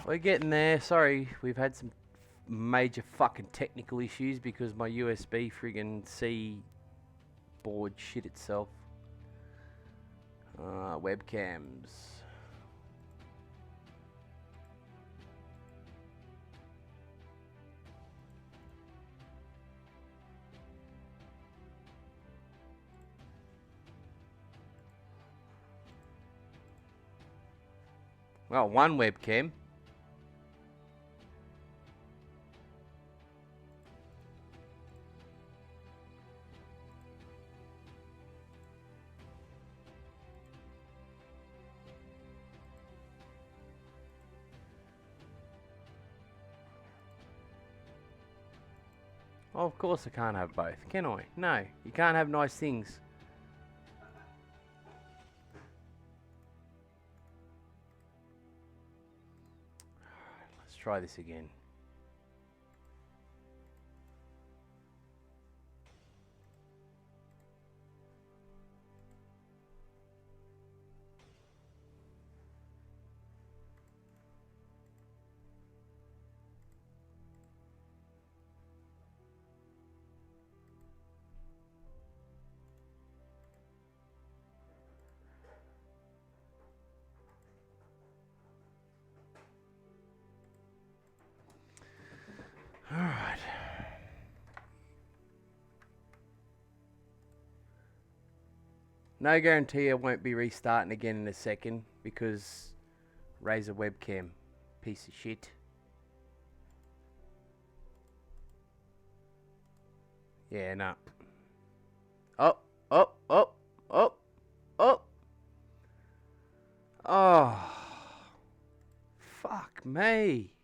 We're getting there. Sorry, we've had some major fucking technical issues because my USB friggin' C board shit itself. Webcams. Well, one webcam. Oh, of course I can't have both, can I? No, you can't have nice things. Let's try this again. Alright. No guarantee I won't be restarting again in a second because Razer webcam, piece of shit. Yeah, no. Oh. Oh. Fuck me.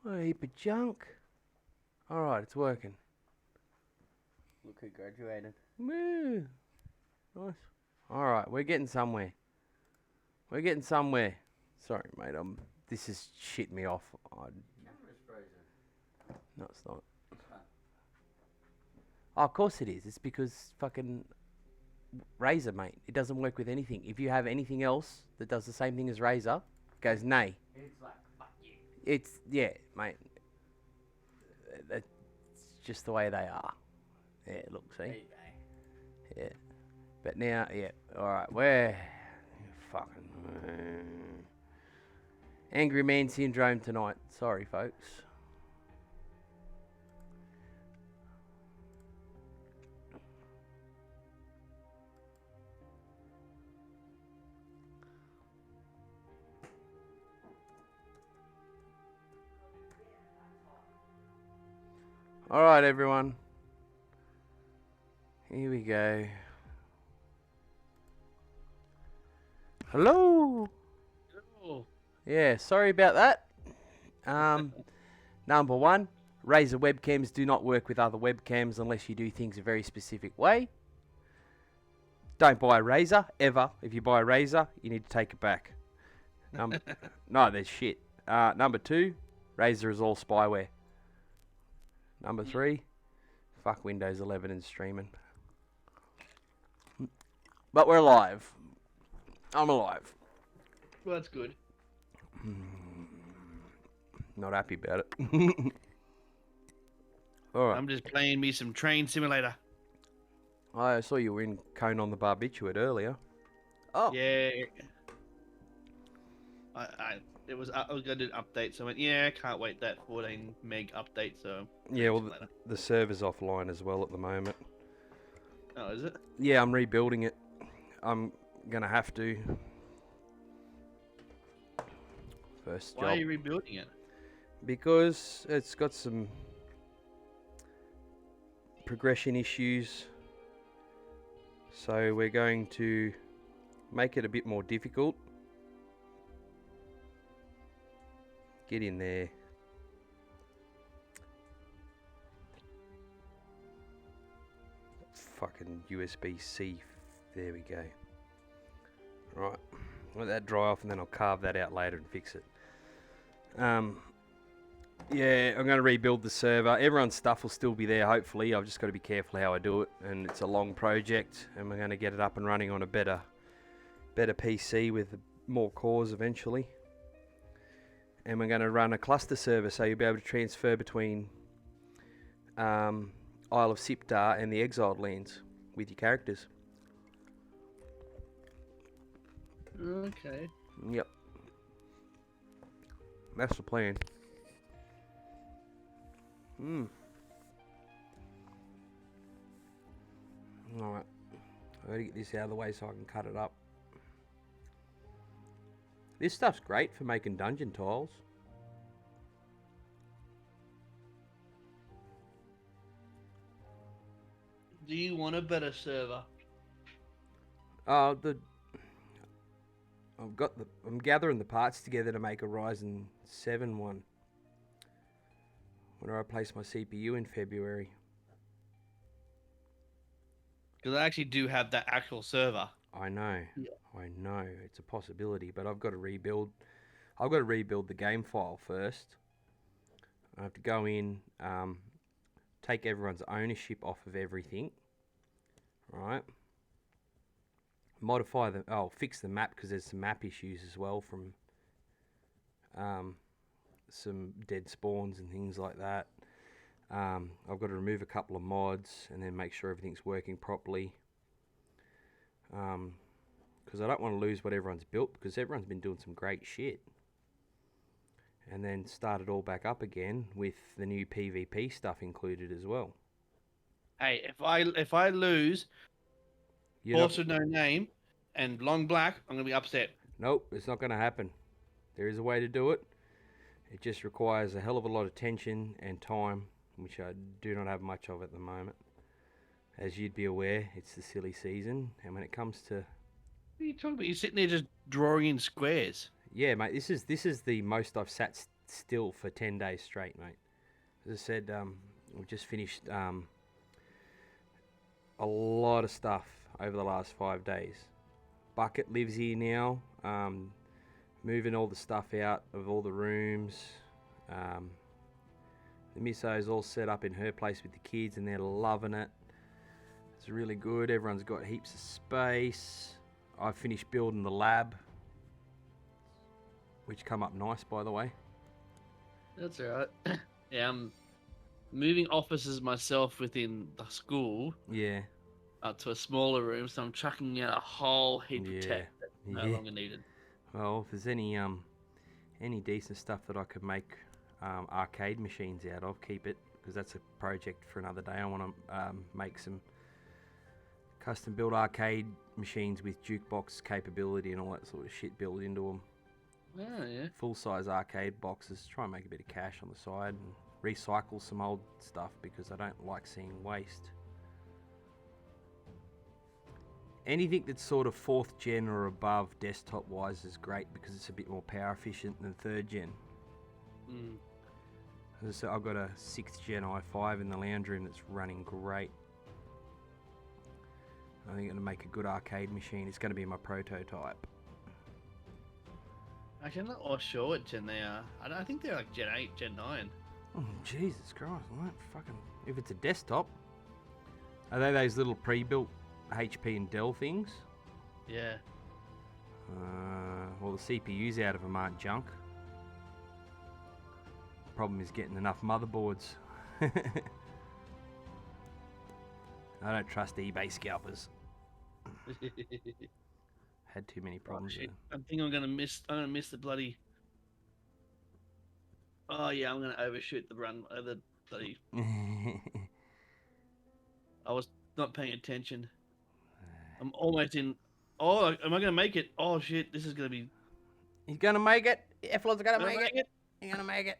What a heap of junk. Alright, it's working. Look who graduated. Woo. Nice. Alright, we're getting somewhere. We're getting somewhere. Sorry, mate. This is shitting me off. Camera's frozen. No, it's not. Oh, of course it is. It's because fucking Razer, mate. It doesn't work with anything. If you have anything else that does the same thing as Razer, it goes nay. It's like, fuck you. It's, yeah, mate. That's just the way they are. Yeah, look, see? There you go. Yeah. But now, yeah, alright, we're fucking Angry Man Syndrome tonight. Sorry, folks. Alright, everyone. Here we go. Hello. Oh. Yeah, sorry about that. Number one, Razer webcams do not work with other webcams unless you do things a very specific way. Don't buy a Razer, ever. If you buy a Razer, you need to take it back. No, there's shit. Number two, Razer is all spyware. Number three, fuck Windows 11 and streaming. But we're alive. I'm alive. Well, that's good. Not happy about it. Alright. I'm just playing me some Train Simulator. I saw you were in Cone on the Barbiturate earlier. Oh. Yeah. I was going to do an update, so I went, yeah, I can't wait that 14 meg update, so... Yeah, well, the server's offline as well at the moment. Oh, is it? Yeah, I'm rebuilding it. I'm gonna have to. First job. Why are you rebuilding it? Because it's got some progression issues. So we're going to make it a bit more difficult. Get in there. Fucking USB-C. There we go. Right. Let that dry off and then I'll carve that out later and fix it. Yeah, I'm going to rebuild the server. Everyone's stuff will still be there, hopefully. I've just got to be careful how I do it. And it's a long project. And we're going to get it up and running on a better better PC with more cores eventually. And we're going to run a cluster server, so you'll be able to transfer between Isle of Siptar and the Exiled Lands with your characters. Okay. Yep. That's the plan. Alright. I gotta get this out of the way so I can cut it up. This stuff's great for making dungeon tiles. Do you want a better server? I'm gathering the parts together to make a Ryzen 7 one. When I replace my CPU in February. Because I actually do have that actual server. I know. Yeah. I know. It's a possibility, but I've got to rebuild. I've got to rebuild the game file first. I have to go in, take everyone's ownership off of everything. Right. Modify the. Oh, fix the map because there's some map issues as well from some dead spawns and things like that. I've got to remove a couple of mods and then make sure everything's working properly. Because I don't want to lose what everyone's built, because everyone's been doing some great shit. And then start it all back up again with the new PvP stuff included as well. Hey, if I lose Horse with No Name and Long Black, I'm gonna be upset. Nope, it's not going to happen. There is a way to do it. It just requires a hell of a lot of attention and time, which I do not have much of at the moment. As you'd be aware, it's the silly season, and when it comes to... What are you talking about? You're sitting there just drawing in squares. Yeah, mate, this is the most I've sat still for 10 days straight, mate. As I said, we've just finished a lot of stuff over the last 5 days. Bucket lives here now, moving all the stuff out of all the rooms. The misso's all set up in her place with the kids and they're loving it. It's really good. Everyone's got heaps of space. I finished building the lab, which come up nice, by the way. That's alright. Yeah, I'm moving offices myself within the school. Yeah. To a smaller room, so I'm chucking out a whole heap of tech that's no longer needed. Well, if there's any decent stuff that I could make arcade machines out of, keep it, because that's a project for another day. I want to make some custom built arcade machines with jukebox capability and all that sort of shit built into them. Oh, yeah. Full-size arcade boxes. Try and make a bit of cash on the side and recycle some old stuff because I don't like seeing waste. Anything that's sort of 4th gen or above desktop-wise is great because it's a bit more power efficient than 3rd gen. So I've got a 6th gen i5 in the lounge room that's running great. I think it'll make a good arcade machine. It's going to be my prototype. Actually, I'm not sure what gen they are. I think they're like Gen 8, Gen 9. Oh, Jesus Christ. If it's a desktop, are they those little pre-built HP and Dell things? Yeah. Well, the CPUs out of them aren't junk. Problem is getting enough motherboards. I don't trust eBay scalpers. Had too many problems. Oh, shit. I think I'm gonna miss the bloody. Oh yeah, I'm gonna overshoot the run. The bloody. I was not paying attention. I'm almost in. Oh, am I gonna make it? Oh shit, this is gonna be. He's gonna make it. Eflon's gonna make it. it. He's gonna make it.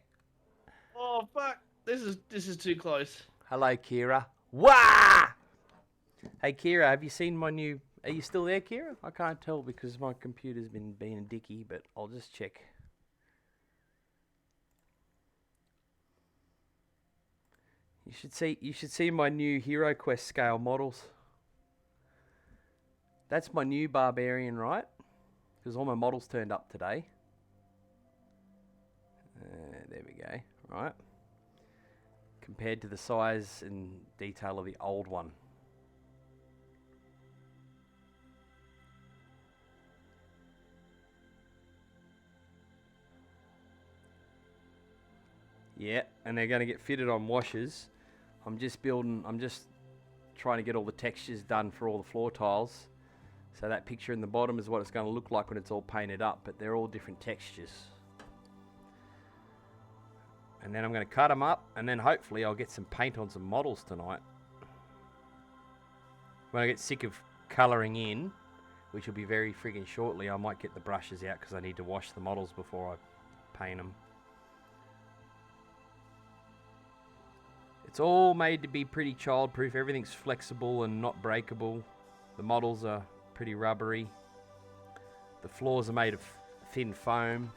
Oh fuck! This is too close. Hello, Kira. Wah! Hey, Kira, have you seen my new... Are you still there, Kira? I can't tell because my computer's been being a dickie, but I'll just check. You should see my new HeroQuest scale models. That's my new barbarian, right? Because all my models turned up today. There we go. Right. Compared to the size and detail of the old one. Yeah, and they're going to get fitted on washers. I'm just trying to get all the textures done for all the floor tiles. So that picture in the bottom is what it's going to look like when it's all painted up, but they're all different textures. And then I'm going to cut them up, and then hopefully I'll get some paint on some models tonight. When I get sick of colouring in, which will be very friggin' shortly, I might get the brushes out because I need to wash the models before I paint them. It's all made to be pretty child-proof. Everything's flexible and not breakable. The models are pretty rubbery. The floors are made of thin foam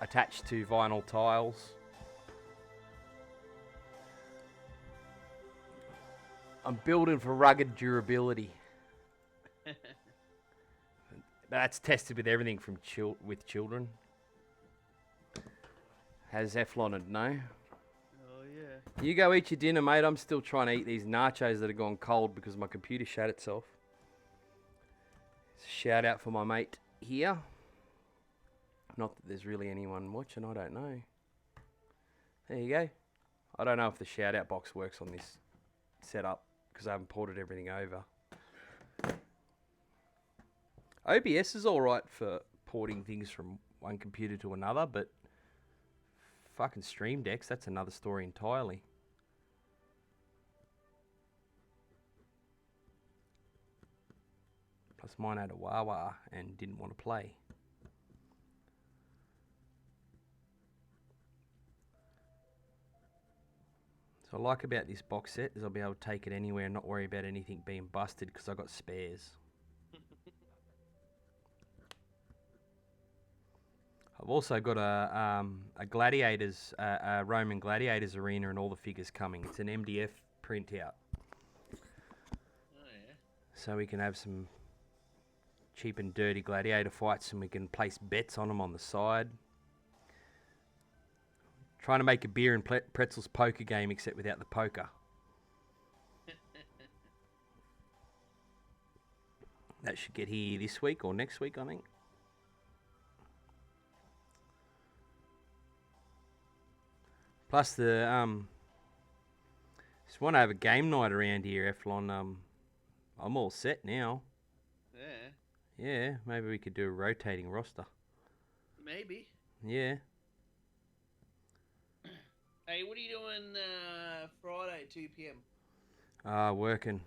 attached to vinyl tiles. I'm building for rugged durability. That's tested with everything from with children. Has Eflon and no? Oh yeah. You go eat your dinner, mate. I'm still trying to eat these nachos that have gone cold because my computer shut itself. Shout out for my mate here. Not that there's really anyone watching, I don't know. There you go. I don't know if the shout out box works on this setup because I haven't ported everything over. OBS is alright for porting things from one computer to another, but fucking Stream Decks, that's another story entirely. Plus mine had a wah-wah and didn't want to play. So what I like about this box set is I'll be able to take it anywhere and not worry about anything being busted because I've got spares. I've also got a Gladiators, a Roman Gladiators arena and all the figures coming. It's an MDF printout. Oh yeah. So we can have some cheap and dirty gladiator fights and we can place bets on them on the side. Trying to make a beer and pretzels poker game except without the poker. That should get here this week or next week, I think. Plus the just want to have a game night around here, Eflon. I'm all set now. Yeah. Yeah, maybe we could do a rotating roster. Maybe. Yeah. Hey, what are you doing Friday at 2 p.m.? Working.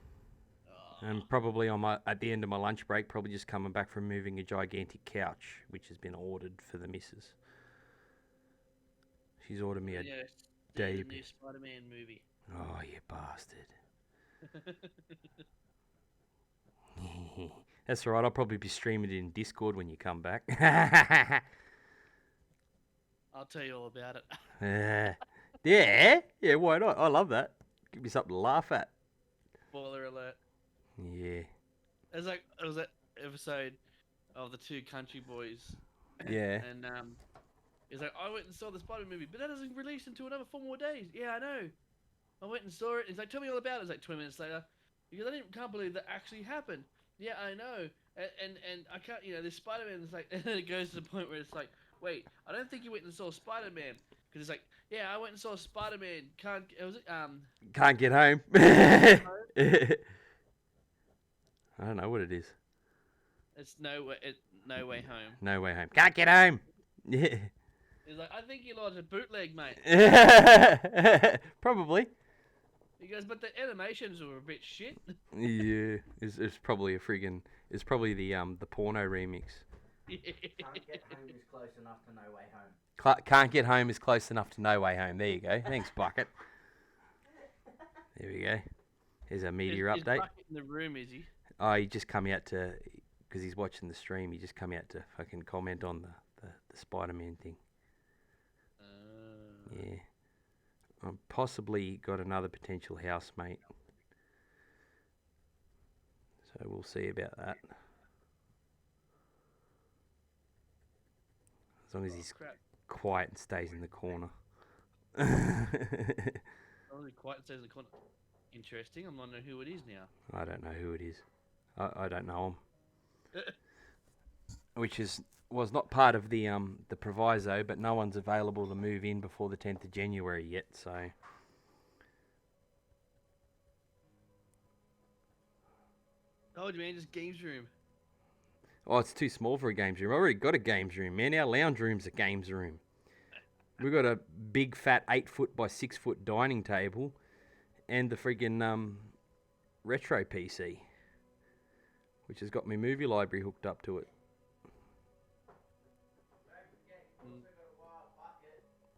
Oh. And probably at the end of my lunch break, probably just coming back from moving a gigantic couch, which has been ordered for the missus. She's ordered me a the new Spider-Man movie. Oh, you bastard. That's all right. I'll probably be streaming it in Discord when you come back. I'll tell you all about it. Yeah, why not? I love that. Give me something to laugh at. Spoiler alert. Yeah. It was that episode of the two country boys. Yeah. And he's like, I went and saw the Spider-Man movie, but that doesn't release until another 4 more days. Yeah, I know. I went and saw it. He's like, tell me all about it. It's like 20 minutes later. Because can't believe that actually happened. Yeah, I know. And I can't, this Spider-Man is like, and then it goes to the point where it's like, wait, I don't think you went and saw Spider-Man. Because it's like, yeah, I went and saw Spider-Man. Can't get home. I don't know what it is. It's no way home. No way home. Can't get home. Yeah. He's like, I think you lost a bootleg, mate. Probably. He goes, but the animations were a bit shit. Yeah, it's probably it's probably the porno remix. Can't get home is close enough to No Way Home. Can't get home is close enough to No Way Home. There you go. Thanks, Bucket. There we go. Here's a media update. Is Bucket in the room, is he? Oh, he just come out because he's watching the stream. He just come out to fucking comment on the Spider-Man thing. Yeah. I've possibly got another potential housemate. So we'll see about that. As long as he's quiet and stays in the corner. Only quiet stays in the corner. Interesting. I'm wondering who it is now. I don't know who it is. I don't know him. which was not part of the proviso, but no one's available to move in before the 10th of January yet. So Told you, man, just games room. it's too small for a games room. I already got a games room, man. Our lounge room's a games room. We've got a big fat 8-foot by 6-foot dining table, and the friggin' retro PC, which has got my movie library hooked up to it.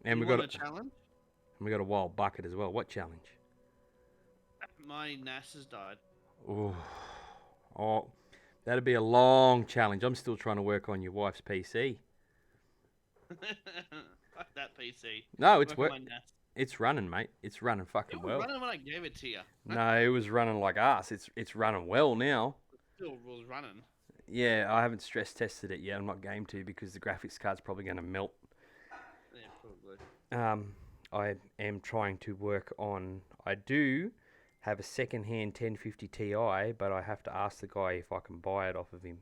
And You we got want a challenge? we got a wild bucket as well. What challenge? My NAS has died. Oh, that'd be a long challenge. I'm still trying to work on your wife's PC. Fuck that PC. No, it's Work on my NAS. It's running, mate. It's running fucking It was well. running when I gave it to you. No, it was running like ass. It's running well now. It still was running. Yeah, I haven't stress tested it yet. I'm not game to because the graphics card's probably going to melt. Yeah, probably. I am trying to work on. I do have a second-hand 1050 Ti, but I have to ask the guy if I can buy it off of him.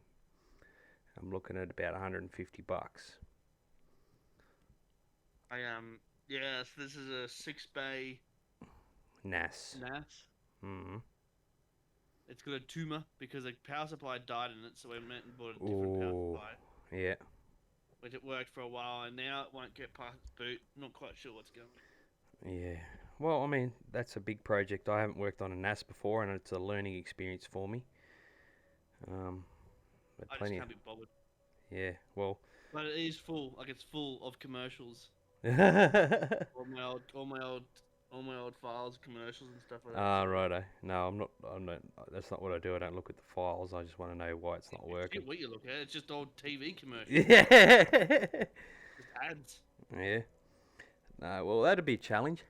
I'm looking at about $150. Yes, this is a 6-bay NAS. NAS. Mm-hmm. It's got a tumor because the power supply died in it, so we went and bought a different power Ooh. supply. Yeah. Which it worked for a while, and now it won't get past boot. Not quite sure what's going on. Yeah. Well, I mean, that's a big project. I haven't worked on a NAS before, and it's a learning experience for me. But I just plenty can't be bothered. Yeah, well. But it is full. Like, it's full of commercials. Ah, all my old files, commercials and stuff like that. righto. No, I'm not. That's not what I do. I don't look at the files. I just want to know why it's not working. What you look at? It's just old TV commercials. Yeah. Just ads. Yeah. No, well, that'd be a challenge.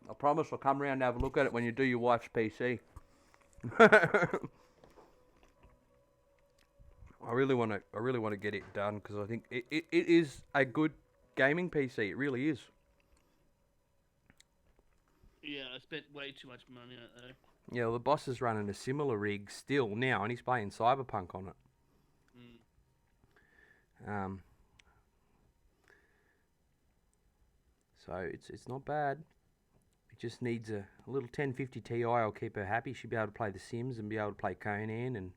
I promise I'll come around and have a look at it when you do your wife's PC. I really want to get it done because I think it is a good gaming PC. It really is. Yeah, I spent way too much money on it though. Yeah, well, the boss is running a similar rig still now, and he's playing Cyberpunk on it. So it's not bad. It just needs a little 1050 Ti. I'll keep her happy. She'll be able to play The Sims and be able to play Conan, and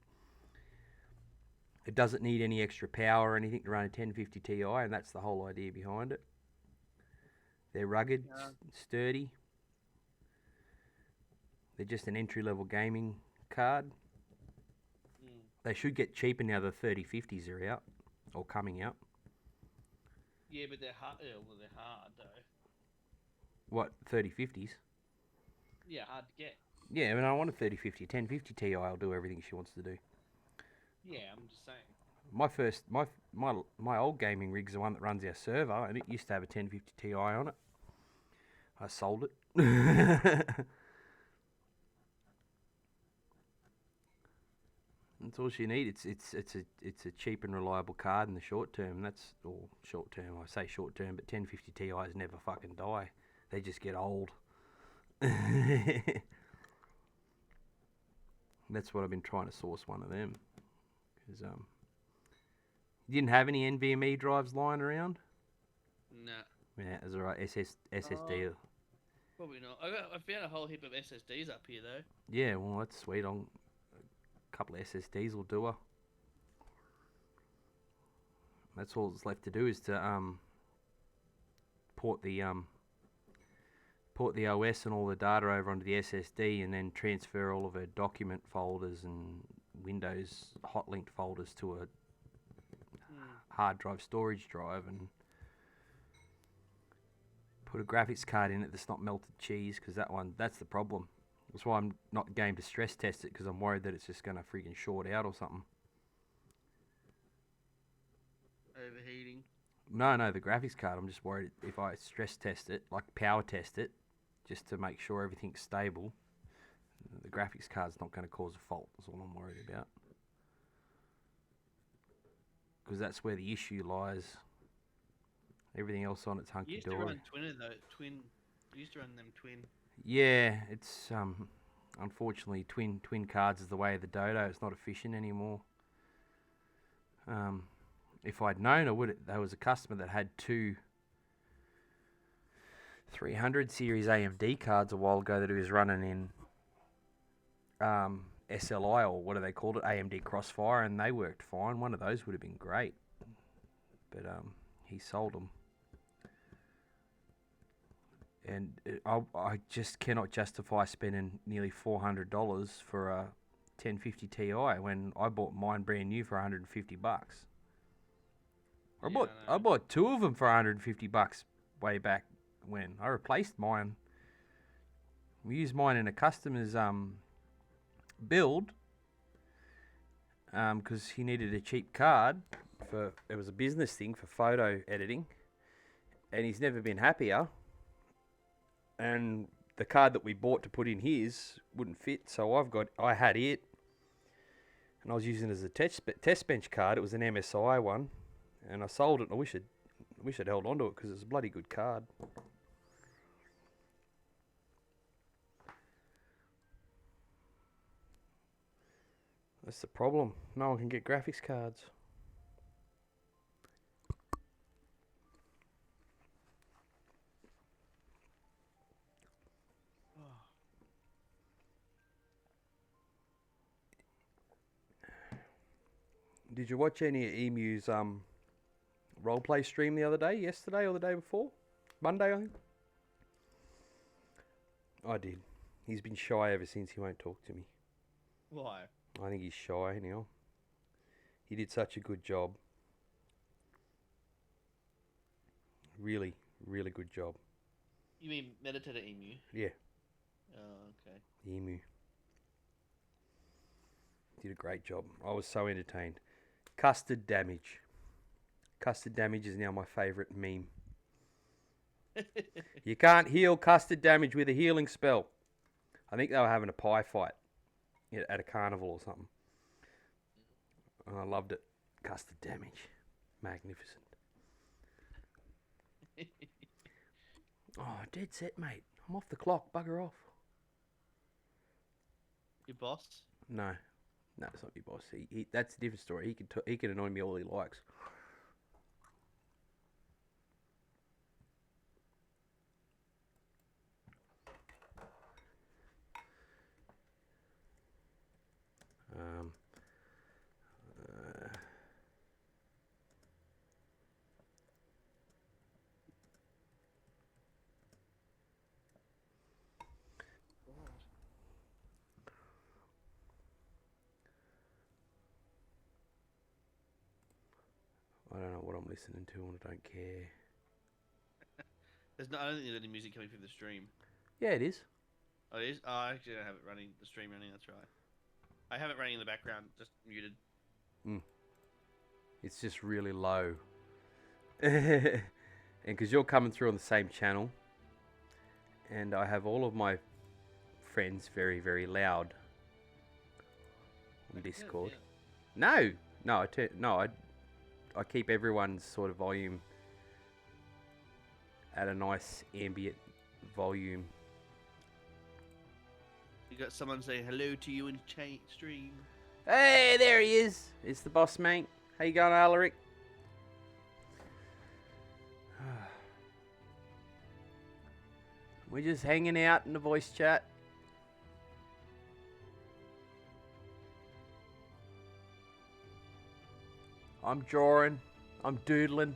it doesn't need any extra power or anything to run a 1050 Ti, and that's the whole idea behind it. They're rugged, sturdy. They're just an entry-level gaming card. They should get cheaper now the 3050s are out, or coming out. Yeah, but they're hard. Well, they're hard though. What, 3050s? Yeah, hard to get. Yeah, I mean, I want a 3050. 1050 Ti will do everything she wants to do. Yeah, I'm just saying. My old gaming rig's the one that runs our server, and it used to have a 1050 Ti on it. I sold it. That's all she needs. It's a cheap and reliable card in the short term. That's all short term. I say short term, but 1050 Ti's never fucking die. They just get old. That's what I've been trying to source one of them. Because you didn't have any NVMe drives lying around? Nah. Yeah, that's alright. SSD. Probably not. I found a whole heap of SSDs up here though. Yeah, well that's sweet. A couple of SSDs will do her. That's all that's left to do is to port the OS and all the data over onto the SSD, and then transfer all of her document folders and Windows hot-linked folders to a hard drive storage drive, and put a graphics card in it that's not melted cheese, because that's the problem. That's why I'm not game to stress test it, because I'm worried that it's just going to freaking short out or something. Overheating. No, the graphics card. I'm just worried if I stress test it, like power test it, just to make sure everything's stable, the graphics card's not going to cause a fault. That's all I'm worried about. Because that's where the issue lies. Everything else on it's hunky dory. You used to run Twin though. You used to run them Twin. Yeah, it's unfortunately, twin cards is the way of the dodo. It's not efficient anymore. If I'd known, I would. There was a customer that had two 300 series AMD cards a while ago that he was running in SLI, or what do they called it, AMD Crossfire, and they worked fine. One of those would have been great, but he sold them. And I just cannot justify spending nearly $400 for a 1050 Ti when I bought mine brand new for $150. I bought two of them for $150 way back when. I replaced mine. We used mine in a customer's build because he needed a cheap card for, it was a business thing for photo editing, and he's never been happier. And the card that we bought to put in his wouldn't fit, so I had it, and I was using it as a test bench card. It was an MSI one, and I sold it. And I wish I'd held on to it because it's a bloody good card. That's the problem. No one can get graphics cards. Did you watch any of Emu's roleplay stream the other day, yesterday or the day before? Monday, I think. I did. He's been shy ever since. He won't talk to me. Why? I think he's shy anyhow. He did such a good job. Really, really good job. You mean Meditator Emu? Yeah. Oh, okay. Emu. Did a great job. I was so entertained. Custard damage. Custard damage is now my favourite meme. You can't heal custard damage with a healing spell. I think they were having a pie fight at a carnival or something. And I loved it. Custard damage. Magnificent. Oh, dead set, mate. I'm off the clock. Bugger off. Your boss? No. No, it's not your boss. He that's a different story. He can annoy me all he likes. I don't know what I'm listening to and I don't care. I don't think there's any music coming through the stream. Yeah, it is. Oh, it is? Oh, I actually don't have it running, the stream running, that's right. I have it running in the background, just muted. It's just really low. And because you're coming through on the same channel, and I have all of my friends very, very loud on Discord. No, I keep everyone's sort of volume at a nice ambient volume. You got someone saying hello to you in stream. Hey, there he is. It's the boss, mate. How you going, Alaric? We're just hanging out in the voice chat. I'm drawing. I'm doodling.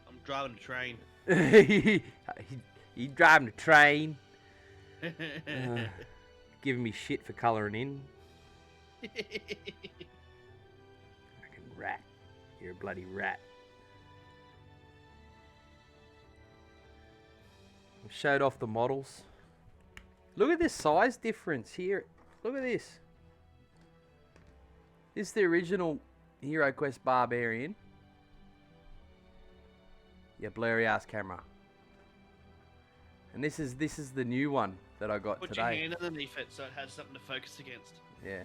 I'm driving a train. He's driving a train. Giving me shit for colouring in. Fucking rat. You're a bloody rat. I showed off the models. Look at this size difference here. Look at this. This is the original HeroQuest Barbarian. Yeah, blurry ass camera. And this is the new one that I got Put today. your hand underneath it so it has something to focus against. Yeah.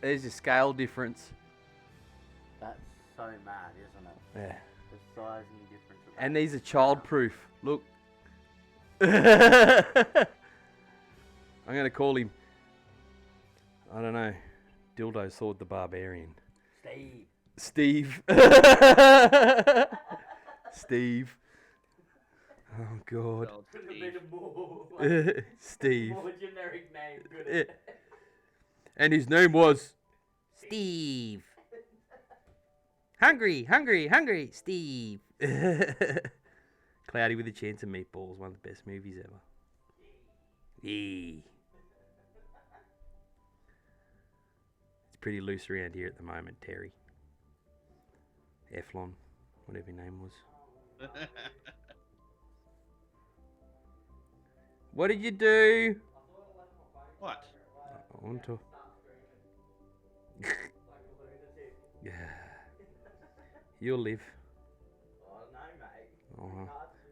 There's your scale difference. That's so mad, isn't it? Yeah. The sizing difference. And these are child-proof. Look. I'm going to call him, I don't know, Dildo Sword the Barbarian. Steve. Steve. Oh, God. Oh, Could have Steve. been a more, Steve. more generic name. Could Yeah. have. And his name was Steve. Hungry, hungry, hungry, Steve. Cloudy with a Chance of Meatballs, one of the best movies ever. Yeah. It's pretty loose around here at the moment, Terry. Eflon, whatever your name was. What did you do? What? I want to. Yeah. You'll live. Oh no, mate. Oh,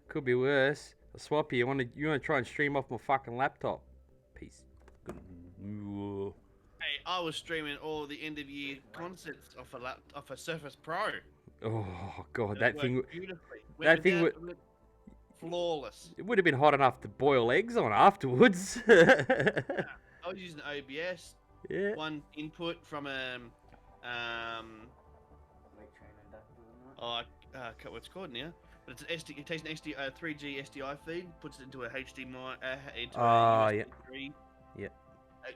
could be worse. I'll swap you. You want to try and stream off my fucking laptop? Peace. Hey, I was streaming all the end of year concerts off a Surface Pro. Oh God, It that worked thing. beautifully. that thing without- went flawless. It would have been hot enough to boil eggs on afterwards. I was using OBS. Yeah. One input from what's it called now? But it's an SD. It takes an 3G SDI feed, puts it into a HDMI, into Oh, a yeah. USB 3. Yeah.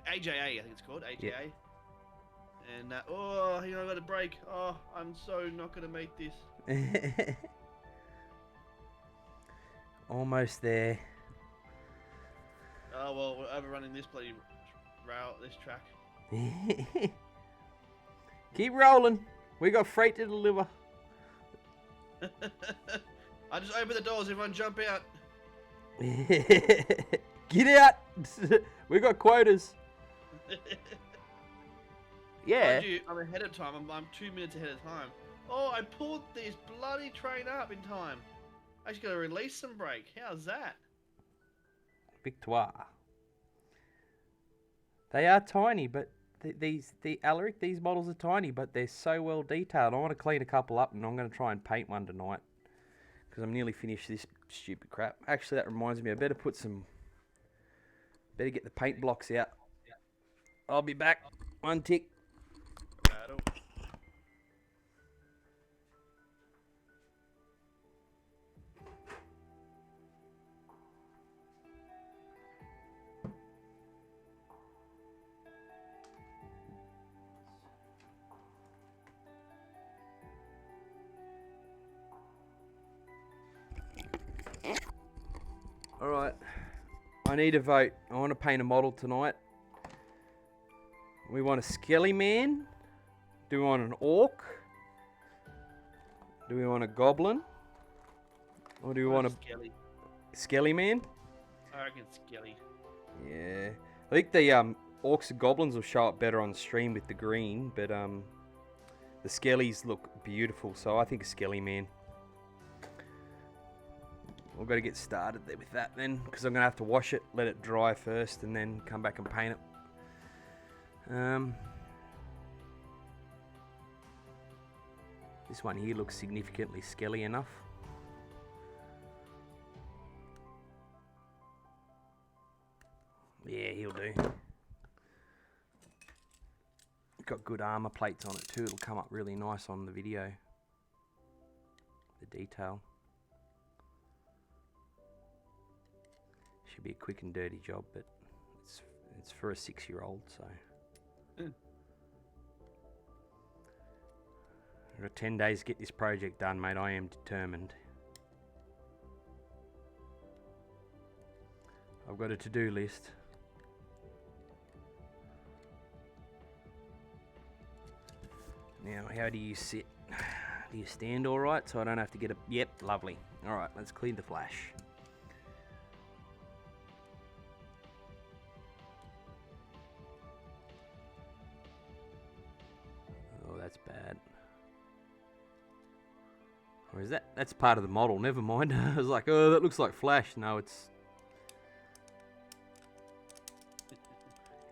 AJA, I think it's called AJA. Yeah. And I got a break. Oh, I'm so not gonna make this. Almost there. Oh well, we're overrunning this bloody this track. Keep rolling. We got freight to deliver. I just open the doors. Everyone jump out. Get out. We got quotas. Yeah. Mind you, I'm ahead of time. I'm 2 minutes ahead of time. Oh, I pulled this bloody train up in time. I just gotta release some brake. How's that? Victoire. They are tiny, but Alaric, these models are tiny, but they're so well detailed. I want to clean a couple up, and I'm going to try and paint one tonight because I'm nearly finished this stupid crap. Actually, that reminds me, I better get the paint blocks out. I'll be back. One tick. Battle. Alright. I need a vote. I want to paint a model tonight. We want a Skelly Man. Do we want an Orc? Do we want a Goblin? Or do we want a Skelly? Skelly Man? I reckon Skelly. Yeah. I think the Orcs and Goblins will show up better on stream with the green, but the Skellies look beautiful, so I think a Skelly Man. We've got to get started there with that then, because I'm going to have to wash it, let it dry first, and then come back and paint it. This one here looks significantly skelly enough. Yeah, he'll do. Got good armor plates on it too. It'll come up really nice on the video. The detail. Should be a quick and dirty job, but it's for a 6-year-old, so. I've got 10 days to get this project done, mate. I am determined. I've got a to-do list. Now, how do you sit? Do you stand all right so I don't have to get a... Yep, lovely. All right, let's clean the flash. Oh, that's bad. Or is that... That's part of the model. Never mind. I was like, oh, that looks like flash. No, it's...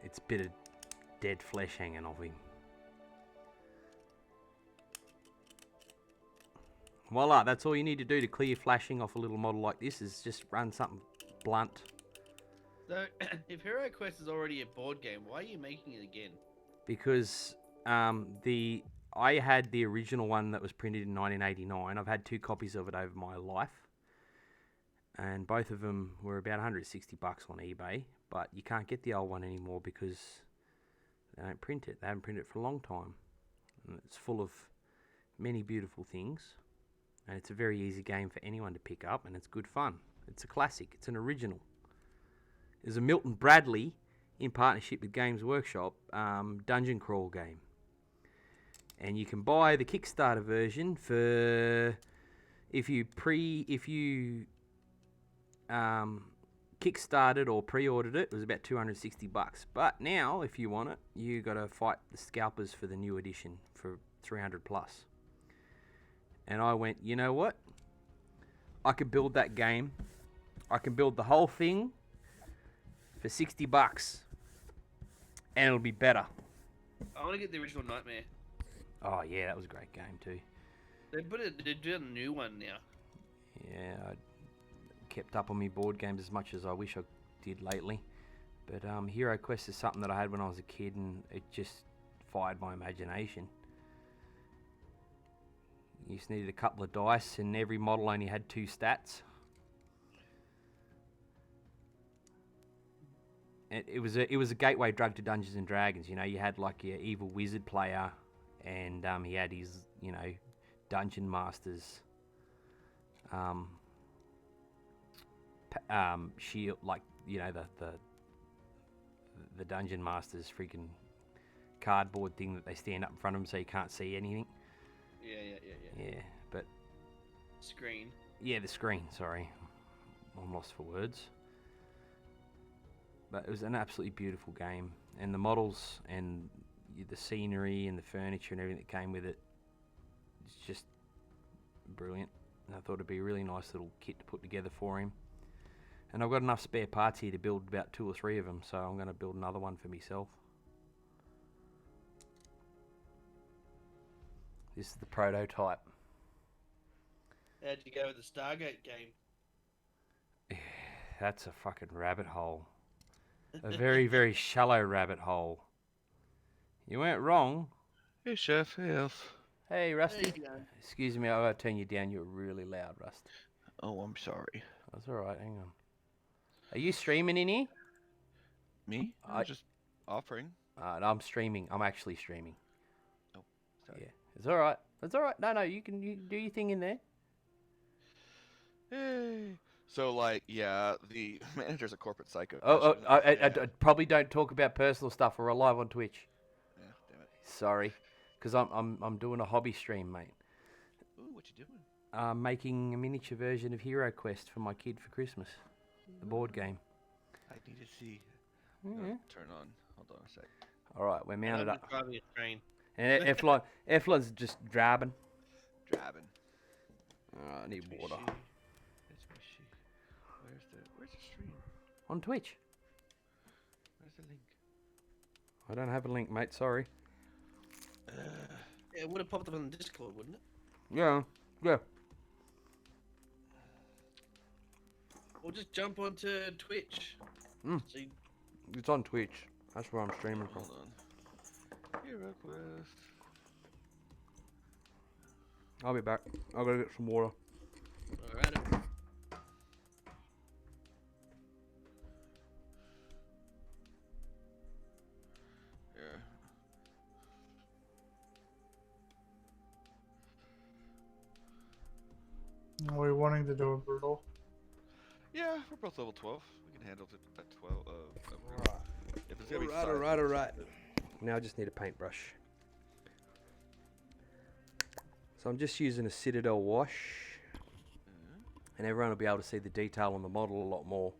It's a bit of dead flesh hanging off him. Voila, that's all you need to do to clear flashing off a little model like this is just run something blunt. So, if HeroQuest is already a board game, why are you making it again? Because I had the original one that was printed in 1989. I've had 2 copies of it over my life, and both of them were about 160 bucks on eBay. But you can't get the old one anymore because they don't print it. They haven't printed it for a long time, and it's full of many beautiful things. And it's a very easy game for anyone to pick up, and it's good fun. It's a classic. It's an original. There's a Milton Bradley, in partnership with Games Workshop, dungeon crawl game. And you can buy the Kickstarter version for, if you kickstarted or pre-ordered it, it was about 260 bucks. But now, if you want it, you got to fight the scalpers for the new edition for 300 plus. And I went, you know what? I could build that game. I can build the whole thing for 60 bucks. And it'll be better. I want to get the original Nightmare. Oh, yeah, that was a great game too. They did a new one now. Yeah, I kept up on me board games as much as I wish I did lately. But HeroQuest is something that I had when I was a kid, and it just fired my imagination. You just needed a couple of dice, and every model only had 2 stats. It was a gateway drug to Dungeons and Dragons. You know, you had like your evil wizard player, and he had his, you know, dungeon masters. Shield, like, you know, the dungeon masters freaking cardboard thing that they stand up in front of them so you can't see anything. Yeah, but Screen. yeah, the screen. Sorry, I'm lost for words. But it was an absolutely beautiful game, and the models and the scenery and the furniture and everything that came with it, it's just brilliant. And I thought it'd be a really nice little kit to put together for him. And I've got enough spare parts here to build about 2 or 3 of them, so I'm going to build another one for myself. This is the prototype. How'd you go with the Stargate game? That's a fucking rabbit hole. A very, very shallow rabbit hole. You weren't wrong. Hey, Chef. Hey, Elf. Hey, Rusty. There you go. Excuse me, I've got to turn you down. You're really loud, Rusty. Oh, I'm sorry. That's alright, hang on. Are you streaming in here? Me? I'm just offering. No, I'm streaming. I'm actually streaming. Oh, sorry. Yeah, it's alright. It's alright. No, you can do your thing in there. Hey. So, like, yeah, the manager's a corporate psycho. I probably don't talk about personal stuff. We're live on Twitch. Yeah, damn it. Sorry, because I'm doing a hobby stream, mate. Ooh, what you doing? Making a miniature version of HeroQuest for my kid for Christmas. The board game. I need to see. Yeah. Turn on. Hold on a sec. All right, we're mounted I'm up. driving a train. And Efla's just drabbing. Drabbing. I need water. It's mushy. Where's the stream? On Twitch. Where's the link? I don't have a link, mate. Sorry. Yeah, it would have popped up on the Discord, wouldn't it? Yeah. Or just jump onto Twitch. Mm. So you, It's on Twitch. That's where I'm streaming from. Hold on. HeroQuest. I'll be back. I'll go get some water. alright. Yeah. Are we wanting to do a brutal? Yeah, we're both level 12. We can handle it at 12. If it's gonna be Alright. Now I just need a paintbrush. So I'm just using a Citadel wash. And everyone will be able to see the detail on the model a lot more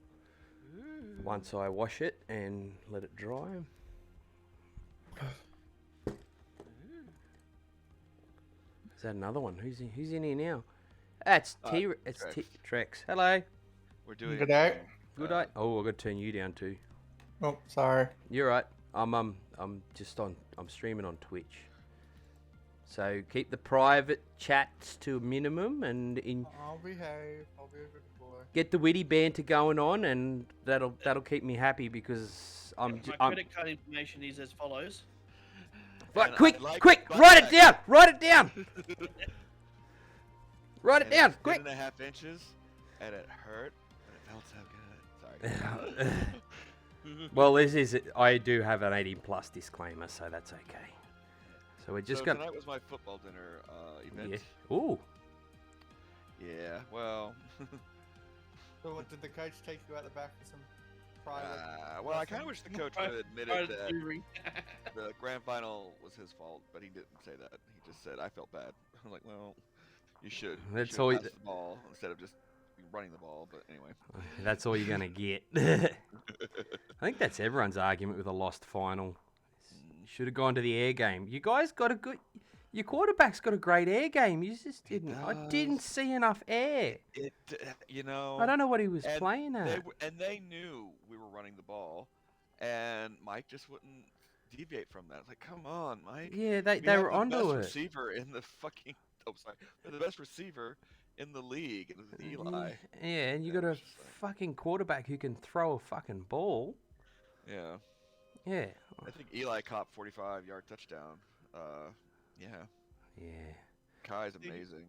once I wash it and let it dry. Is that another one? Who's in here now? It's Trex. Hello. We're doing. Good day. Good day. Oh, I've got to turn you down too. Oh, sorry. You're right. I'm streaming on Twitch. So keep the private chats to a minimum, and I'll behave. I'll be a good boy. get the witty banter going on, and that'll keep me happy because My credit card information is as follows. Right, And quick, I like quick, butt write it crack. down, write it down, write it And down, it's quick. 10.5 inches, and it hurt, and it felt so good. Sorry. Well, I do have an 18 plus disclaimer, so that's okay. So we're just So gonna. tonight was my football dinner event. Yeah. Ooh. Yeah, well, So what, did the coach take you out the back for some private? well, I kind of wish the coach would have admitted Private that tutoring. the grand final was his fault, but he didn't say that. He just said, I felt bad. I'm like, well, you should. That's you all should you- pass the ball instead of just running the ball, but anyway. That's all you're gonna get. I think that's everyone's argument with a lost final. Should have gone to the air game. You guys got a good. Your quarterback's got a great air game. You just didn't. I didn't does. see enough air. It, you know. I don't know what he was and playing at. they knew we were running the ball, and Mike just wouldn't deviate from that. It's like, come on, Mike. Yeah, they We have were the onto best it. receiver in the fucking. Oh, sorry. We're the best receiver in the league, and it was Eli. Yeah, and you Yeah, got a it's just like- fucking quarterback who can throw a fucking ball. Yeah. Yeah. I think Eli caught 45-yard touchdown. Yeah. Yeah. Kai's amazing.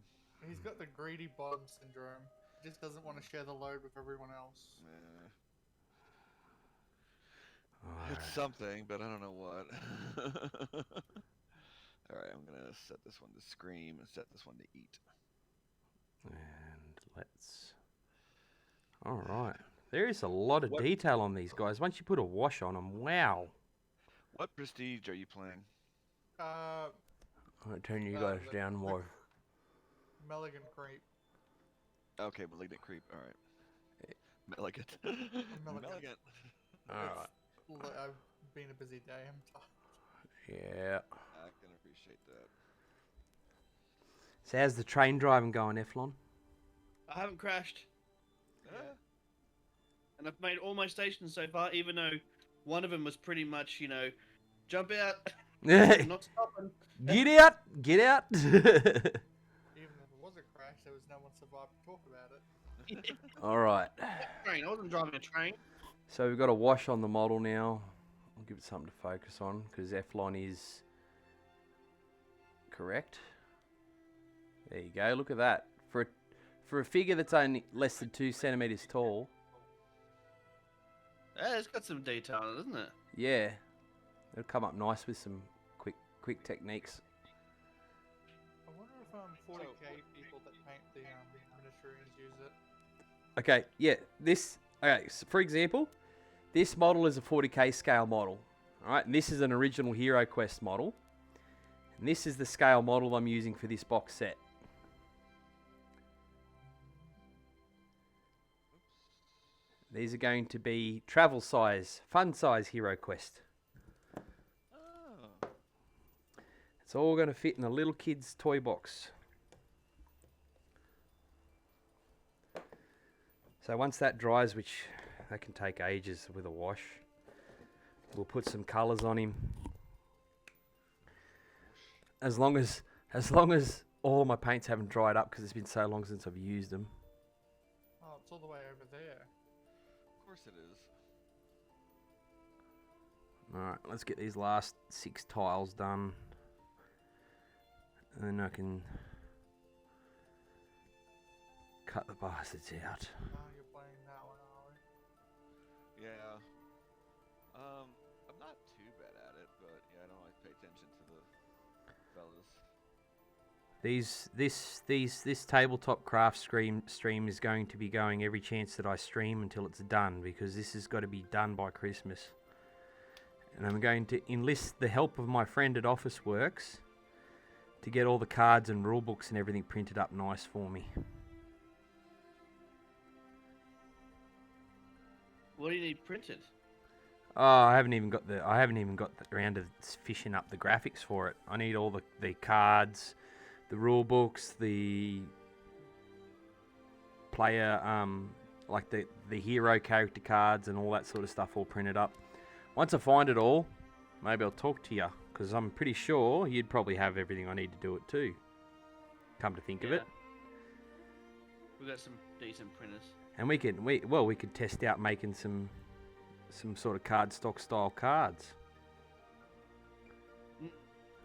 He's got the greedy bottom syndrome. He just doesn't want to share the load with everyone else. Yeah. Alright. It's something, but I don't know what. Alright, I'm gonna set this one to scream and set this one to eat. And let's. All right. There is a lot of What- detail on these guys. Once you put a wash on them, wow. What prestige are you playing? I'll turn you Uh, guys the- down the- more. Mulligan creep. Okay, Malignant Creep. Alright. Malignant. Malignant. All right. I've been a busy day. I'm tired. Yeah. I can appreciate that. So how's the train driving going, Eflon? I haven't crashed, Yeah. and I've made all my stations so far, even though one of them was pretty much, jump out, Get not stopping. out! Get out! Even if it was a crash, there was no one survived to talk about it. All right. Train. I wasn't driving a train. So we've got a wash on the model now. I'll give it something to focus on because Eflon is correct. There you go. Look at that. For a figure that's only less than 2 centimeters tall. Yeah, it's got some detail on it, doesn't it? Yeah, it'll come up nice with some quick techniques. I wonder if 40k people that paint the miniatures use it. Okay, yeah. Okay. So for example, this model is a 40k scale model. All right, and this is an original HeroQuest model. And this is the scale model I'm using for this box set. These are going to be travel size, fun size HeroQuest. Oh. It's all going to fit in a little kid's toy box. So once that dries, which that can take ages with a wash, we'll put some colours on him. As long as all my paints haven't dried up because it's been so long since I've used them. Oh, it's all the way over there. Of course it is. Alright, let's get these last 6 tiles done. And then I can cut the bastards out. Oh, you're playing that one, are we? Yeah. I'm not too bad at it, but yeah, I don't always pay attention to the fellas. This tabletop craft stream is going to be going every chance that I stream until it's done, because this has got to be done by Christmas. And I'm going to enlist the help of my friend at Officeworks to get all the cards and rule books and everything printed up nice for me. What do you need printed? Oh, I haven't even got around to fishing up the graphics for it. I need all the cards, the rule books, the player, like the hero character cards and all that sort of stuff all printed up. Once I find it all, maybe I'll talk to you Because I'm pretty sure you'd probably have everything I need to do it too. Come to think of it. We've got some decent printers. And we could test out making some sort of cardstock style cards.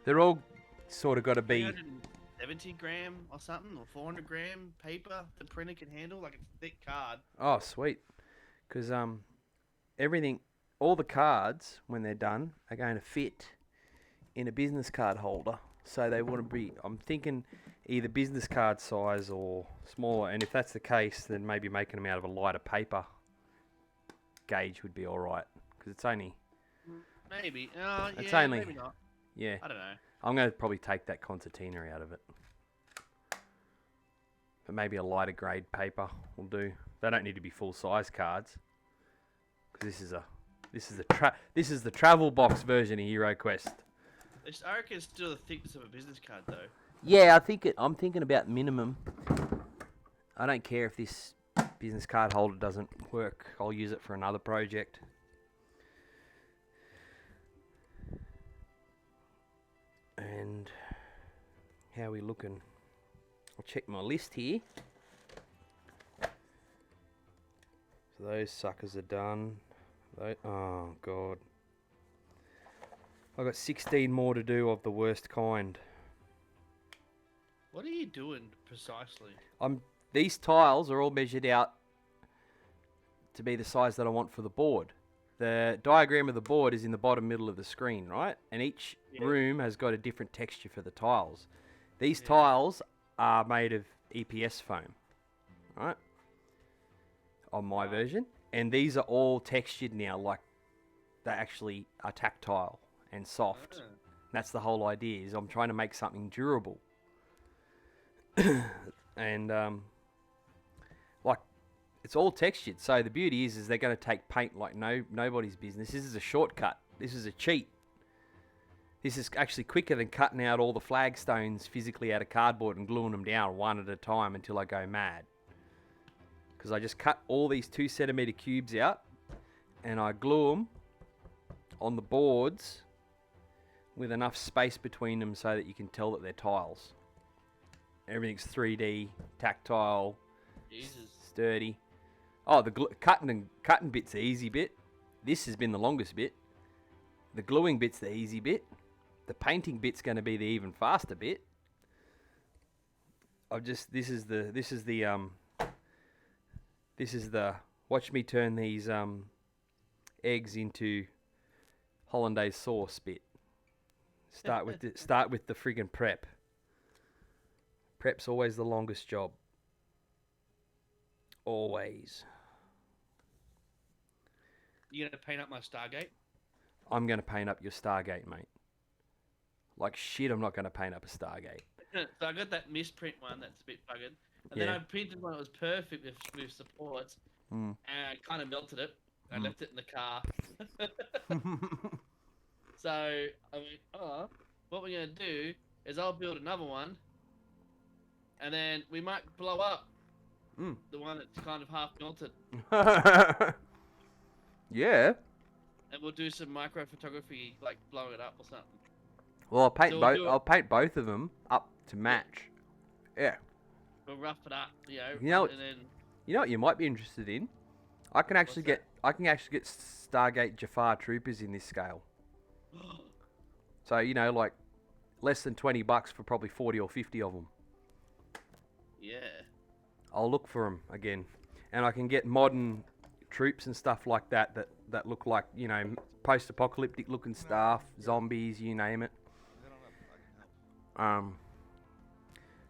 They're all sort of got to be 370 gram or something, or 400 gram paper the printer can handle, like a thick card. Oh, sweet. Because all the cards, when they're done, are going to fit in a business card holder. So they want to be, I'm thinking, either business card size or smaller. And if that's the case, then maybe making them out of a lighter paper gauge would be all right. Because it's only... Maybe. It's yeah, only... maybe not. Yeah. I don't know. I'm going to probably take that concertina out of it. But maybe a lighter grade paper will do. They don't need to be full size cards. Because this is the travel box version of HeroQuest. I reckon it's still the thickness of a business card, though. Yeah, I'm thinking about minimum. I don't care if this business card holder doesn't work. I'll use it for another project. And how are we looking? I'll check my list here. So those suckers are done. Oh god. I've got 16 more to do of the worst kind. What are you doing precisely? These tiles are all measured out to be the size that I want for the board. The diagram of the board is in the bottom middle of the screen, right? And each room has got a different texture for the tiles. These tiles are made of EPS foam, right? On my version. And these are all textured now, like they actually are tactile and soft. That's the whole idea, is I'm trying to make something durable. And like it's all textured. So the beauty is they're going to take paint like nobody's business. This is a shortcut. This is a cheat. This is actually quicker than cutting out all the flagstones physically out of cardboard and gluing them down one at a time until I go mad. Because I just cut all these 2 centimeter cubes out and I glue them on the boards with enough space between them so that you can tell that they're tiles. Everything's 3D, tactile, sturdy. Oh, the cutting bit's the easy bit. This has been the longest bit. The gluing bit's the easy bit. The painting bit's going to be the even faster bit. This is the watch me turn these eggs into hollandaise sauce bit. Start with the friggin' prep. Prep's always the longest job. Always. You gonna paint up my Stargate? I'm gonna paint up your Stargate, mate. Like shit, I'm not gonna paint up a Stargate. So I got that misprint one that's a bit buggered. And then I printed one that was perfect with supports. And I kind of melted it. I left it in the car. So I mean, what we're gonna do is I'll build another one, and then we might blow up the one that's kind of half melted. Yeah. And we'll do some micro photography, like blowing it up or something. Well, I'll paint So both. we'll do I'll paint both of them up to match. Yeah. We'll rough it up, You know, and then you know what you might be interested in? I can actually get Stargate Jafar troopers in this scale. So like less than $20 for probably 40 or 50 of them. yeah. I'll look for them again, and I can get modern troops and stuff like that look like post-apocalyptic looking stuff, zombies, you name it.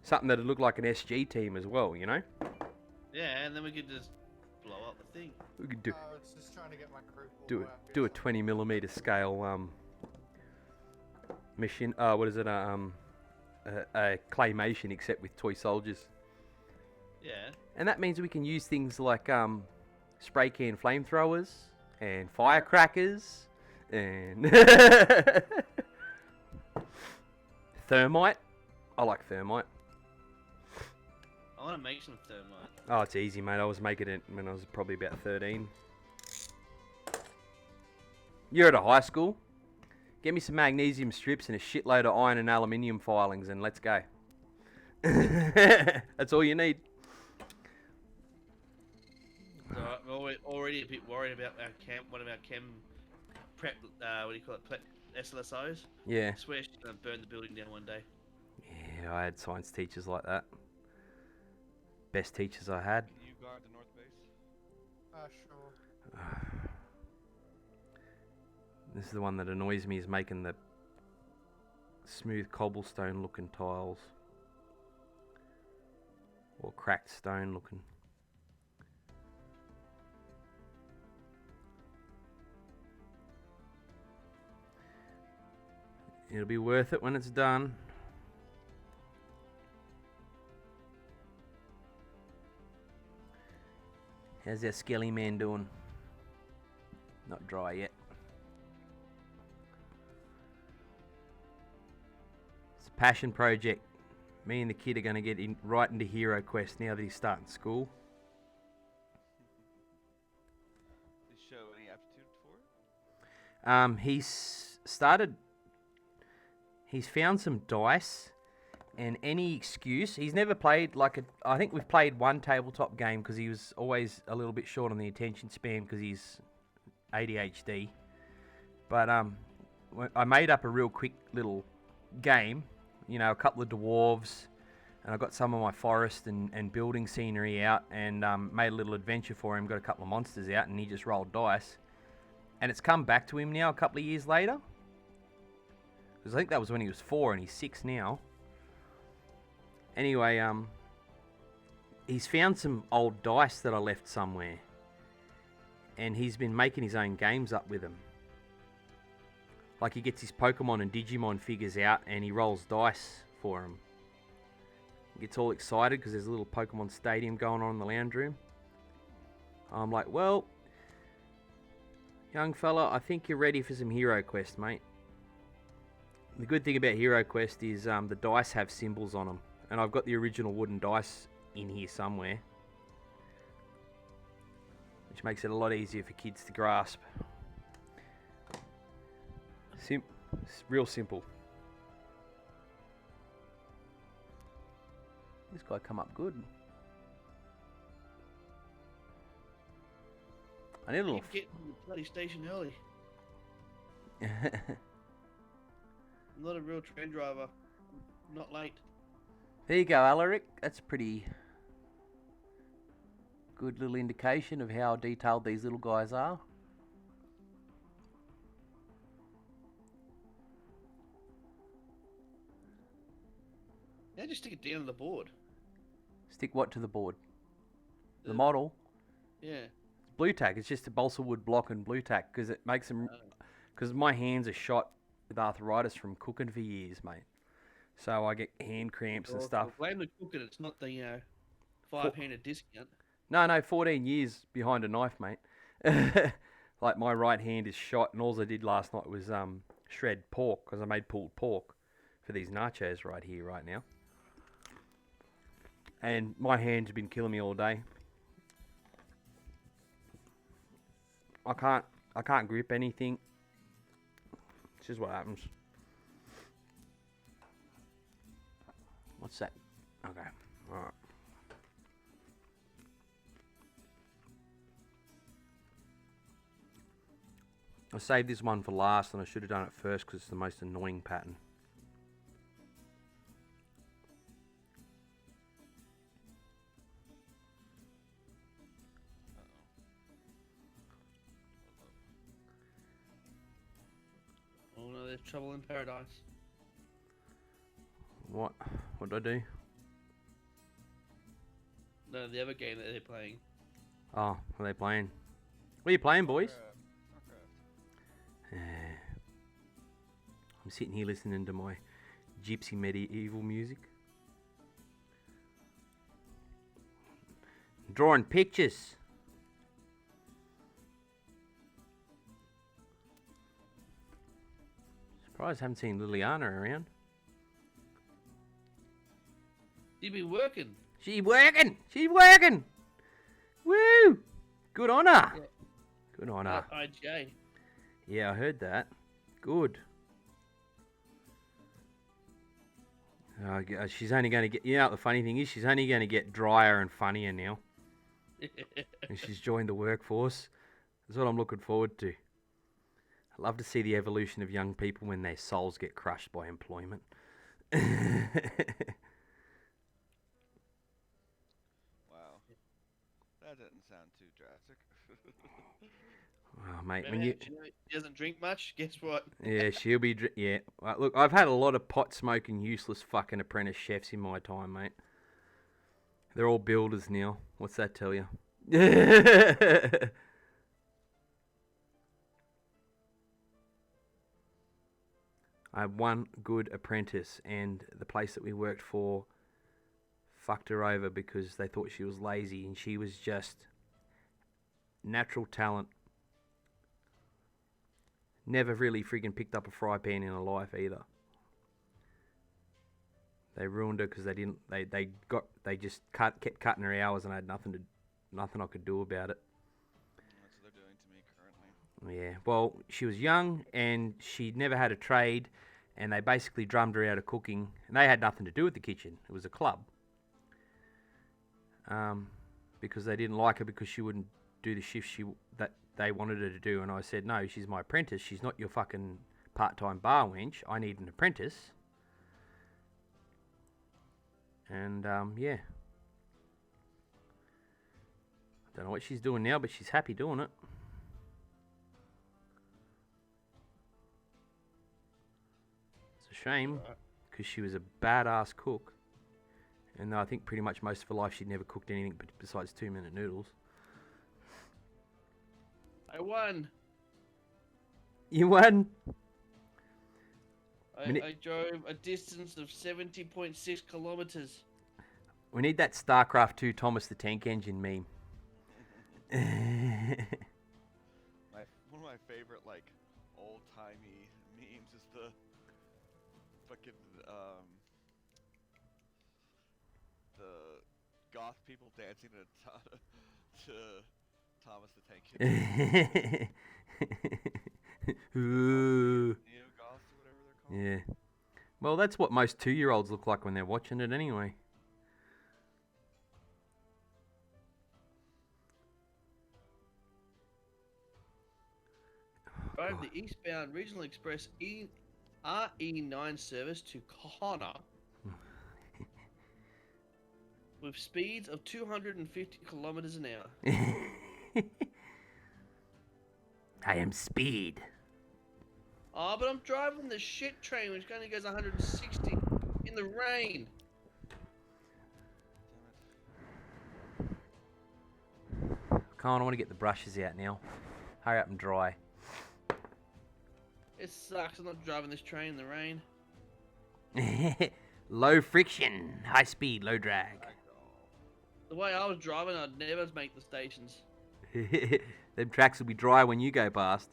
Something that'd look like an SG team as well, Yeah, and then we could just blow up the thing. We could do It's just trying to get my crew do a 20mm scale mission. What is it? A claymation, except with toy soldiers. Yeah. And that means we can use things like spray can flamethrowers and firecrackers and thermite. I like thermite. I want to make some thermite. Oh, it's easy, mate. I was making it when I was probably about 13. You're at a high school. Get me some magnesium strips and a shitload of iron and aluminium filings, and let's go. That's all you need. So I'm already a bit worried about our one of our chem prep, what do you call it, SLSOs. Yeah. I swear she's going to burn the building down one day. Yeah, I had science teachers like that. Best teachers I had. Can you guard the north base? Sure. This is the one that annoys me, is making the smooth cobblestone looking tiles. Or cracked stone looking. It'll be worth it when it's done. How's our skelly man doing? Not dry yet. It's a passion project. Me and the kid are going to get right into HeroQuest now that he's starting school. Did he show any aptitude for it? He's found some dice, and any excuse. He's never played I think we've played one tabletop game because he was always a little bit short on the attention span because he's ADHD. But I made up a real quick little game. You know, a couple of dwarves, and I got some of my forest and building scenery out, and made a little adventure for him. Got a couple of monsters out, and he just rolled dice. And it's come back to him now a couple of years later. Because I think that was when he was 4 and he's 6 now. Anyway, he's found some old dice that I left somewhere. And he's been making his own games up with them. Like he gets his Pokemon and Digimon figures out and he rolls dice for them. He gets all excited because there's a little Pokemon stadium going on in the lounge room. I'm like, well, young fella, I think you're ready for some HeroQuest, mate. The good thing about HeroQuest is the dice have symbols on them. And I've got the original wooden dice in here somewhere. Which makes it a lot easier for kids to grasp. It's real simple. This guy come up good. I need a little... Keep getting to the bloody station early. I'm not a real train driver. I'm not late. There you go, Alaric. That's a pretty good little indication of how detailed these little guys are. Yeah, just stick it down on the board. Stick what to the board? The model? Yeah. Blue tack. It's just a balsa wood block and blue tack because it makes them... Because my hands are shot with arthritis from cooking for years, mate. So I get hand cramps and stuff. Blame the cooking. It's not the 5-handed discount. No, 14 years behind a knife, mate. Like my right hand is shot, and all I did last night was shred pork because I made pulled pork for these nachos right here, right now. And my hand's been killing me all day. I can't grip anything. This is what happens. What's that? Okay, alright. I saved this one for last and I should have done it first because it's the most annoying pattern. Oh no, there's trouble in paradise. What did I do? No, the other game that they're playing. Oh, what are they playing? What are you playing, boys? Starcraft. I'm sitting here listening to my gypsy medieval music. Drawing pictures. Surprised I haven't seen Liliana around. You be working. She's working! She's working! Woo! Good on her! Yeah. Good on her. IJ. Yeah, I heard that. Good. She's only going to get... You know what the funny thing is? She's only going to get drier and funnier now. And she's joined the workforce. That's what I'm looking forward to. I love to see the evolution of young people when their souls get crushed by employment. Wow. That didn't sound too drastic. Oh, mate, Remember how she doesn't drink much? Guess what? Yeah, she'll be... Yeah. Look, I've had a lot of pot-smoking, useless fucking apprentice chefs in my time, mate. They're all builders now. What's that tell you? I had one good apprentice, and the place that we worked for fucked her over because they thought she was lazy, and she was just natural talent. Never really friggin' picked up a fry pan in her life either. They ruined her because they just kept cutting her hours, and I had nothing I could do about it. That's what they're doing to me currently. Yeah, well, she was young and she'd never had a trade, and they basically drummed her out of cooking, and they had nothing to do with the kitchen. It was a club. Because they didn't like her because she wouldn't do the shifts that they wanted her to do, and I said, no, she's my apprentice. She's not your fucking part-time bar wench. I need an apprentice. And, yeah. I don't know what she's doing now, but she's happy doing it. It's a shame, because she was a badass cook. And I think pretty much most of her life she'd never cooked anything besides 2-minute noodles. I won. You won? I drove a distance of 70.6 kilometers. We need that StarCraft 2 Thomas the Tank Engine meme. One of my favorite, like, old-timey memes is the fucking, the goth people dancing to Thomas the Tank Engine. Ooh. Neo-goths or whatever they're called. Yeah. Well, that's what most 2-year-olds look like when they're watching it anyway. Drive the eastbound Regional Express RE9 service to Connor with speeds of 250 kilometers an hour. I am Speed. Oh, but I'm driving the shit train which only goes 160 in the rain. Come on, I want to get the brushes out now. Hurry up and dry. It sucks. I'm not driving this train in the rain. Low friction, high speed, low drag. The way I was driving, I'd never make the stations. Them tracks will be dry when you go past.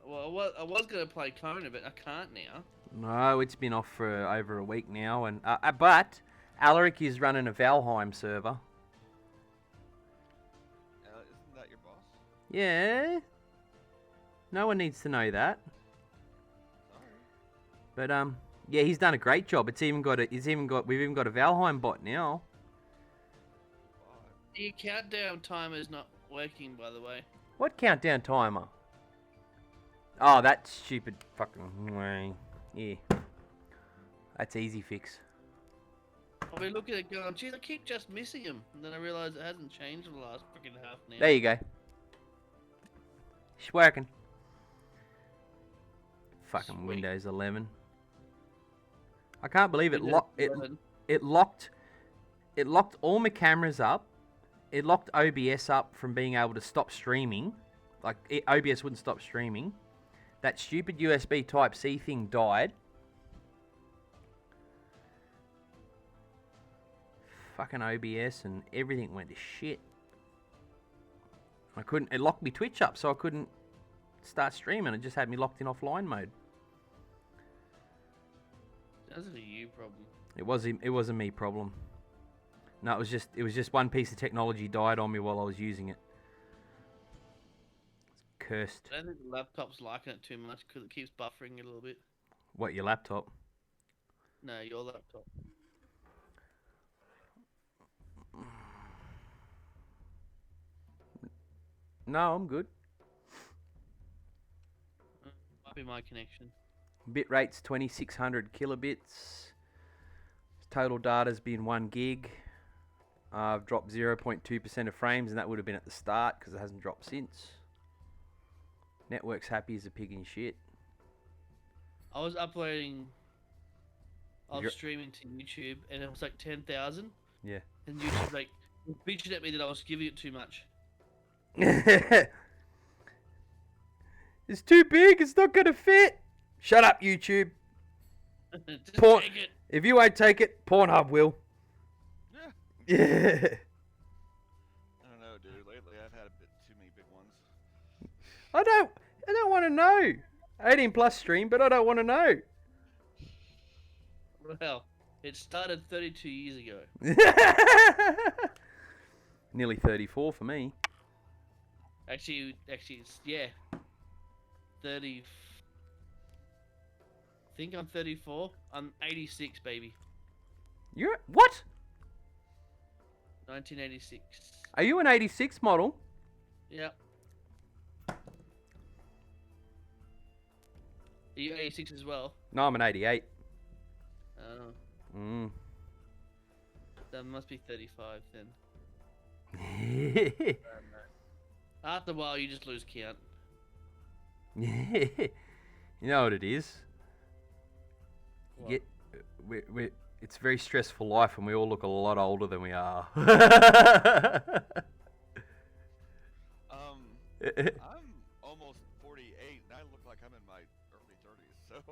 Well, I was going to play Kona, but I can't now. No, it's been off for over a week now, and but Alaric is running a Valheim server. Isn't that your boss? Yeah. No one needs to know that. Sorry. But yeah, he's done a great job. We've even got a Valheim bot now. The countdown timer is not working, by the way. What countdown timer? Oh, that stupid fucking way. Yeah. That's easy fix. I'll be looking at it going, geez, I keep just missing him. And then I realise it hasn't changed in the last freaking half an hour. There you go. It's working. Fucking Sweet. Windows 11. I can't believe it Windows locked. It locked all my cameras up. It locked OBS up from being able to stop streaming. Like OBS wouldn't stop streaming. That stupid USB Type-C thing died. Fucking OBS and everything went to shit. It locked me Twitch up, so I couldn't start streaming. It just had me locked in offline mode. That's a you problem. It was a me problem. No, it was just one piece of technology died on me while I was using it. It's Cursed. I don't think the laptop's liking it too much because it keeps buffering it a little bit. What, your laptop? No, your laptop. No, I'm good. Might be my connection. Bitrate's 2600 kilobits. Total data's been 1 gig. I've dropped 0.2% of frames, and that would have been at the start because it hasn't dropped since. Network's happy as a pig in shit. I was uploading. I You're- was streaming to YouTube, and it was like 10,000. Yeah. And YouTube like was bitching at me that I was giving it too much. It's too big. It's not gonna fit. Shut up, YouTube. Just Porn- take it. If you won't take it, Pornhub will. Yeah. Yeah. I don't know, dude. Lately, I've had a bit too many big ones. I don't want to know. 18 plus stream, but I don't want to know. Well, it started 32 years ago. Nearly 34 for me. Actually, it's, yeah. 30. I think I'm 34. I'm 86, baby. You're what? 1986. Are you an 86 model? Yep. Are you 86 as well? No, I'm an 88. Oh, Mm. that must be 35 then. you After a while, you just lose count. know what it is? You What? get, it's a very stressful life, and we all look a lot older than we are. I'm almost 48, and I look like I'm in my early 30s. So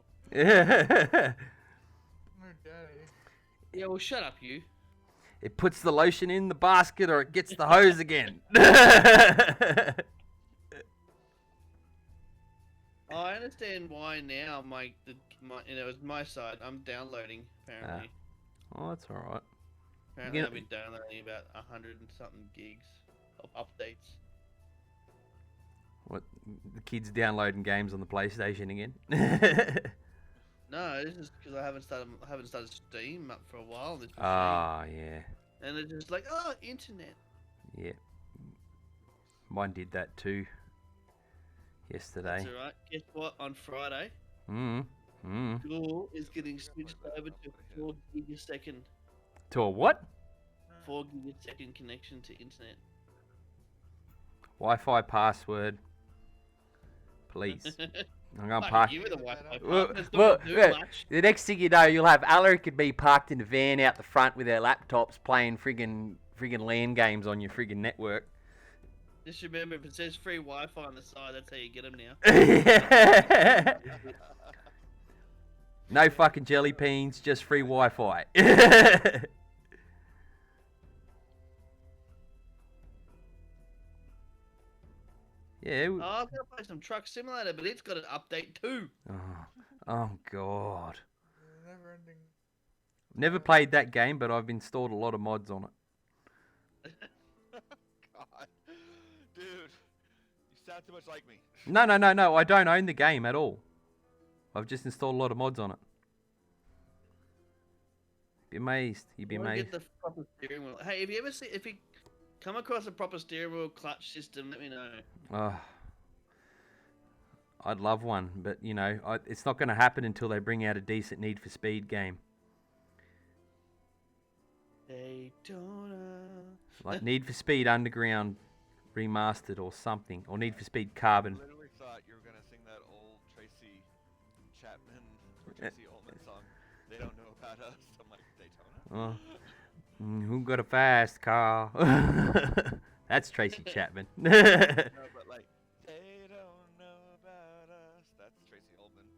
Oh, daddy. Yeah, well, shut up, you. It puts the lotion in the basket, or it gets the hose again. Oh, I understand why now. It's my side. I'm downloading apparently. Oh, that's all right. Apparently, You I've been downloading about 100 and something gigs of updates. What, the kids downloading games on the PlayStation again? No, this is because I haven't started Steam up for a while. On this machine. Ah, yeah, And they're just like, oh, internet. yeah. Mine did that too. Yesterday. That's alright. Guess what? On Friday, Mm. Google is getting switched over to 4 gigasecond, To a what? 4 gigasecond connection to internet. Wi-Fi password. Please. I'm gonna Fuck, park. give it a Wi-Fi. Well, That's not well, gonna do yeah. much. The next thing you know, you'll have Alaric and me parked in a van out the front with our laptops playing friggin' LAN games on your friggin' network. Just remember, if it says free Wi-Fi on the side, that's how you get them now. No fucking jelly beans, just free Wi-Fi. Yeah. Oh, I'm gonna play some Truck Simulator, but it's got an update too. Oh God. Never ending. Never played that game, but I've installed a lot of mods on it. God, dude, you sound too much like me. No. I don't own the game at all. I've just installed a lot of mods on it. Be amazed. You'd be I wanna amazed. get the proper steering wheel. Hey, if you come across a proper steering wheel clutch system, let me know. Oh, I'd love one, but you know, it's not going to happen until they bring out a decent Need for Speed game. Daytona. Like Need for Speed Underground remastered or something, or Need for Speed Carbon. I literally thought you were gonna sing that old Tracy Chapman or Tracy Ullman song. They don't know about us. I'm like, Daytona. Oh, who got a fast car? That's Tracy Chapman. No, but like, they don't know about us. That's Tracy Ullman.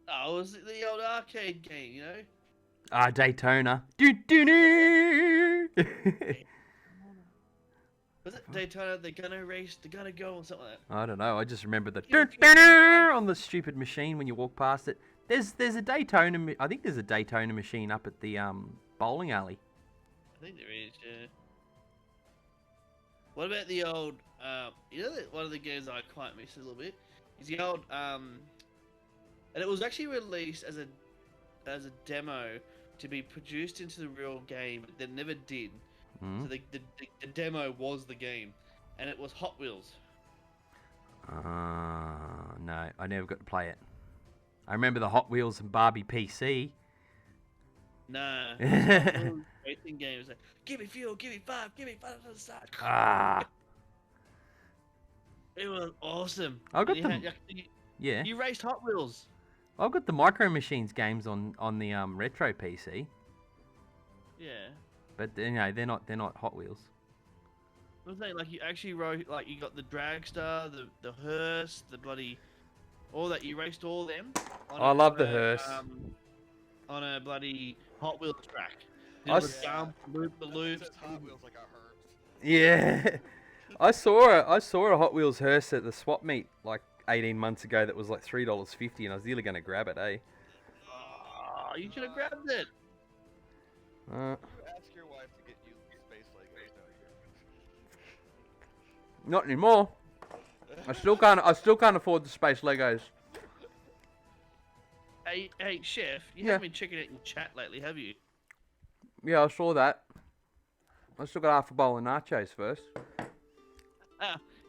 Oh, it was the old arcade game, you know? Daytona. Do. Was it Daytona? They're gonna race, they're gonna go, or something like that. I don't know. I just remember the Yeah, on the stupid machine when you walk past it. There's a Daytona. I think there's a Daytona machine up at the bowling alley. I think there is, yeah. What about the old? One of the games I quite miss a little bit is the old. And it was actually released as a demo to be produced into the real game, but they never did. So the demo was the game, and it was Hot Wheels. No, I never got to play it. I remember the Hot Wheels and Barbie PC. Nah, racing games. Like, give me fuel, give me five to the side. Ah, It was awesome. I got And them. Yeah, You raced Hot Wheels. I've got the Micro Machines games on the retro PC, Yeah. but you know they're not Hot Wheels. I'm saying, like, you actually wrote, like, you got the Dragster, the hearse, the bloody, all that. You raced all them. I love the hearse. On a bloody Hot Wheels track. I The jump, loop the loops. Just Hot Wheels like our herbs. Yeah, I saw a Hot Wheels hearse at the swap meet like 18 months ago. That was like $3.50, and I was nearly going to grab it. Oh, you should have grabbed it. Uh, You ask your wife to get you space Legos, don't you? not anymore. I still can't afford the space Legos. Hey, Chef, you Yeah. haven't been checking out your chat lately, have you? Yeah, I saw that. I still got half a bowl of nachos first.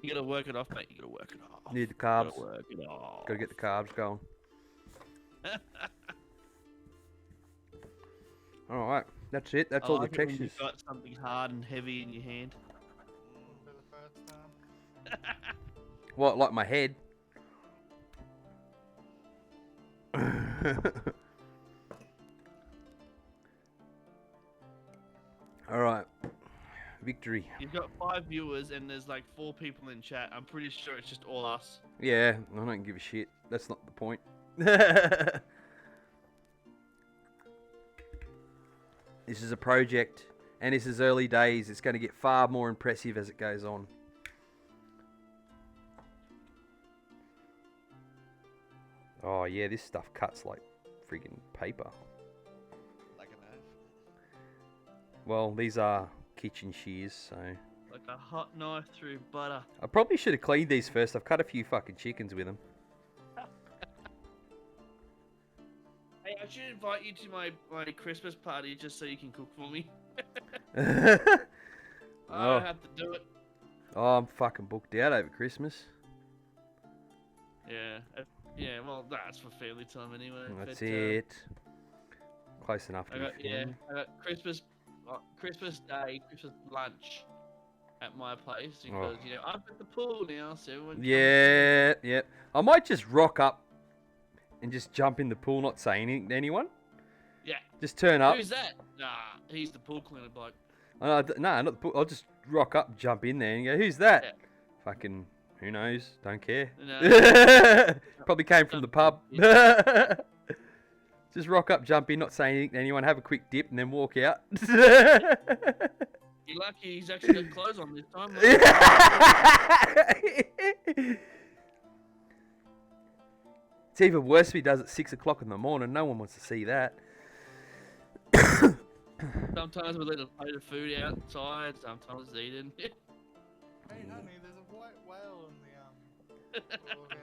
You gotta work it off, mate. You gotta work it off. Need the You gotta carbs. work it off. Gotta get the carbs going. All right, that's it. That's I all the like it when textures. you've got something hard and heavy in your hand. For the first time. What, like my head? All right, victory. You've got 5 viewers and there's like 4 people in chat. I'm pretty sure it's just all us. Yeah, I don't give a shit. That's not the point. This is a project, and this is early days. It's going to get far more impressive as it goes on. Oh yeah, this stuff cuts like friggin' paper. Like a knife. Well, these are kitchen shears, so... Like a hot knife through butter. I probably should have cleaned these first. I've cut a few fucking chickens with them. Hey, I should invite you to my Christmas party just so you can cook for me. I Oh. don't have to do it. Oh, I'm fucking booked out over Christmas. Yeah. Yeah, well, that's for family time anyway. That's but, it. Close enough to I be got, yeah, family. I got Christmas Day, Christmas lunch at my place because, you know, I've got the pool now, so everyone comes Yeah, yeah. I might just rock up and just jump in the pool, not say anything to anyone. Yeah. Just turn up. Who's that? Nah, he's the pool cleaner bloke. No, not the pool. I'll just rock up, jump in there, and go, "Who's that?" Yeah. Fucking, who knows? Don't care. No. Probably came from the pub. Just rock up, jump in, not say anything to anyone, have a quick dip, and then walk out. You're lucky he's actually got clothes on this time. It's even worse if he does it 6 o'clock in the morning. No one wants to see that. Sometimes we let a plate of food outside, sometimes it's eaten. Hey, honey, there's a white whale in the pool again.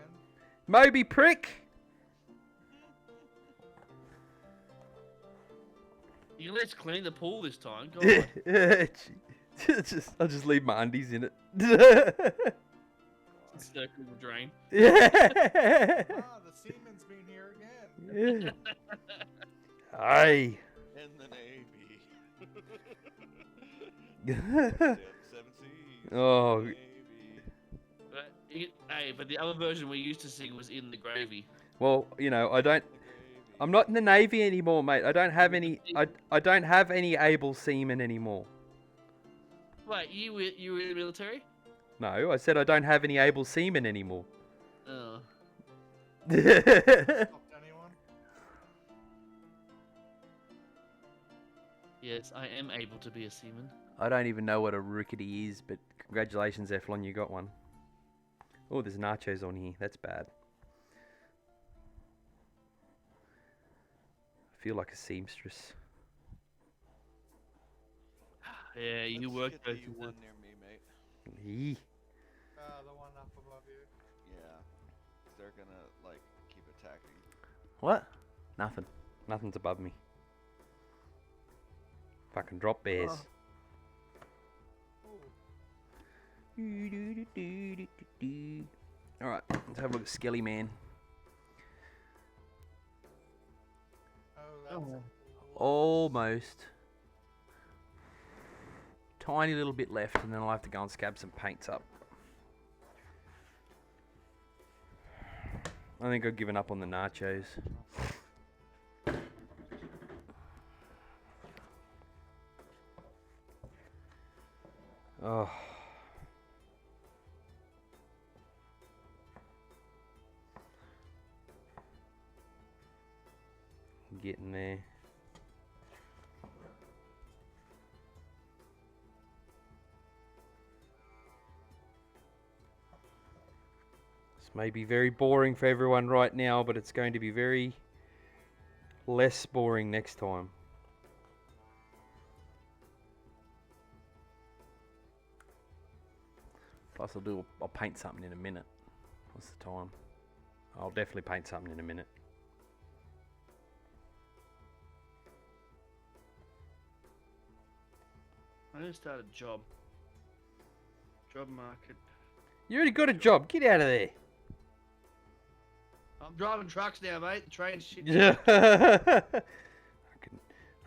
Moby prick! You let's clean the pool this time. Go on. I'll just leave my undies in it. Circle the drain. Yeah. Ah, the seaman's been here again. Aye. In the Navy. Oh. Seven seas. Navy. But the other version we used to sing was In the Gravy. Well, you know, I'm Gravy. not in the Navy anymore, mate. I don't have any able seamen anymore. Wait, you were in the military? No, I said I don't have any able seamen anymore. Oh. Stopped anyone? Yes, I am able to be a seaman. I don't even know what a rickety is, but congratulations, Eflon, you got one. Oh, there's nachos on here. That's bad. I feel like a seamstress. Yeah, you Let's work get both the of one them. near me, mate. Eee. The one up above you. Yeah. They're gonna, like, keep attacking. What? Nothing. Nothing's above me. Fucking drop bears. Ooh. Alright, let's have a look at Skelly Man. Oh, that's Almost. Tiny little bit left, and then I'll have to go and scab some paints up. I think I've given up on the nachos. Oh. Getting there. This may be very boring for everyone right now, but it's going to be very less boring next time. Plus I'll paint something in a minute. What's the time? I'll definitely paint something in a minute. I'm gonna start a job. Job market. You already got a job. Get out of there. I'm driving trucks now, mate. The train's shit. Yeah.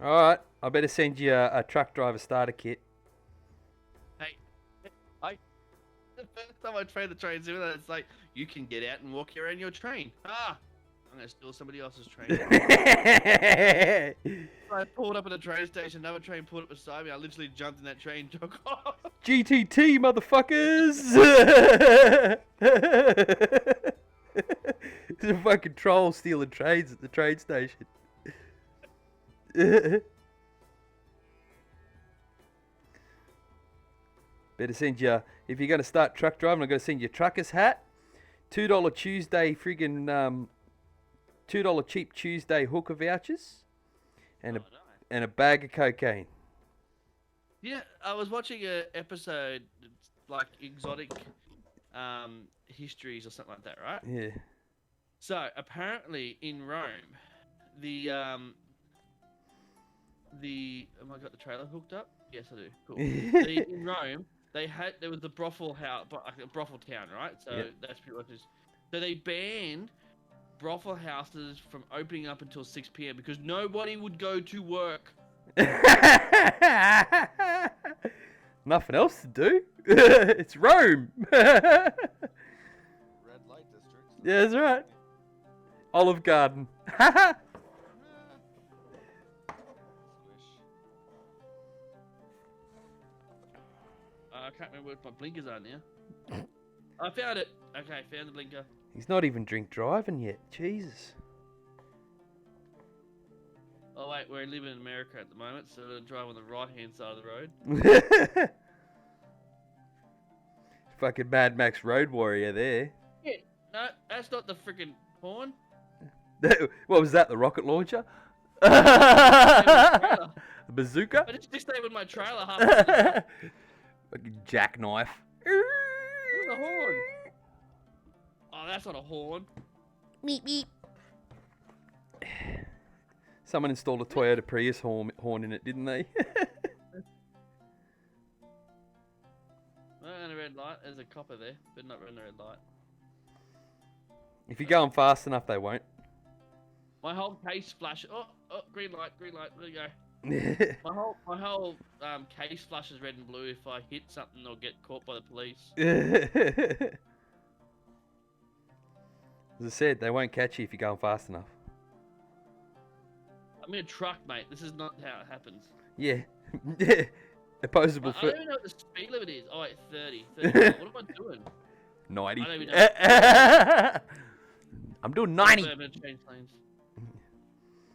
Alright, I better send you a truck driver starter kit. The first time I tried the train simulator, it's like, you can get out and walk around your train. Ah! I'm gonna steal somebody else's train. I pulled up at a train station, another train pulled up beside me, I literally jumped in that train, took off. GTT, motherfuckers! It's a fucking troll stealing trains at the train station. Better send you, if you're going to start truck driving, I'm going to send you a trucker's hat, $2 Tuesday friggin' $2 cheap Tuesday hooker vouchers, and a bag of cocaine. Yeah, I was watching a episode, like exotic histories or something like that, right? Yeah. So apparently in Rome, have I got the trailer hooked up? Yes, I do. Cool. In Rome, there was the brothel house, like a brothel town, right? So Yep. that's pretty much it. So they banned brothel houses from opening up until 6 p.m. because nobody would go to work. Nothing else to do. It's Rome. Red light district. Yeah, that's right. Olive Garden. I can't remember what my blinkers are now. I found it. Okay, found the blinker. He's not even drink driving yet. Jesus. Oh wait, we're living in America at the moment, so we're driving on the right-hand side of the road. Fucking Mad Max Road Warrior there. Yeah, no, that's not the freaking horn. What was that? The rocket launcher? Trailer. The bazooka? I just disabled my trailer halfway through the truck. Fucking jackknife. Where's the horn? Oh, that's not a horn. Meep meep. Someone installed a Toyota Prius horn in it, didn't they? And a red light. There's a copper there, but not running a red light. If you're going fast enough, they won't. My whole case flashes. Oh, green light, green light. There you go. My whole case flashes red and blue if I hit something or get caught by the police. As I said, they won't catch you if you're going fast enough. I'm in a truck, mate. This is not how it happens. Yeah. Opposable I foot. don't even know what the speed limit is. Oh, wait, 30. 30. What am I doing? 90. I don't even I'm doing 90. I'm gonna change lanes.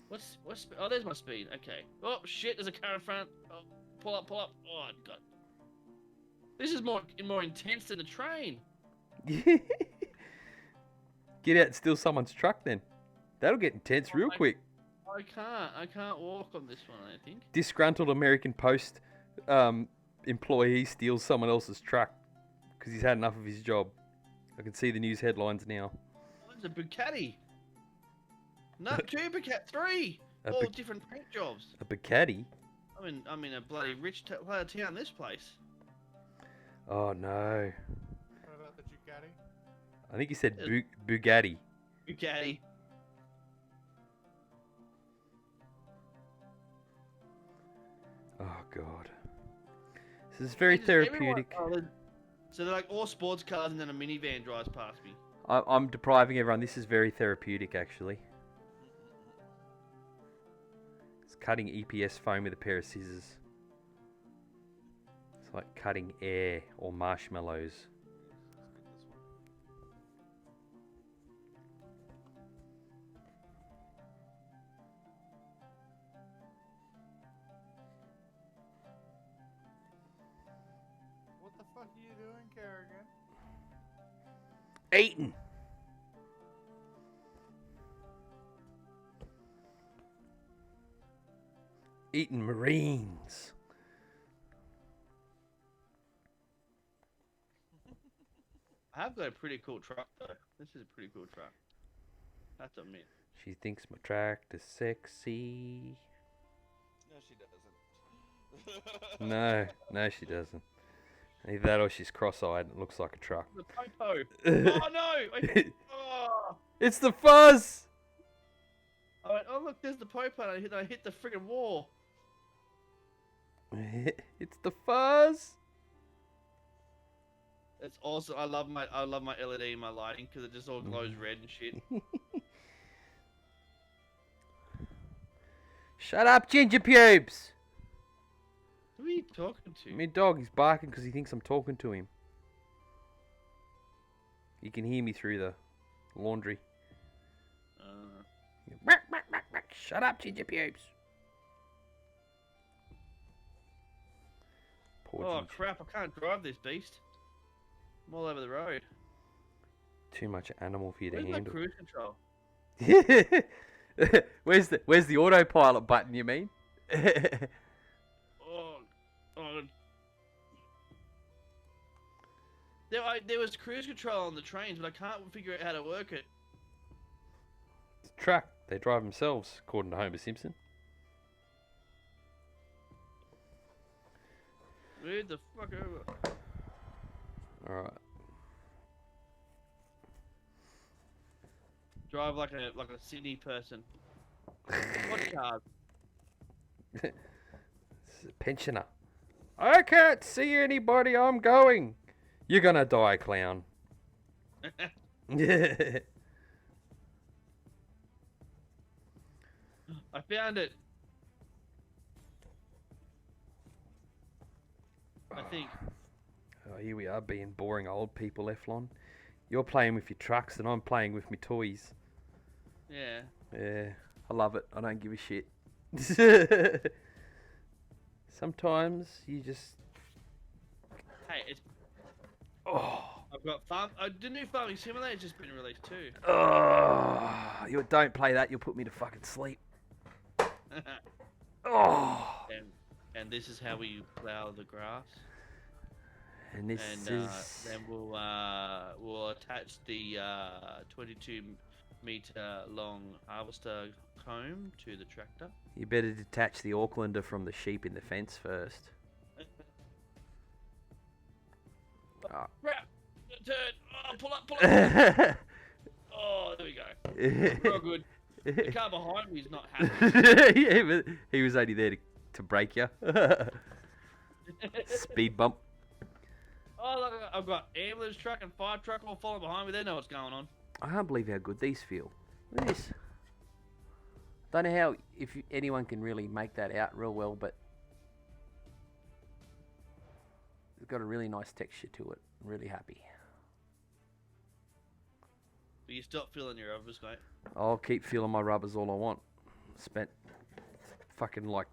What's oh, there's my speed. Okay. Oh shit, there's a car in front. Oh, pull up. Oh god. This is more intense than the train. Get out and steal someone's truck then. That'll get intense real quick. I can't walk on this one, I think. Disgruntled American Post employee steals someone else's truck. because he's had enough of his job. I can see the news headlines now. It's a Bugatti. No, 2 Bugatti, 3. A All Bug- different paint jobs. A Bugatti? I'm in a bloody rich part of town. This place. Oh no. What about the Ducati? I think he said Bugatti. Bugatti. Oh god. This is very Just therapeutic. So they're like all sports cars, and then a minivan drives past me. I'm depriving everyone. This is very therapeutic, actually. It's cutting EPS foam with a pair of scissors. It's like cutting air or marshmallows. What the fuck are you doing, Kerrigan? Eating. Eating Marines. I have got a pretty cool truck though. This is a pretty cool truck. I have to admit. She thinks my tractor's sexy. No, she doesn't. No, she doesn't. Either that or she's cross-eyed and it looks like a truck. The popo. Oh no! Oh! It's the fuzz! I went, oh look, there's the popo. And I hit the friggin' wall. It's the fuzz! It's awesome. I love my LED in my lighting because it just all glows red and shit. Shut up, ginger pubes! Who are you talking to? My dog, he's barking because he thinks I'm talking to him. You can hear me through the laundry. Shut up, ginger pubes! Poor Oh ginger. crap! I can't drive this beast. I'm all over the road. Too much animal for you to Where's my handle. cruise control? Where's the autopilot button, you mean? Oh. There was cruise control on the trains, but I can't figure out how to work it. It's a truck. They drive themselves, according to Homer Simpson. Move the fuck over. Alright. Drive like a Sydney person. What cars? This is a pensioner. I can't see anybody. I'm going. You're gonna die, clown. Yeah. I found it. I think. Oh, here we are being boring old people, Eflon. You're playing with your trucks and I'm playing with my toys. Yeah. Yeah, I love it. I don't give a shit. Sometimes you just... Hey, it's. Oh, I've got the new Farming Simulator's just been released too. oh, you don't play that. You'll put me to fucking sleep. Oh, and this is how we plow the grass. and this And is... then we'll attach the 22-meter long harvester comb to the tractor. You better detach the Aucklander from the sheep in the fence first. Oh. Crap! Turn! Oh, pull up! Oh, there we go. We're all good. The car behind me is not happy. Yeah, but he was only there to break you. Speed bump. Oh, look, I've got ambulance truck and fire truck all following behind me. They know what's going on. I can't believe how good these feel. Look at this. Don't know how, if anyone can really make that out real well, but it's got a really nice texture to it. I'm really happy. But you stop feeling your rubbers, mate. I'll keep feeling my rubbers all I want. Spent fucking like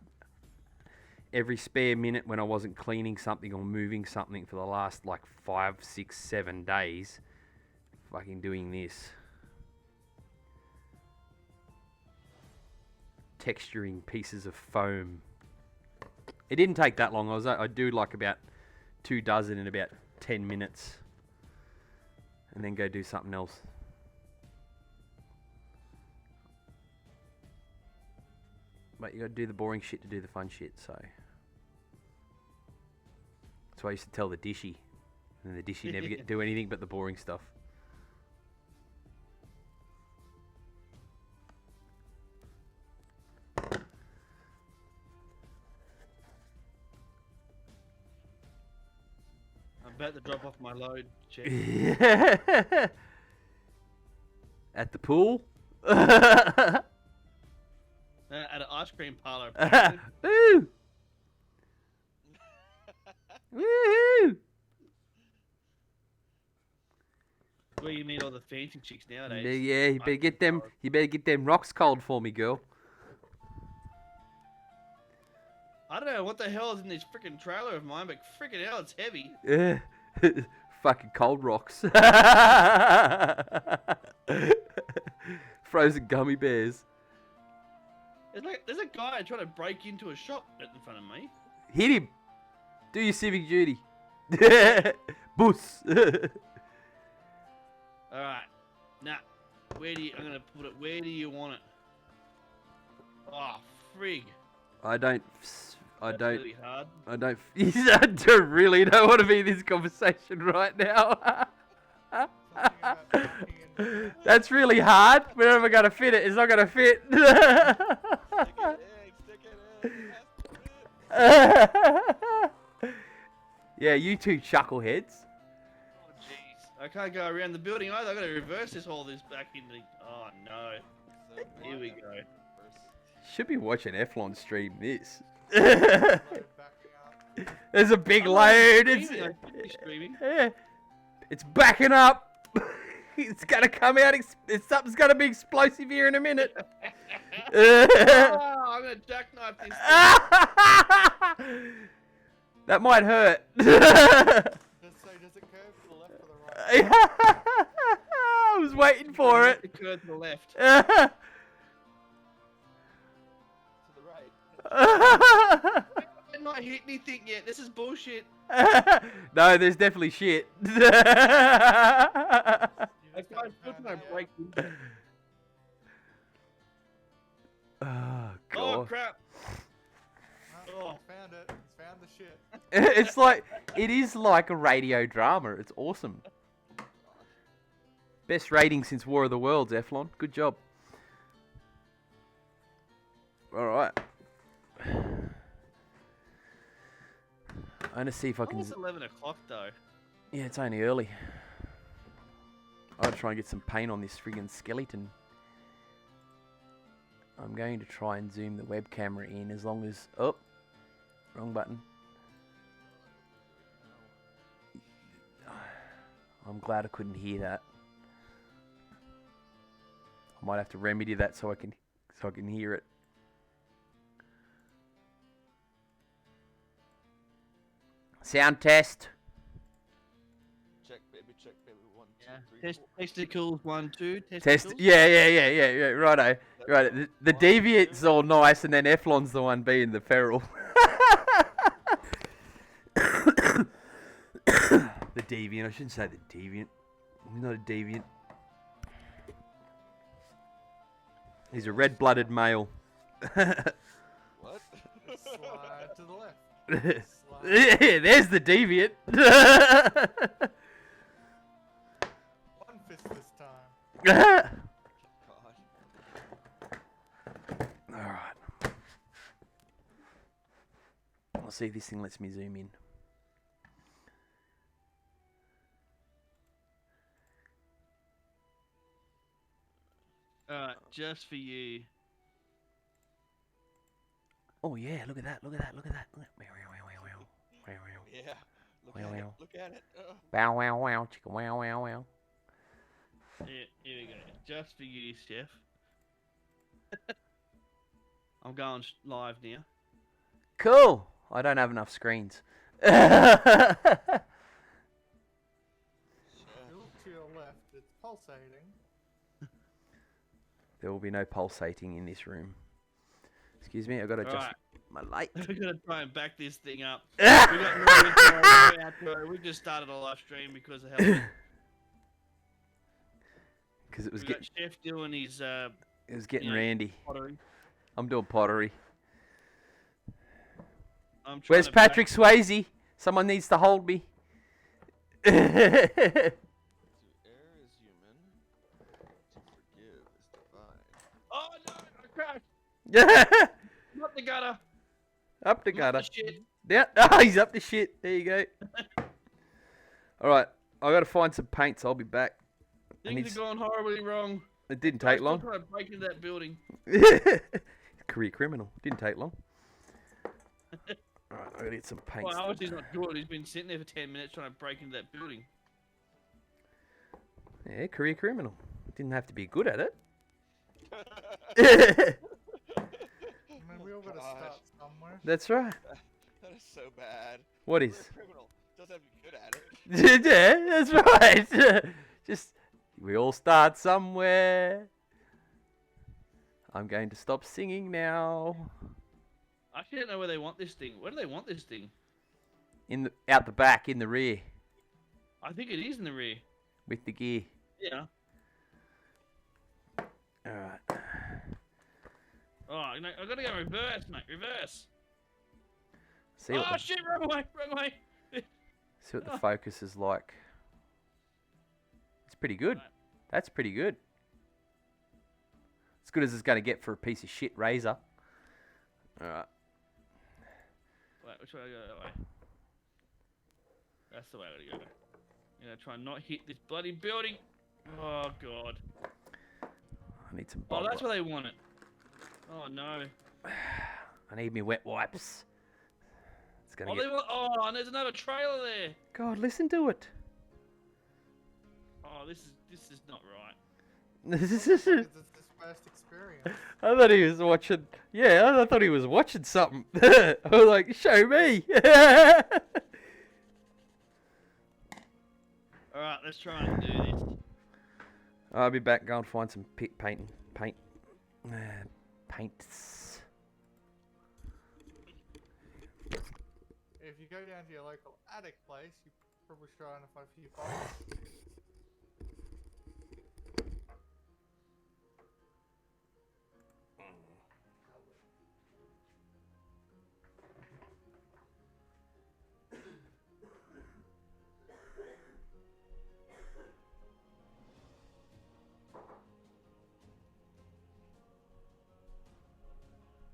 every spare minute when I wasn't cleaning something or moving something for the last like 5, 6, 7 days fucking doing this. Texturing pieces of foam. It didn't take that long. I do like about 2 dozen in about 10 minutes and then go do something else. But you gotta do the boring shit to do the fun shit, so. That's why I used to tell the dishy. And the dishy never get to do anything but the boring stuff. I'm about to drop off my load, Jeff. At the pool? At an ice cream parlor. Woo! Woohoo! Where you meet all the fancy chicks nowadays. Yeah, you better get them. You better get them rocks cold for me, girl. I don't know what the hell is in this freaking trailer of mine, but freaking hell, it's heavy. Yeah. Fucking cold rocks. Frozen gummy bears. There's a guy trying to break into a shop in front of me. Hit him. Do your civic duty. Boos. All right, now, I'm gonna put it. Where do you want it? Oh, frig. I don't. Really hard. I don't really don't want to be in this conversation right now. That's really hard. Where am I going to fit it? It's not going to fit. Yeah, you two chuckleheads. Oh, jeez. I can't go around the building either. I gotta reverse this back in the. Oh no. Here we go. Should be watching Eflon stream this. Backing up. There's a big I'm load. not streaming, I should be streaming. It's backing up. It's gonna come out. Something's gonna be explosive here in a minute. Oh, I'm gonna jackknife this thing. That might hurt. Let's say, does it curve to the left or the right? I was waiting for it. It curved to the left. To the right. I've not hit anything yet. This is bullshit. No, there's definitely shit. I tried putting my brake. Oh, Oh God. crap. Oh, found it. It's found the shit. It's like, it is like a radio drama. It's awesome. Best rating since War of the Worlds, Eflon. Good job. Alright. I'm gonna see if I can... It's 11 o'clock though. Yeah, it's only early. I'll try and get some paint on this friggin' skeleton. I'm going to try and zoom the web camera in as long as... Oh! Wrong button. I'm glad I couldn't hear that. I might have to remedy that so I can hear it. Sound test. Check, baby, 1, 2, Yeah. 3, 4. Testicles 1, 2. Test. Testicles. Yeah. Righto. Right. The deviant's all nice, and then Eflon's the one being the feral. The deviant. I shouldn't say the deviant. He's not a deviant. He's a red-blooded male. What? Slide to the left. Slide. Yeah, there's the deviant. One fist this time. God. Alright. I'll see if this thing lets me zoom in. Alright, just for you. Oh yeah, look at that. Yeah. Look at it. Bow wow wow, chicken wow wow wow. Here we go. Just for you, Steph. I'm going live now. Cool. I don't have enough screens. Look to your left. It's pulsating. There will be no pulsating in this room. Excuse me, I gotta just. Alright. My light. We're gonna try and back this thing up. We got no outro. We just started a live stream because of hell. Because it was We getting got Chef doing his it was getting you know, randy. pottery. I'm doing pottery. I'm trying Where's to Patrick Swayze? Someone needs to hold me. To err is human, to forgive is divine. Oh no! I crashed. Not the gutter. Up the Not gutter. the shit. Yeah. Oh, he's up the shit. There you go. All right. I got to find some paints. I'll be back. Things have gone horribly wrong. It didn't I'm take still long. trying to break into that building. Career criminal. Didn't take long. All right. I got to get some paints. Well, obviously he's not good. He's been sitting there for 10 minutes trying to break into that building. Yeah, career criminal. Didn't have to be good at it. I mean, we all gotta start Gosh. somewhere. That's right. That is so bad. What We're is? a criminal. Doesn't have to be good at it. Yeah, that's right. Just, we all start somewhere. I'm going to stop singing now. I actually don't know where they want this thing. Where do they want this thing? Out the back, in the rear, I think it is in the rear. with the gear. Yeah. All right. Oh, you know, I gotta go reverse, mate. Reverse. See what, Oh shit! Wrong way. Wrong way. see what the focus is like. It's pretty good. Right. That's pretty good. As good as it's going to get for a piece of shit razor. All right. Wait, which way do I go? That way. That's the way I gotta go. I'm gonna try and not hit this bloody building. Oh god. I need some. Oh, bog that's rock. where they want it. Oh no. I need me wet wipes. It's gonna Oh, get. they want. Oh, and there's another trailer there. God, listen to it. Oh, this is not right. It's his first experience. I thought he was watching. Yeah, I thought he was watching something. I was like, show me. All right, let's try and do this. I'll be back. Go and find some paints. If you go down to your local attic place, you probably try and find a few bottles.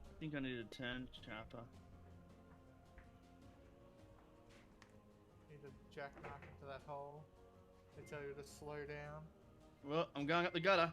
I think I need a turn sharper. Need to jackknife into that hole. They tell you to slow down. Well, I'm going up the gutter.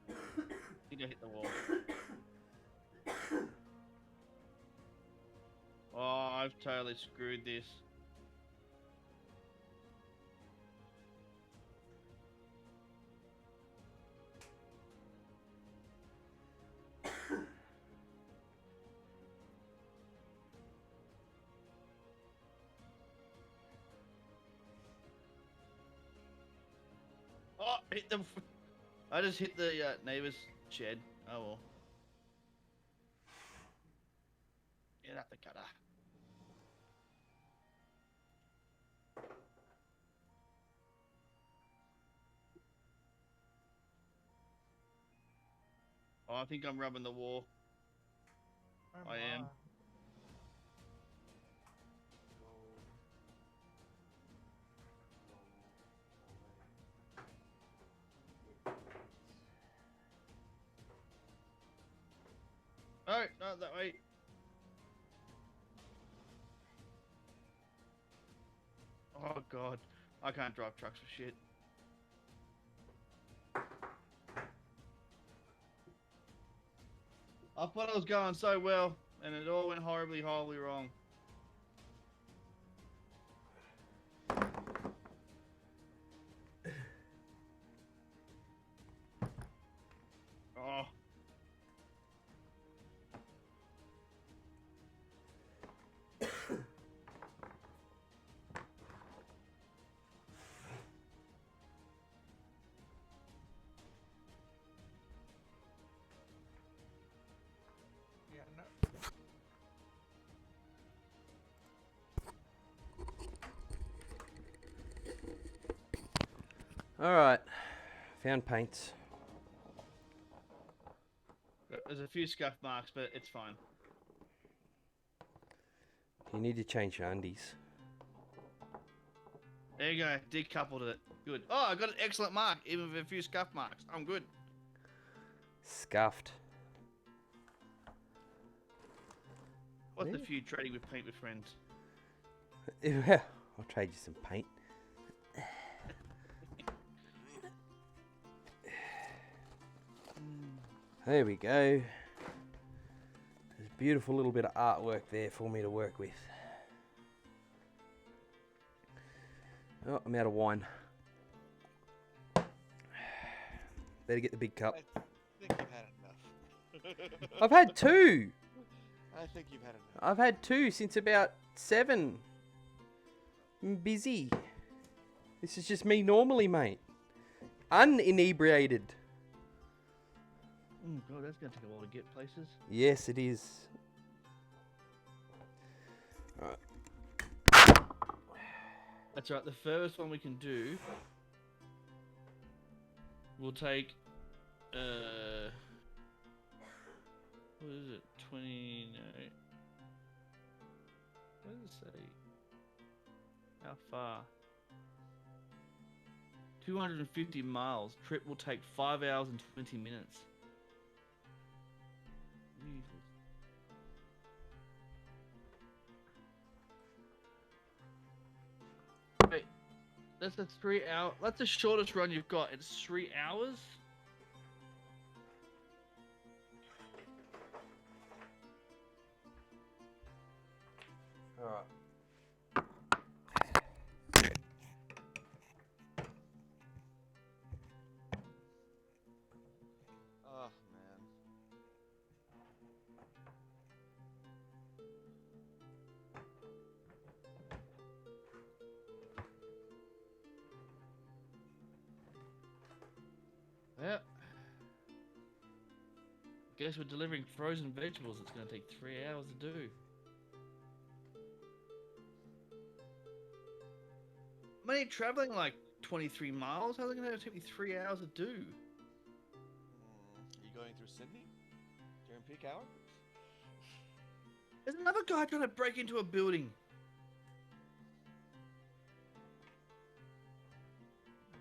I think I hit the wall. Oh, I've totally screwed this. Oh, hit the. I just hit the neighbor's shed. Oh well. Get out the gutter. Oh, I think I'm rubbing the wall. Oh I am. my. Oh, not that way. Oh god, I can't drive trucks for shit. I thought I was going so well, and it all went horribly, horribly wrong. Alright. Found paints. There's a few scuff marks, but it's fine. You need to change your undies. There you go. Decoupled it. Good. Oh, I got an excellent mark, even with a few scuff marks. I'm good. Scuffed. What's Yeah. a few trading with paint with friends? I'll trade you some paint. There we go. There's a beautiful little bit of artwork there for me to work with. Oh, I'm out of wine. Better get the big cup. I think you've had enough. I've had two. I think you've had enough. I've had two since about 7. I'm busy. This is just me normally, mate. Uninebriated. Oh god, that's gonna take a while to get places. Yes, it is. Alright. That's right. The first one we can do. We'll take. What is it? 20. No. What does it say? How far? 250 miles. Trip will take 5 hours and 20 minutes. Jesus. Wait, that's a 3 hour. That's the shortest run you've got. It's 3 hours. Alright. Oh man. Yeah. Guess we're delivering frozen vegetables. It's going to take 3 hours to do. I'm only traveling like 23 miles. How's it going to take me 3 hours to do? Are you going through Sydney during peak hour? There's another guy trying to break into a building.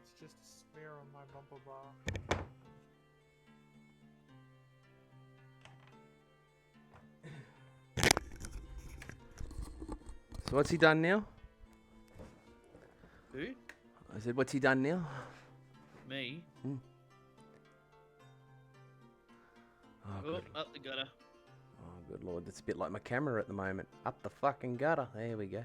It's just a smear on my bumper bar. So what's he done now? Who? I said, what's he done now? Me. Oh, Oh, good. up the gutter. Oh, good lord. That's a bit like my camera at the moment. Up the fucking gutter. There we go.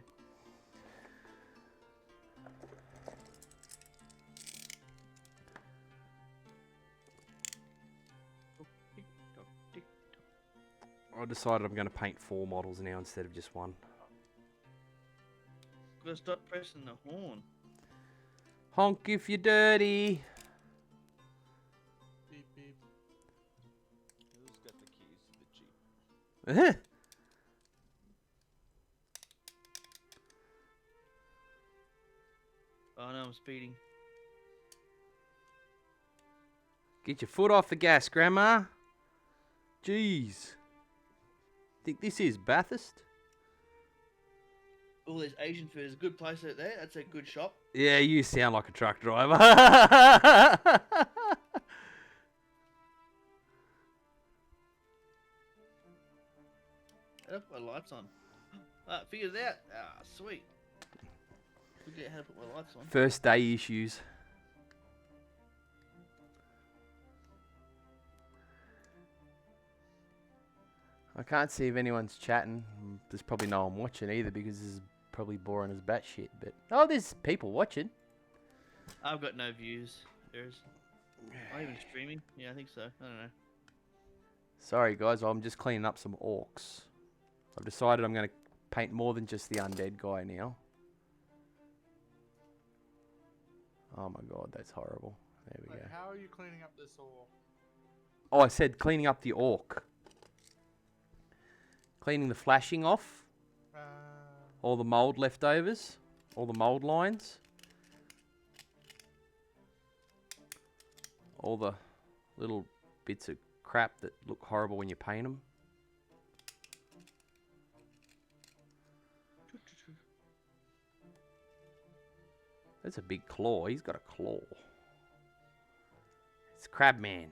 I decided I'm going to paint 4 models now instead of just one. Gotta stop pressing the horn. Honk if you're dirty. Beep beep. Who's got the keys to the Jeep? Oh no, I'm speeding. Get your foot off the gas, Grandma. Jeez. Think this is Bathurst? All this Asian food is a good place out there. That's a good shop. Yeah, you sound like a truck driver. How to put my lights on. Ah, figured it out. Ah, sweet. Forget how to put my lights on. First day issues. I can't see if anyone's chatting. There's probably no one watching either because this is probably boring as batshit. But oh, there's people watching. I've got no views. There's. Am I even streaming? Yeah, I think so. I don't know. Sorry guys, I'm just cleaning up some orcs. I've decided I'm going to paint more than just the undead guy now. Oh my god, that's horrible. There we Wait, go. how are you cleaning up this ore? Oh, I said cleaning up the orc. Cleaning the flashing off. All the mold leftovers. All the mold lines. all the little bits of crap that look horrible when you paint them. That's a big claw. He's got a claw. It's Crabman.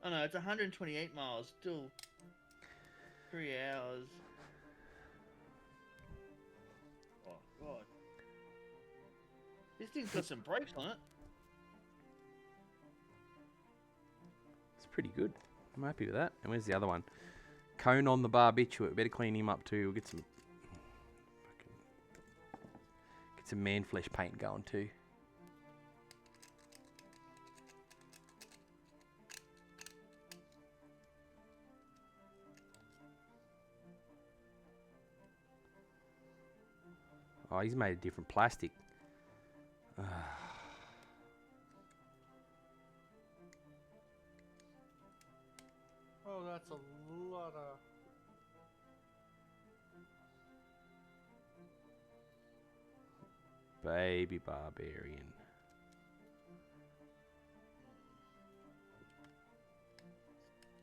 Oh no, it's 128 miles. Still 3 hours. Oh god. This thing's got some brakes on it. It's pretty good. I'm happy with that. And where's the other one? Cone on the barbiturate. Better clean him up too. We'll get some man flesh paint going too. Oh, he's made of different plastic. Oh, that's a lot of. Baby barbarian.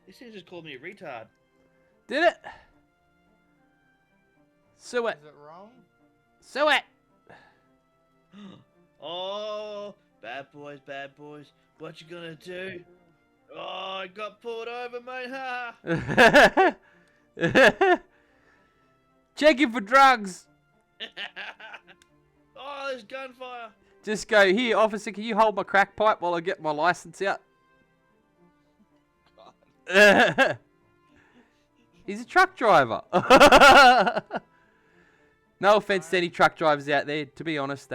This thing just called me a retard. Did it? Sue it. Is it wrong? Sue it. Oh, bad boys, bad boys. What you gonna do? Oh, I got pulled over, mate. Ha! Checking for drugs. Oh, there's gunfire. Just go, here, officer, can you hold my crack pipe while I get my license out? He's a truck driver. No offense to any truck drivers out there. To be honest,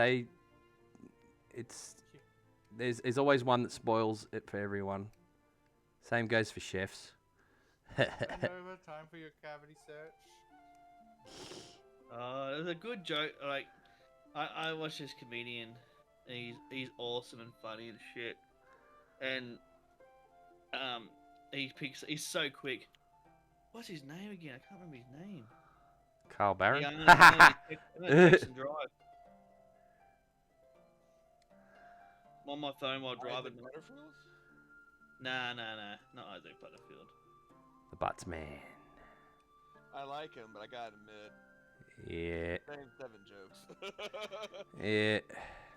there's always one that spoils it for everyone. Same goes for chefs. Send over time for your cavity search. There's a good joke. Like, I watch this comedian. And he's awesome and funny and shit. And he's so quick. What's his name again? I can't remember his name. Carl Barron. Yeah, I'm gonna text and drive. I'm on my phone while driving. Isaac Butterfield? Nah, not Isaac Butterfield. The Butts Man. I like him, but I gotta admit, Yeah. same 7 jokes. Yeah.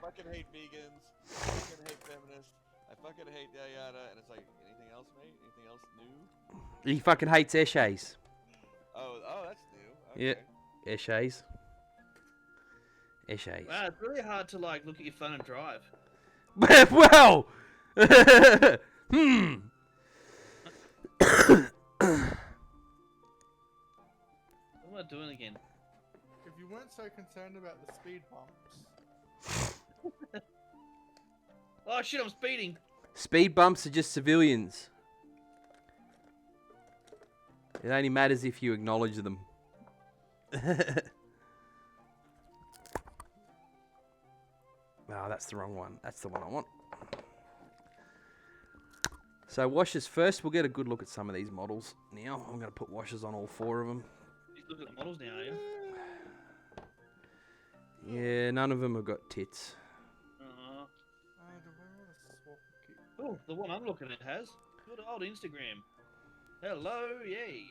Fucking hate vegans. Fucking hate feminists. I fucking hate yada, and it's like, anything else, mate? Anything else new? He fucking hates Eshays. Oh, that's new. Yeah. Okay. Eshays. Eshays. Wow, it's really hard to like look at your phone and drive. Well. What am I doing again? If you weren't so concerned about the speed bumps, Oh shit, I'm speeding. Speed bumps are just civilians. It only matters if you acknowledge them. Oh, that's the wrong one. That's the one I want. So washers first. We'll get a good look at some of these models. Now, I'm going to put washers on all 4 of them. You look at the models now, are you? Yeah, none of them have got tits. do I want to swap a key? Oh, the one I'm looking at has. Good old Instagram. Hello, yay.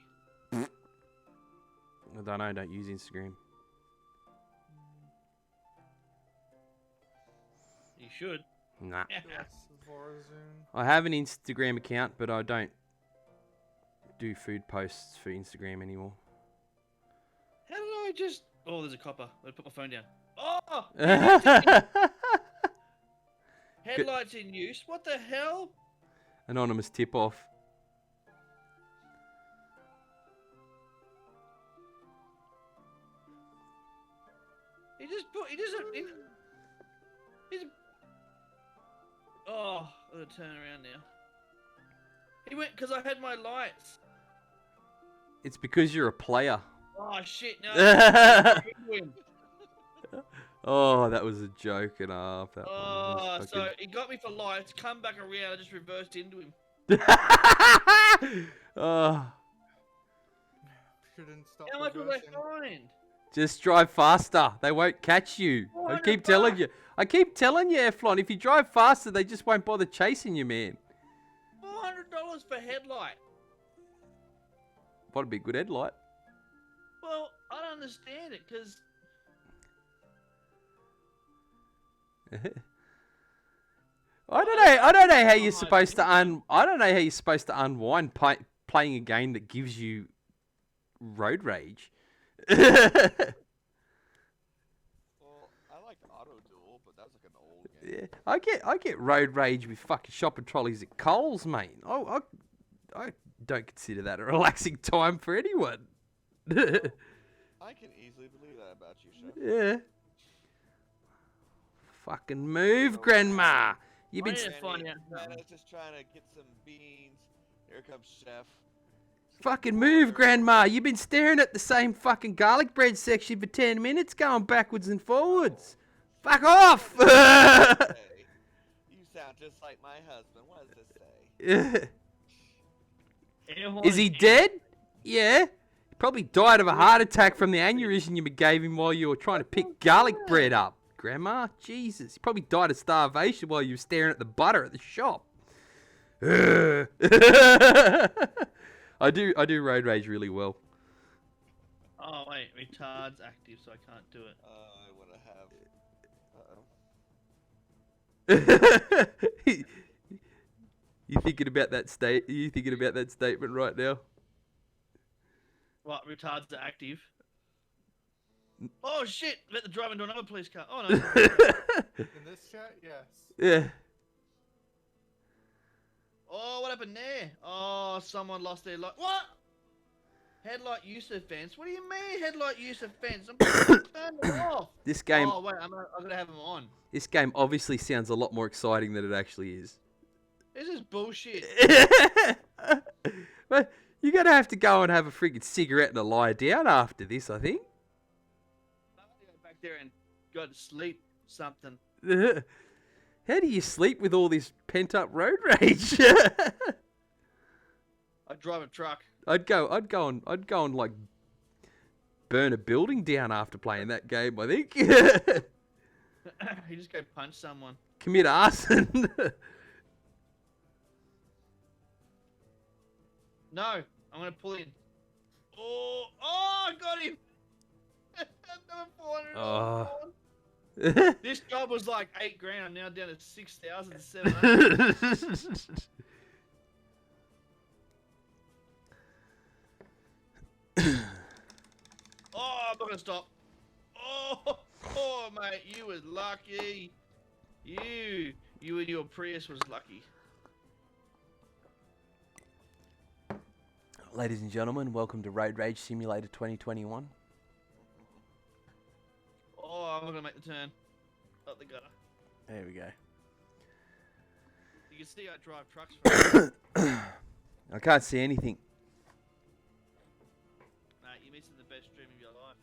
I don't know. Don't use Instagram. You should. Nah. Yes, Vorazun. I have an Instagram account, but I don't do food posts for Instagram anymore. How did I just... Oh, there's a copper. I'll put my phone down. Oh! Headlights in use? What the hell? Anonymous tip off. He doesn't... He's... Oh, I'm gonna turn around now. He went because I had my lights. It's because you're a player. Oh shit, no. Oh, that was a joke and a half. That one Oh, was so he got me for lights, come back around, I just reversed into him. Oh, Shouldn't stop How much was I reversing. fined? Just drive faster. They won't catch you. I keep telling you. I keep telling you, Eflon, if you drive faster, they just won't bother chasing you, man. $400 for headlight. What a big good headlight. Well, I don't understand it, because... I don't know how you're supposed to I don't know how you're supposed to unwind playing a game that gives you road rage. Well, I like Auto Duel, but that's like an old game. Yeah, I get road rage with fucking shopping trolleys at Coles, mate. I don't consider that a relaxing time for anyone. I can easily believe that about you, Chef. Yeah. Fucking move, Grandma. You've been Santa's just trying to get some beans. Here comes Chef. fucking move, Grandma. You've been staring at the same fucking garlic bread section for 10 minutes, going backwards and forwards. Fuck off. You sound just like my husband. What does this say? Is he dead? Yeah. He probably died of a heart attack from the aneurysm you gave him while you were trying to pick garlic bread up. Grandma, Jesus. He probably died of starvation while you were staring at the butter at the shop. I do road rage really well. Oh, wait. Retard's active, so I can't do it. I want to have... You thinking about that statement right now? What? Retards are active? Oh, shit! Let the drive into another police car. Oh, no. In this chat, yes. Yeah. Oh, what happened there? Oh, someone lost their light. What? Headlight use offense? What do you mean headlight use offense? I'm going to turn it off. This game. Oh, wait, I'm going to have them on. This game obviously sounds a lot more exciting than it actually is. This is bullshit. But you're going to have to go and have a freaking cigarette and a lie down after this, I think. I'm going to go back there and go to sleep something. How do you sleep with all this pent-up road rage? I drive a truck. I'd go and like burn a building down after playing that game, I think. You just go punch someone. Commit arson. No, I'm going to pull in. Oh, I got him. Another $400. This job was like $8,000. I'm now down to 6,700. Oh, I'm not gonna stop. Oh, mate, you was lucky. You and your Prius was lucky. Ladies and gentlemen, welcome to Road Rage Simulator 2021. Oh, I'm not gonna make the turn. Up the gutter. There we go. You can see I drive trucks from I can't see anything. Mate, you're missing the best dream of your life.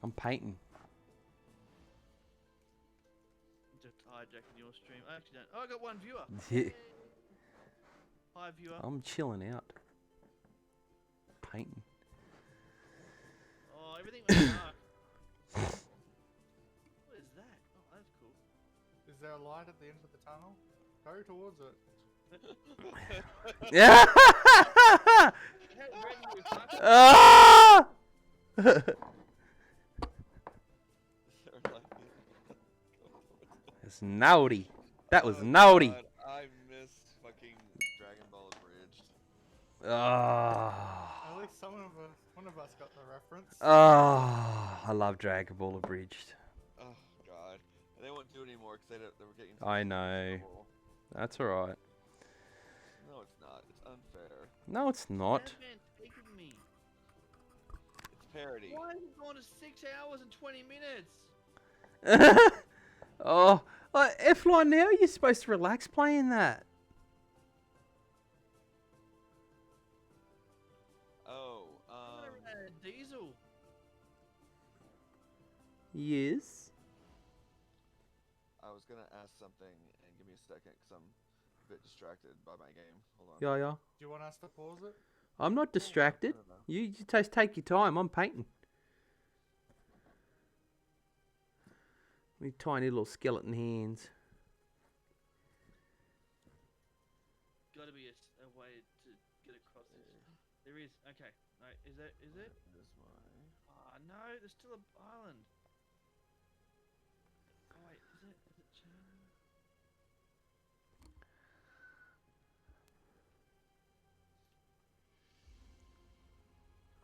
I'm painting. Just hijacking your stream. I actually don't. Oh, I got one viewer. Yeah. Hi, viewer. I'm chilling out. Painting. Oh, everything went dark. What is that? Oh, that's cool. Is there a light at the end of the tunnel? Go towards it. Yeah. Ah! It's naughty. That was naughty. God, I miss fucking Dragon Ball Abridged. Ah. At least one of us got the reference. Ah. I love Dragon Ball Abridged. Oh god, and they won't do it anymore because they were getting. I know. That's alright. No, it's not. It's unfair. No, it's not. That man taking me. It's parody. Why is it going to 6 hours and 20 minutes? Oh, F-Line now, you're supposed to relax playing that. Oh, Diesel. Yes. I was gonna ask something, and give me a second, because I'm a bit distracted by my game. Hold on. Yeah. Do you want us to pause it? I'm not distracted. No. You just take your time. I'm painting. With tiny little skeleton hands. Got to be a way to get across this. There is. Okay. No, is it? This way. Oh no, there's still an island. Oh wait, is it? Is it changing?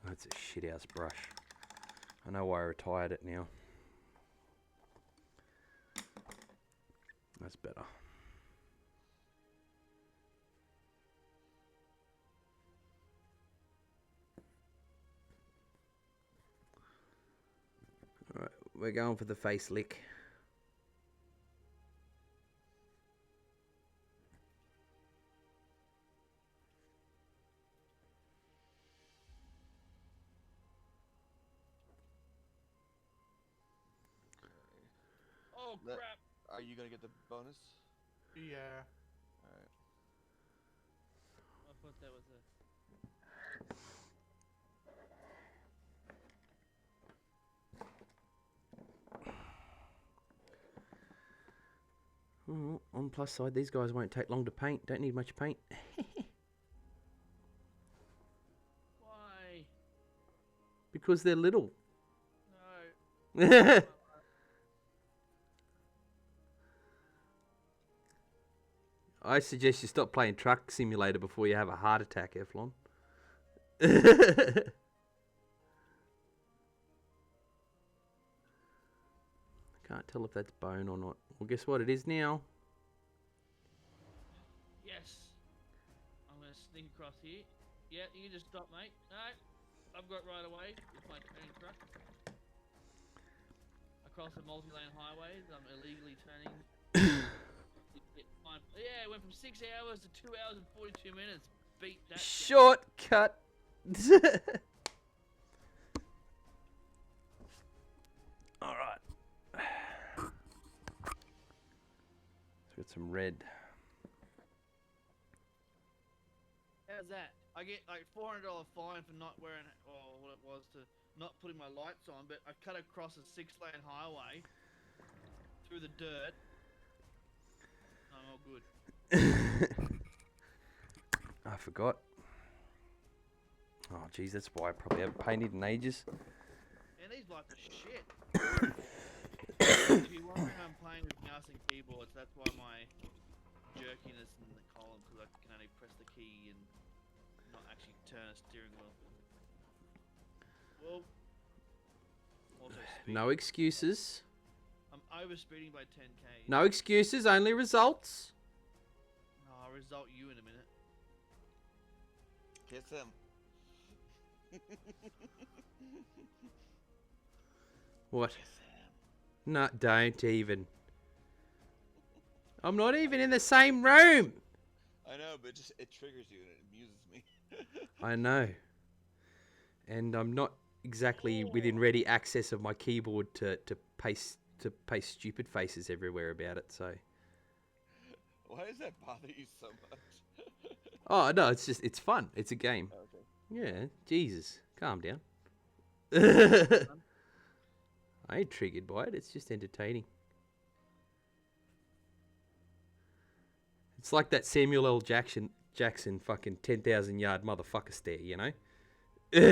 That's a shithouse brush. I know why I retired it now. That's better. Alright, we're going for the face lick. Oh Let- crap! Are you gonna get the bonus? Yeah. Alright. I thought that was a. On the plus side, these guys won't take long to paint. Don't need much paint. Why? Because they're little. No. I suggest you stop playing Truck Simulator before you have a heart attack, Eflon. Can't tell if that's bone or not. Well, guess what it is now? Yes. I'm gonna sneak across here. Yeah, you can just stop, mate. No, I've got right away with my turning truck. Across the multi-lane highways, I'm illegally turning. Yeah, it went from 6 hours to 2 hours and 42 minutes. Beat that. Shortcut. All right. Let's get some red. How's that? I get like $400 fine for not wearing, or what it was, to not putting my lights on, but I cut across a 6-lane highway through the dirt. I'm all good. I forgot. Oh, geez, that's why I probably haven't painted in ages. And these lights are shit. If you're wondering, I'm playing with mouse and keyboards. That's why my jerkiness in the column, because I can only press the key and not actually turn a steering wheel. Well, also speed. No excuses. I'm over speeding by 10k. No excuses, only results. No, I'll result you in a minute. Kiss him. What? Kiss him. No, don't even. I'm not even in the same room. I know, but it triggers you and it amuses me. I know. And I'm not exactly within ready access of my keyboard to paste stupid faces everywhere about it, so. Why does that bother you so much? Oh, no, it's fun. It's a game. Okay. Yeah, Jesus. Calm down. I ain't triggered by it. It's just entertaining. It's like that Samuel L. Jackson fucking 10,000 yard motherfucker stare, you know? Sorry,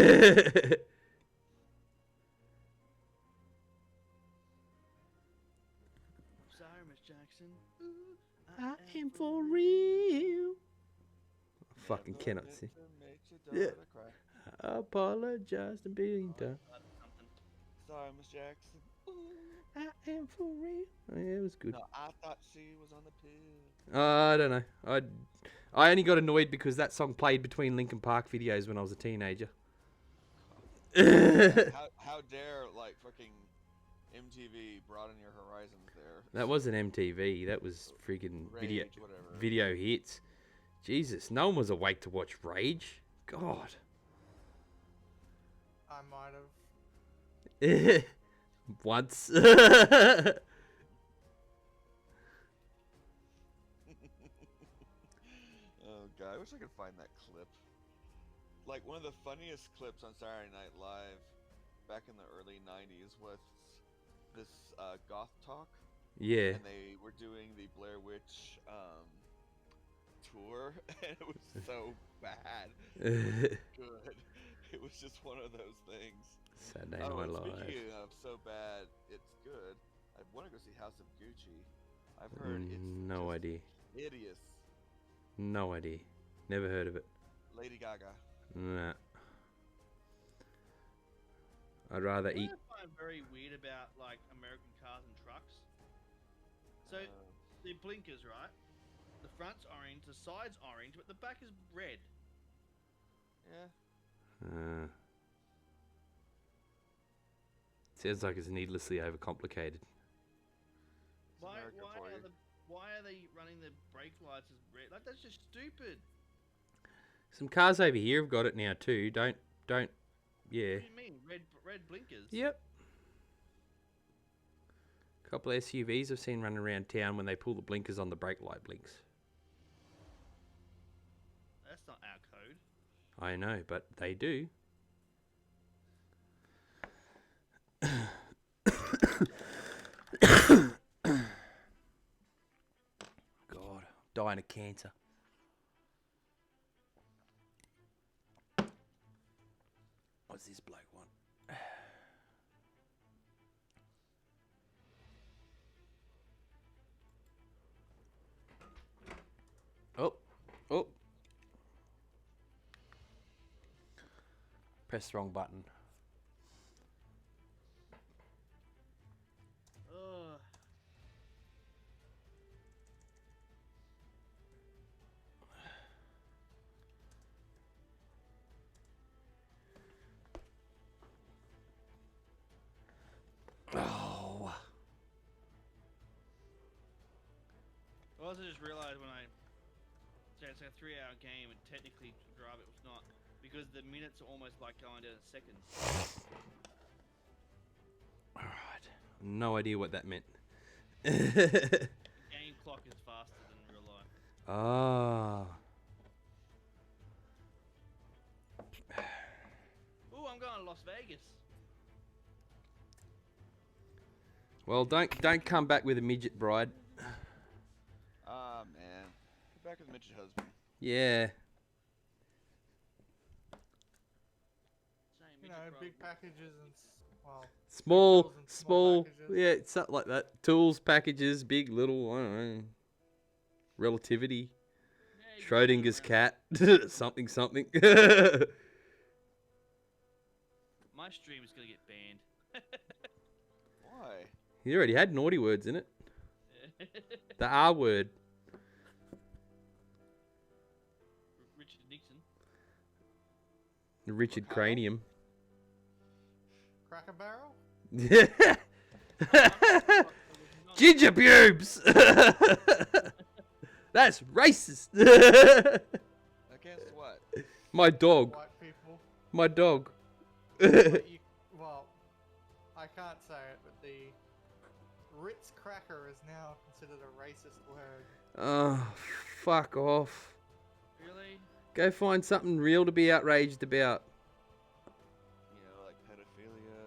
Miss Jackson. I am for real. I fucking Never cannot meant see. to make your daughter cry. I apologize a billion times. Sorry, Miss Jackson. I am for real. Oh, yeah, it was good. No, I thought she was on the pill. I don't know. I only got annoyed because that song played between Linkin Park videos when I was a teenager. How dare, like, fucking MTV broaden your horizons there. That wasn't MTV. That was freaking Rage, whatever. video hits. Jesus, no one was awake to watch Rage. God. I might have. Once. Oh, God. I wish I could find that clip. Like, one of the funniest clips on Saturday Night Live back in the early 90s was this goth talk, Yeah. and they were doing the Blair Witch tour, and it was so bad. It was good. It was just one of those things. Saturday Oh, Night and Live. speaking of so bad, it's good. I want to go see House of Gucci. I've heard it's No just idea. hideous. No idea. Never heard of it. Lady Gaga. Nah. I'd rather eat. What I find very weird about like American cars and trucks. So the blinkers, right? The front's orange, the side's orange, but the back is red. Yeah. Sounds like it's needlessly overcomplicated. It's America for you. Why are they running the brake lights as red? Like that's just stupid. Some cars over here have got it now too. Don't. Yeah. What do you mean red blinkers? Yep. A couple of SUVs I've seen running around town when they pull the blinkers on, the brake light blinks. That's not our code. I know, but they do. God, dying of cancer. What's this bloke want? Oh. Press the wrong button. Ugh. Oh. I also just realized when I said it's a 3-hour game and technically to drive it was not because the minutes are almost like going down in seconds. Alright. No idea what that meant. Game clock is faster than real life. Ah. Ooh, I'm going to Las Vegas. Well, don't come back with a midget bride. Ah, man. Get back with the midget husband. Yeah. Same, You know, midget big bride. packages and well, Small, tools and small, packages. yeah, something like that. Tools, packages, big, little, I don't know. Relativity. Yeah, you can do it Schrodinger's around. cat. something. My stream is going to get banned. Why? He already had naughty words in it. The R word. Richard Nixon. Richard What? Cranium. Cracker Barrel? Ginger pubes! That's racist! Against what? My dog. White people. My dog. But you, well, I can't say it, but the Ritz cracker is now considered a racist word. Oh, fuck off. Really? Go find something real to be outraged about. You know, like pedophilia,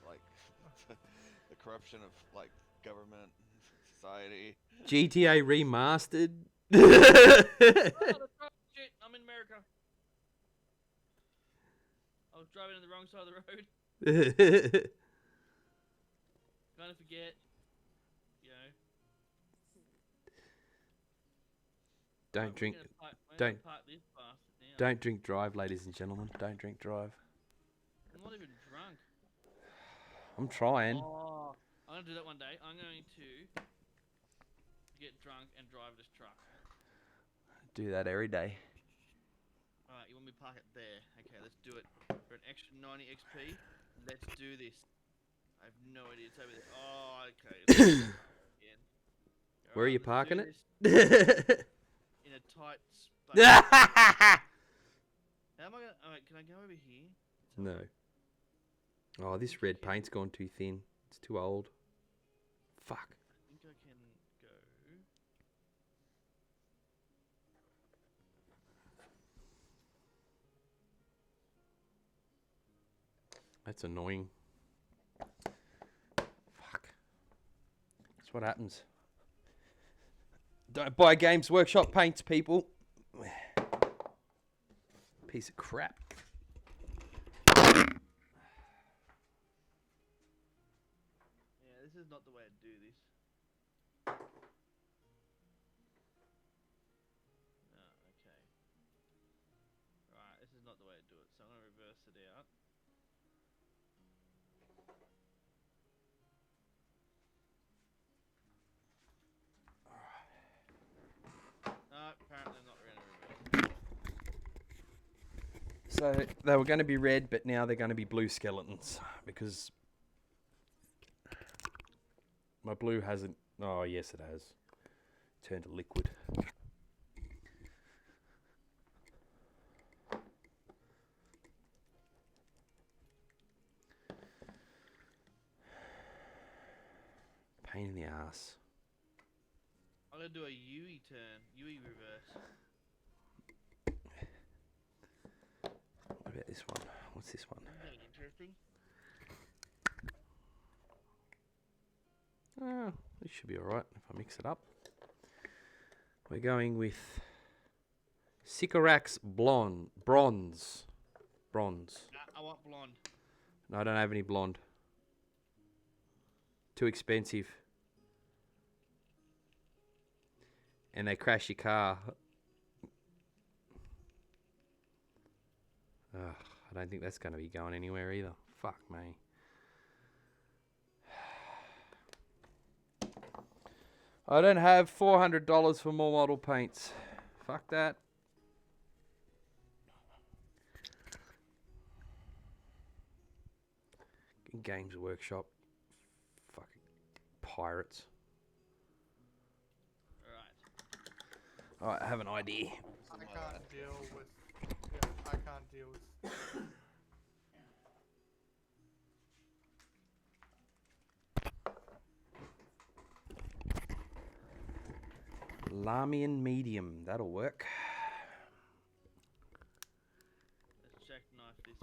like the corruption of like government, society. GTA remastered. Oh, that's right. Shit, I'm in America. I was driving on the wrong side of the road. Kind of forget. You know. Don't Right, drink. we're gonna don't- park this bastard now. Don't drink drive, ladies and gentlemen. Don't drink drive. I'm not even drunk. I'm trying. Oh, I'm gonna do that one day. I'm going to get drunk and drive this truck. Do that every day. Alright, you want me to park it there? Okay, let's do it. For an extra 90 XP, let's do this. I have no idea. It's over there. Oh, okay. Again. Where are you Alright, let's do parking it? this in a tight space. How am I gonna... Alright, can I go over here? No. Oh, this red paint's gone too thin. It's too old. Fuck. I think I can go... That's annoying. That's what happens. Don't buy Games Workshop paints, people. Piece of crap. Yeah, this is not the way to do this. No, okay. Right, this is not the way to do it. So I'm gonna reverse it out. No, apparently I'm not gonna reverse it. So they were going to be red, but now they're going to be blue skeletons because my blue hasn't. Oh yes, it has turned to liquid. Pain in the ass. I'm gonna do a Yui turn, Yui reverse. What about this one? What's this one? Isn't that interesting? Oh, this should be alright if I mix it up. We're going with Sycorax Bronze. Bronze. Nah, I want blonde. No, I don't have any blonde. Too expensive. And they crash your car. Ugh, I don't think that's going to be going anywhere either. Fuck me. I don't have $400 for more model paints. Fuck that. Games Workshop. Fucking pirates. Alright. Alright, I have an idea. I can't deal with. Yeah, I can't deal with. Lamian medium. That'll work. Let's jackknife this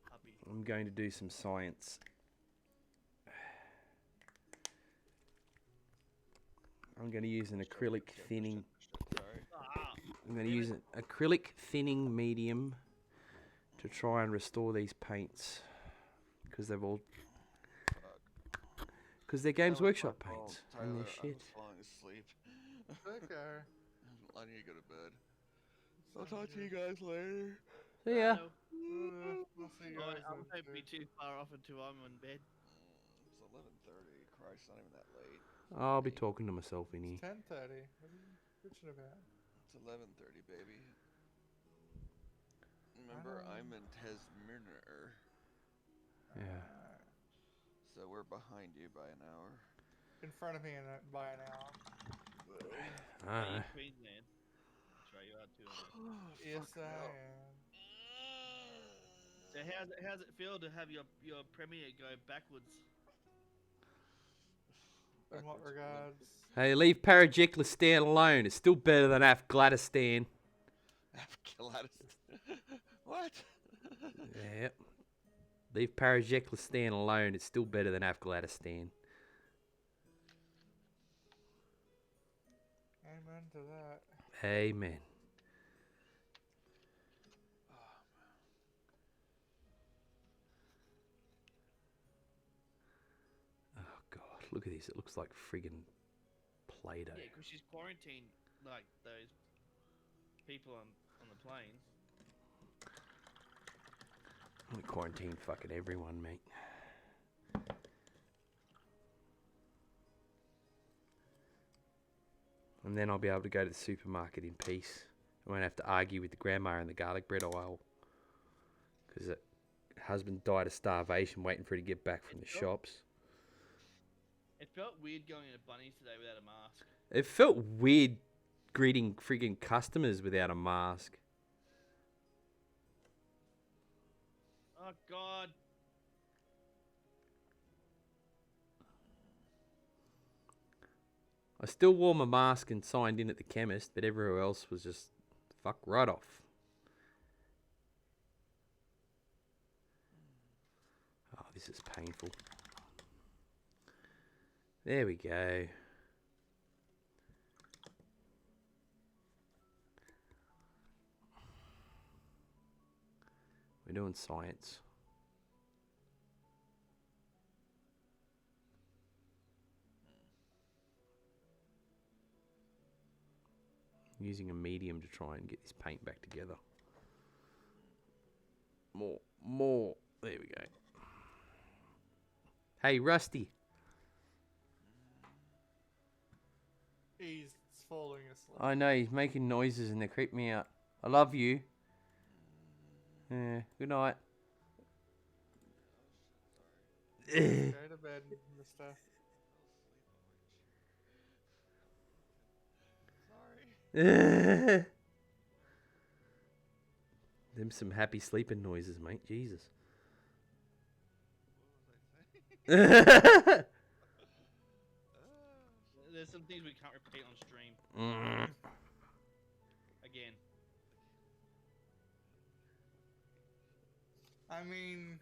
puppy. I'm going to do some science. I'm going to use an acrylic thinning. Sorry. Ah, I'm going to use an acrylic thinning medium to try and restore these paints because they've all because they're Games That was Workshop my fault, paints and they're Tyler, I shit. was falling asleep. Okay. I need to go to bed. I'll talk to you guys later. So yeah, no. We'll see you Oh, guys I then, won't be too. too far off until I'm in bed. It's 11:30. Christ, not even that late. I'll be talking to myself in here. 10:30. What are you bitching about? It's 11:30, baby. Remember, I'm in Tasmirner, Yeah. so we're behind you by an hour. In front of me by an hour. Ah, Hey, Queensland. That's right, you are too. aren't you? Yes, I am. So how's it feel to have your premiere go backwards? In what regards? hey, leave Parajiklistan alone. It's still better than Afghanistan. What? Yep. Leave Parajiklistan alone. It's still better than Afghanistan. Amen to that. Amen. Oh god, look at this. It looks like friggin' Play-Doh. Yeah, because she's quarantined like those people on the plane. I'm gonna quarantine fucking everyone, mate. And then I'll be able to go to the supermarket in peace. I won't have to argue with the grandma in the garlic bread aisle. Because her husband died of starvation waiting for her to get back from the shops. It felt weird going into Bunnies today without a mask. It felt weird greeting friggin' customers without a mask. Oh god. I still wore my mask and signed in at the chemist, but everywhere else was just fuck right off. Oh, this is painful. There we go. We're doing science. Using a medium to try and get this paint back together. More. There we go. Hey, Rusty. He's falling asleep. I know, he's making noises and they creep me out. I love you. Yeah, good night. Go to bed, mister. Sorry. Them some happy sleeping noises, mate. Jesus. What was I saying? There's some things we can't repeat on stream. Again. I mean,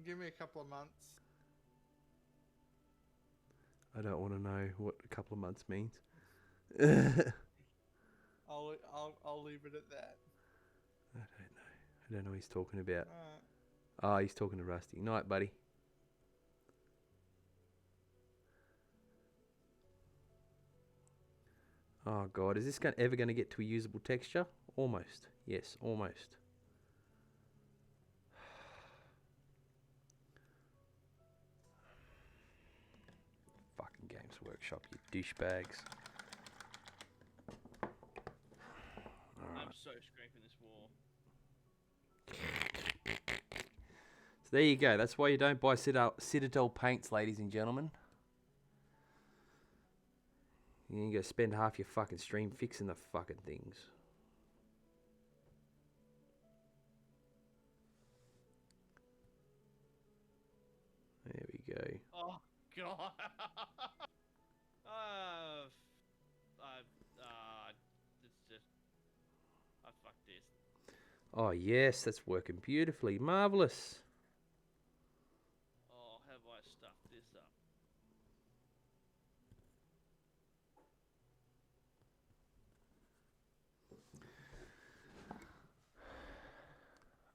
give me a couple of months. I don't want to know what a couple of months means. I'll leave it at that. I don't know what he's talking about. Alright. Oh, he's talking to Rusty. Night, buddy. Oh, God. Is this ever going to get to a usable texture? Almost. Yes, almost. Fucking Games Workshop, you douchebags. I'm so scraping this wall. So there you go. That's why you don't buy Citadel paints, ladies and gentlemen. You go spend half your fucking stream fixing the fucking things. There we go. Oh god. It's just. I fucked this. Oh yes, that's working beautifully. Marvelous. Oh, have I stuffed this up?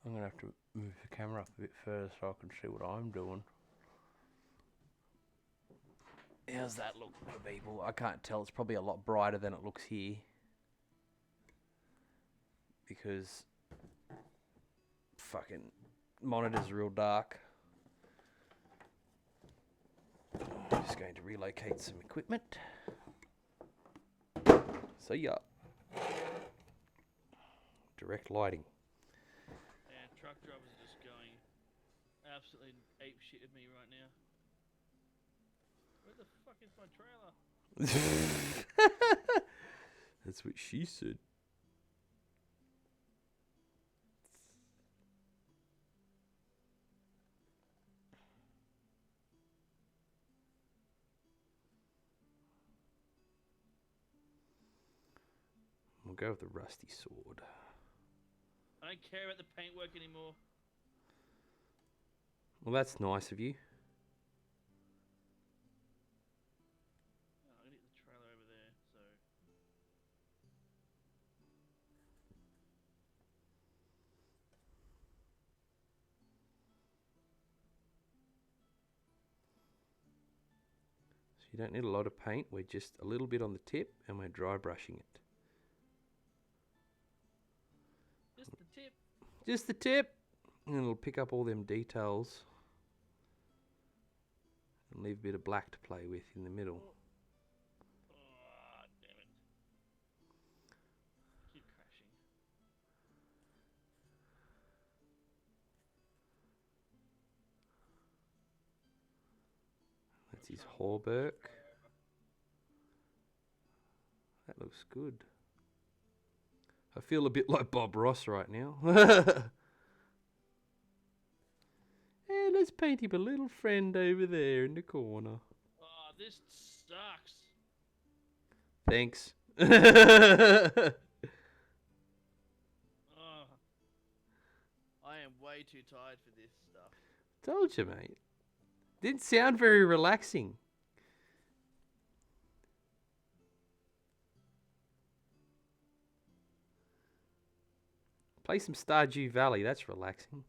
I'm gonna have to move the camera up a bit further so I can see what I'm doing. How's that look for people? I can't tell. It's probably a lot brighter than it looks here. Because fucking monitor's real dark. I'm just going to relocate some equipment. See ya. Direct lighting. And truck drivers are just going absolutely ape shit at me right now. Where the fuck is my trailer? That's what she said. We'll go with the rusty sword. I don't care about the paintwork anymore. Well, that's nice of you. Oh, I'm gonna get the trailer over there, so. So you don't need a lot of paint. We're just a little bit on the tip and we're dry brushing it. Just the tip. Just the tip. And it'll pick up all them details. And leave a bit of black to play with in the middle. Oh, damn it. Keep crashing. That's his hauberk. That looks good. I feel a bit like Bob Ross right now. Hey, let's paint him a little friend over there in the corner. Oh, this sucks. Thanks. Oh, I am way too tired for this stuff. Told you, mate. Didn't sound very relaxing. Play some Stardew Valley. That's relaxing.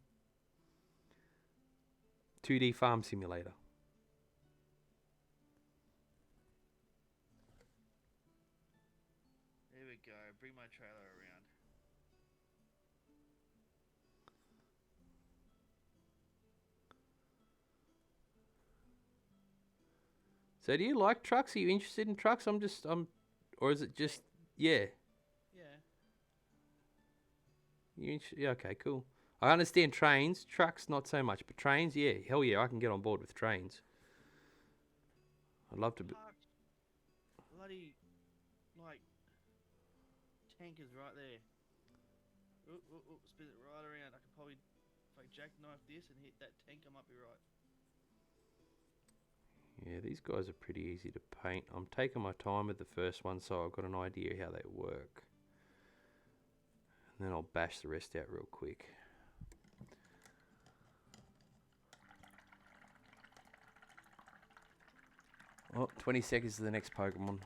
2D Farm Simulator. There we go. Bring my trailer around. So do you like trucks? Are you interested in trucks? Or is it just, yeah. Yeah. Yeah, okay, cool. I understand trains, trucks not so much, but trains, yeah, hell yeah, I can get on board with trains. I'd love to be. Parked bloody, like, tankers right there. Oop, oop, oop, spin it right around. I could probably, if I jackknife this and hit that tank, I might be right. Yeah, these guys are pretty easy to paint. I'm taking my time with the first one, so I've got an idea how they work. And then I'll bash the rest out real quick. Oh, 20 seconds to the next Pokemon.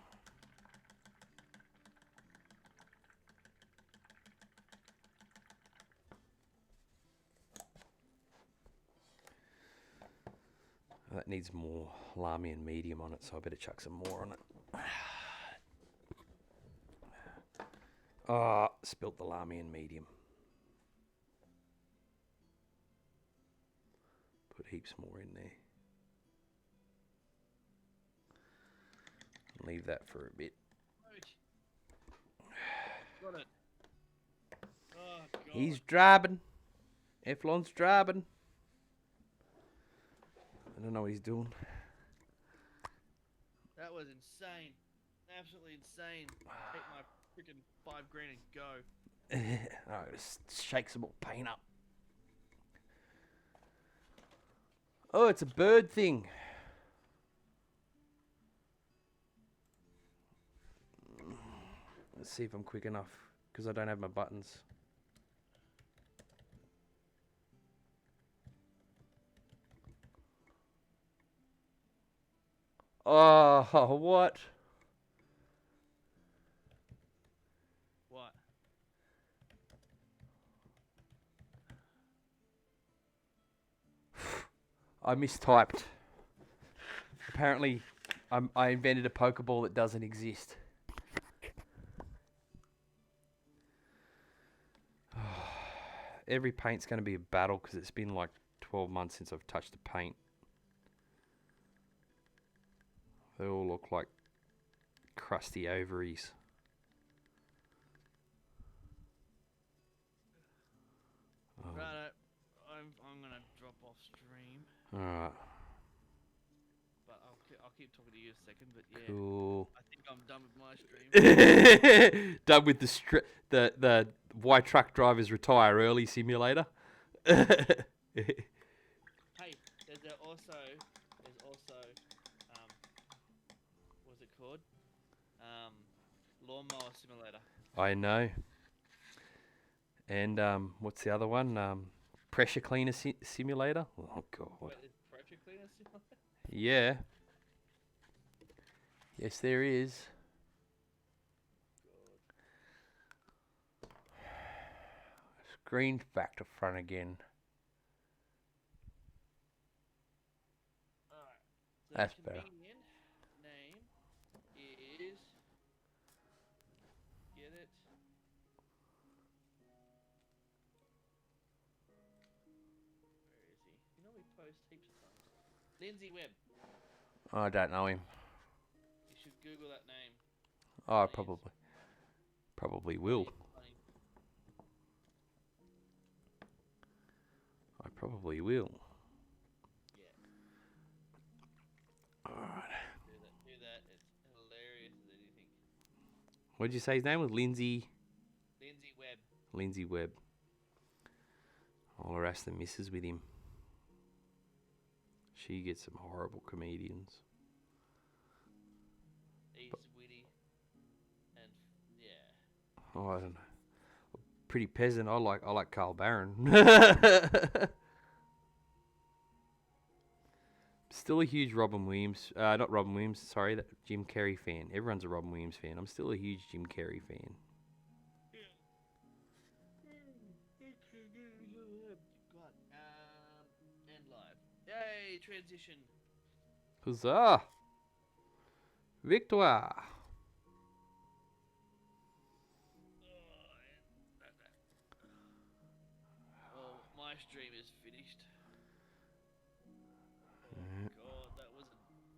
That needs more Lamy and medium on it, so I better chuck some more on it. Ah, spilt the Lamy and medium. Put heaps more in there. Leave that for a bit. Got it. Oh, God. He's driving. Eflon's driving. I don't know what he's doing. That was insane. Absolutely insane. Take my freaking $5 grand and go. Alright, just shake some more paint up. Oh, it's a bird thing. Let's see if I'm quick enough, because I don't have my buttons. Oh, what? What? I mistyped. Apparently, I invented a Pokeball that doesn't exist. Every paint's going to be a battle because it's been like 12 months since I've touched a paint. They all look like crusty ovaries. Oh. Right, I'm gonna drop off stream, Alright, but I'll keep talking to you a second. But yeah, cool. I think I'm done with my stream. Done with the why truck drivers retire early simulator. Hey, there's also what's it called? Lawnmower simulator. I know. And what's the other one? Pressure cleaner simulator. Oh god. Wait, is pressure cleaner simulator? Yeah. Yes, there is. Screen factor front again. Alright. So That's the better. convenient name is. Get it? Where is he? You know we post heaps of times. Lindsay Webb. I don't know him. You should Google that name. Oh, I Please. probably will. Funny. I probably will. Yeah. Alright. Do that. It's hilarious as anything. What did you say his name was? Lindsay Webb. Lindsay Webb. I'll harass the missus with him. She gets some horrible comedians. He's witty. And yeah. Oh, I don't know. Pretty peasant. I like Carl Barron. Still a huge Robin Williams. Not Robin Williams. Sorry, that Jim Carrey fan. Everyone's a Robin Williams fan. I'm still a huge Jim Carrey fan. transition. Huzzah! Victoire! Oh, my stream is finished. Oh god,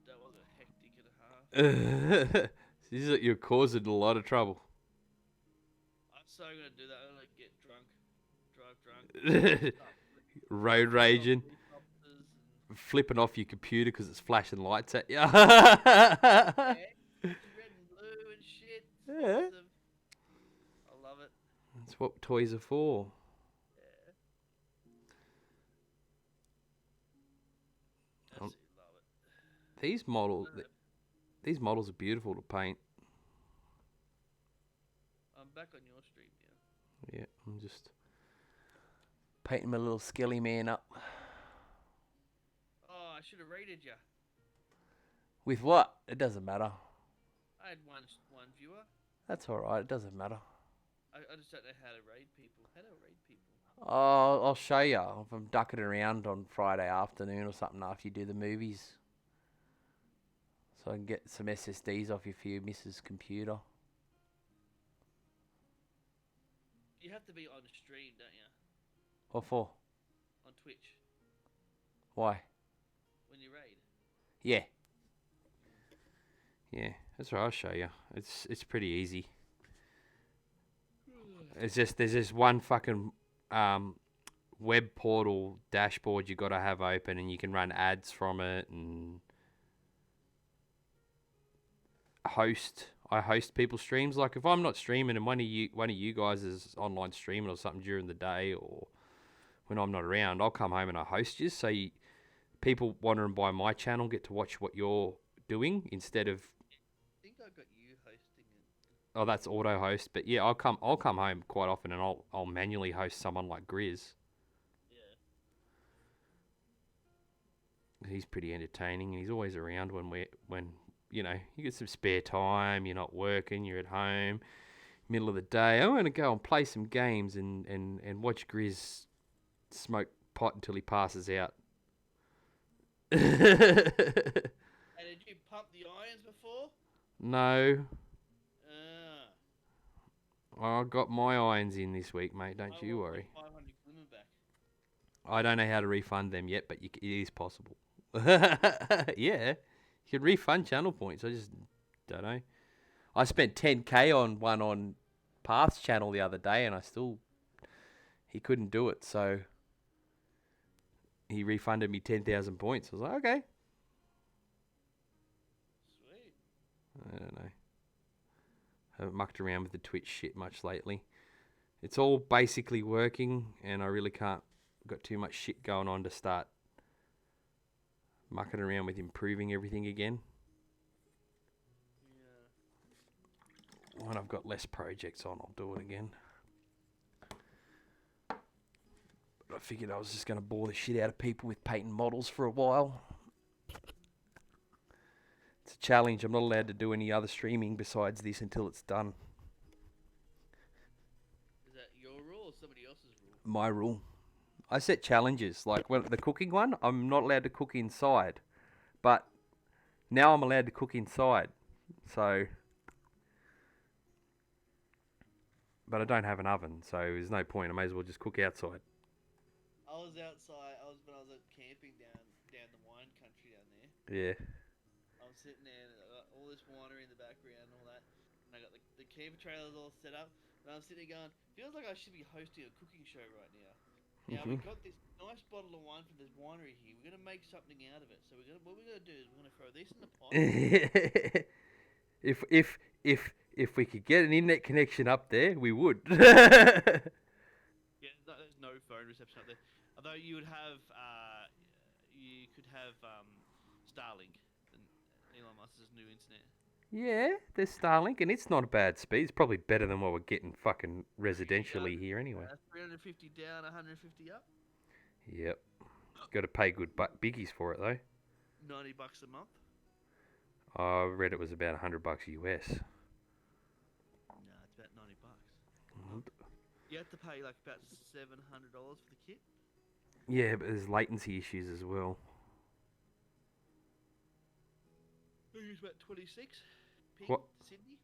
that was a hectic and a half. You're causing a lot of trouble. I'm so gonna do that. I'm gonna get drunk, drive drunk, Road raging, helicopters flipping off your computer because it's flashing lights at you. and yeah, it's red and blue and shit. It's Yeah. awesome. I love it. That's what toys are for. Yeah. Um, Absolutely love it. These models are beautiful to paint. I'm back on your stream now. Yeah, I'm just painting my little skelly man up. Oh, I should have rated you. With what? It doesn't matter. I had one viewer. That's alright, it doesn't matter. I just don't know how to raid people. How do I raid people? Oh, I'll show you if I'm ducking around on Friday afternoon or something after you do the movies. So I can get some SSDs off you for your missus' computer. You have to be on stream, don't you? What for? On Twitch Why? when you raid. Yeah. Yeah, that's right, I'll show you. It's pretty easy. It's just there's this one fucking web portal dashboard you got to have open, and you can run ads from it and host. I host people's streams. Like if I'm not streaming and one of you guys is online streaming or something during the day or when I'm not around, I'll come home and I host you. So people wandering by my channel get to watch what you're doing instead of. I think I got you hosting it. Oh, that's auto host. But yeah, I'll come home quite often and I'll manually host someone like Grizz. Yeah. He's pretty entertaining and he's always around when you know, you get some spare time, you're not working, you're at home, middle of the day. I want to go and play some games and watch Grizz smoke pot until he passes out. And did you pump the irons before? No, Ah. I got my irons in this week, mate. Don't you want my worry. 500 glimmer back. I don't know how to refund them yet, but it is possible. Yeah, you can refund channel points. I just don't know. I spent 10k on one on Path's channel the other day, and he couldn't do it, so he refunded me 10,000 points. I was like, okay. Sweet. I don't know. Haven't mucked around with the Twitch shit much lately. It's all basically working, and I really can't. Got too much shit going on to start mucking around with improving everything again. Yeah. When I've got less projects on, I'll do it again. But I figured I was just going to bore the shit out of people with painting models for a while. It's a challenge. I'm not allowed to do any other streaming besides this until it's done. Is that your rule or somebody else's rule? My rule. I set challenges. Like when the cooking one, I'm not allowed to cook inside. But now I'm allowed to cook inside. So... But I don't have an oven, so there's no point. I may as well just cook outside. I was outside. When I was at camping down the wine country down there. Yeah. I was sitting there and I got all this winery in the background and all that. And I got the camper trailers all set up. And I'm sitting there going, feels like I should be hosting a cooking show right now. Now we've got this nice bottle of wine from this winery here. We're gonna make something out of it. So what we're gonna do is we're gonna throw this in the pot. If we could get an internet connection up there, we would. Yeah, there's no phone reception up there. Although you would have, you could have Starlink, Elon Musk's new internet. Yeah, there's Starlink, and it's not a bad speed. It's probably better than what we're getting fucking residentially here anyway. 350 down, 150 up. Yep. Got to pay good biggies for it though. $90 a month. I read it was about $100 US. No, it's about $90. You have to pay like about $700 for the kit. Yeah, but there's latency issues as well. I think he's about 26. Ping What? to Sydney.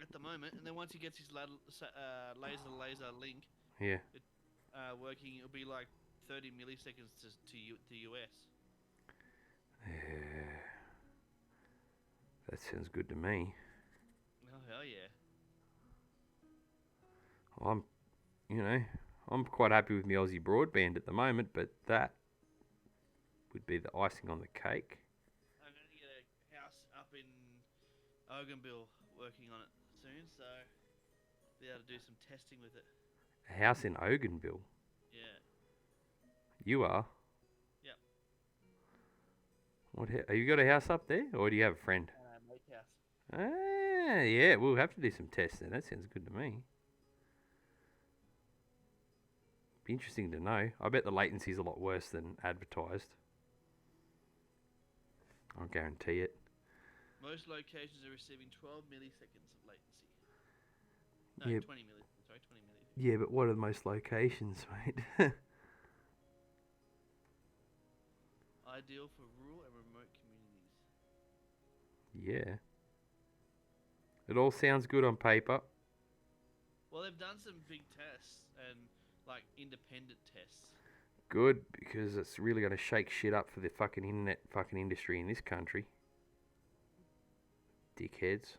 At the moment, and then once he gets his laser link Yeah. working, it'll be like 30 milliseconds to US. Yeah. That sounds good to me. Oh hell yeah! I'm quite happy with my Aussie broadband at the moment, but that would be the icing on the cake. I'm going to get a house up in Oganville working on it soon, so be able to do some testing with it. A house in Oganville. Yeah. You are? Yep. Have you got a house up there, or do you have a friend? Lake house. Ah, yeah, we'll have to do some tests then. That sounds good to me. Be interesting to know. I bet the latency's a lot worse than advertised. I'll guarantee it. Most locations are receiving 12 milliseconds of latency. No, Yeah. 20 milliseconds. Sorry, 20 milliseconds. Yeah, but what are the most locations, mate? Ideal for rural and remote communities. Yeah. It all sounds good on paper. Well, they've done some big tests and like independent tests. Good, because it's really going to shake shit up for the fucking internet fucking industry in this country. Dickheads.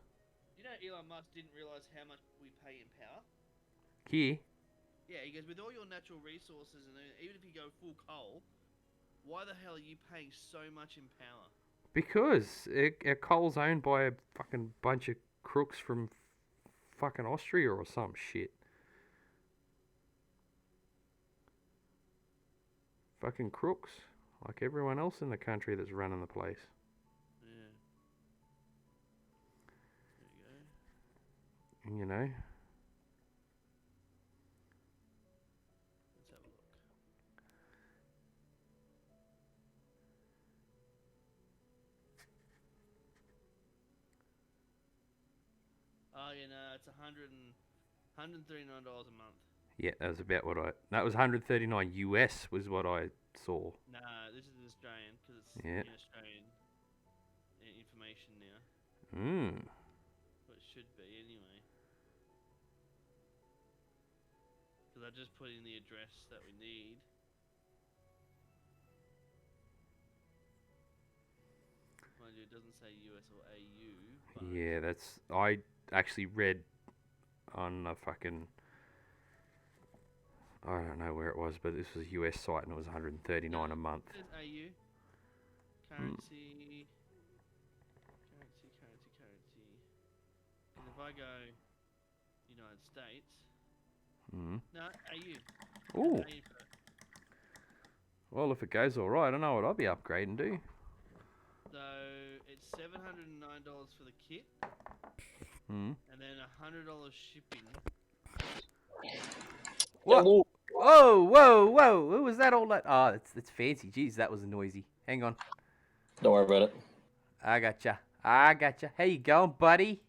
You know, Elon Musk didn't realize how much we pay in power. Here. Yeah, he goes, with all your natural resources and even if you go full coal, why the hell are you paying so much in power? Because our coal's owned by a fucking bunch of crooks from fucking Austria or some shit. Fucking crooks. Like everyone else in the country that's running the place. Yeah. There you go. You know? Let's have a look. Oh, you know, it's $139 a month. Yeah, that was about what that was 139 US was what I saw. Nah, this is Australian because it's Yeah. in Australian information now. What it should be anyway. Because I just put in the address that we need. Mind you, it doesn't say US or AU. But Yeah, I actually read on a fucking, I don't know where it was, but this was a US site and it was 139 a month. It says AU. Currency. Currency. And if I go United States. No, AU. Ooh. AU for it. Well, if it goes all right, I don't know what I'll be upgrading to. So it's $709 for the kit, Hmm. and then $100 shipping. What? Whoa! Who was that all that? Oh, it's fancy. Jeez, that was noisy. Hang on. Don't worry about it. I gotcha. How you going, buddy?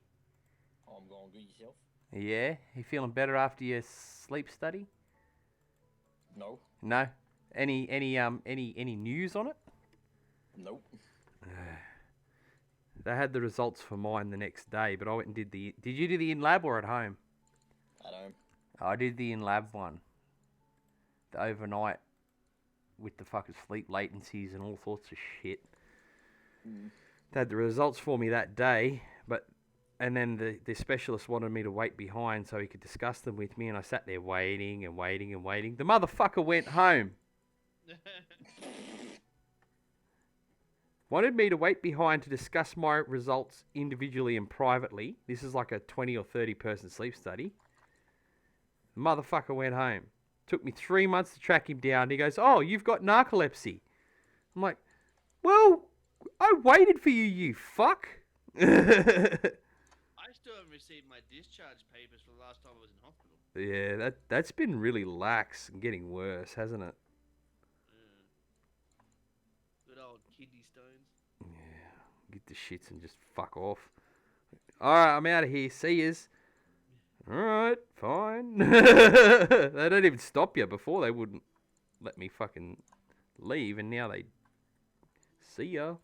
I'm going good yourself. Yeah. You feeling better after your sleep study? No. No. Any news on it? Nope. They had the results for mine the next day, but I went and did the. Did you do the in lab or at home? At home. I did the in lab one. The overnight with the fucking sleep latencies and all sorts of shit. They had the results for me that day, and then the specialist wanted me to wait behind so he could discuss them with me, and I sat there waiting and waiting and waiting. The motherfucker went home. Wanted me to wait behind to discuss my results individually and privately. This is like a 20 or 30 person sleep study. The motherfucker went home. Took me 3 months to track him down. He goes, "Oh, you've got narcolepsy." I'm like, "Well, I waited for you, you fuck." I still haven't received my discharge papers for the last time I was in hospital. Yeah, that's been really lax and getting worse, hasn't it? Good old kidney stones. Yeah, get the shits and just fuck off. Alright, I'm out of here. See yous. Alright, fine. They don't even stop you. Before they wouldn't let me fucking leave, and now they see ya.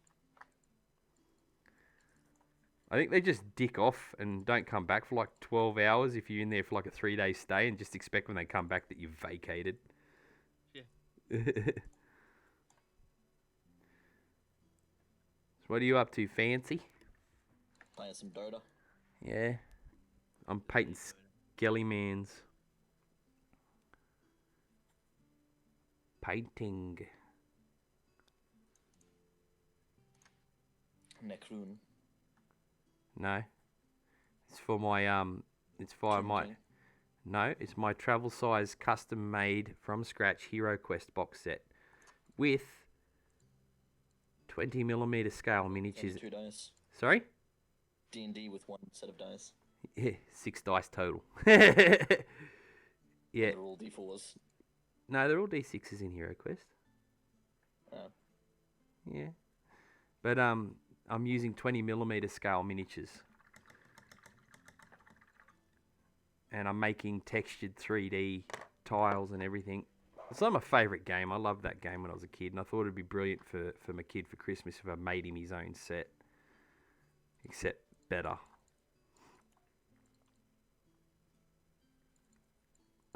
I think they just dick off and don't come back for like 12 hours if you're in there for like a 3-day stay and just expect when they come back that you've vacated. Yeah. So what are you up to, fancy? Playing some Dota. Yeah. I'm painting Skellymans. Painting. Necroon. No. It's for my it's for my King. no, it's my travel size custom made from scratch HeroQuest box set with 20mm scale miniatures. 2 dice. Sorry? D&D with 1 set of dice. Yeah, 6 dice total. Yeah. They're all D4s. No, they're all D6s in HeroQuest. Oh. Yeah. But I'm using 20mm scale miniatures. And I'm making textured 3D tiles and everything. It's not my favourite game. I loved that game when I was a kid, and I thought it'd be brilliant for my kid for Christmas if I made him his own set. Except better.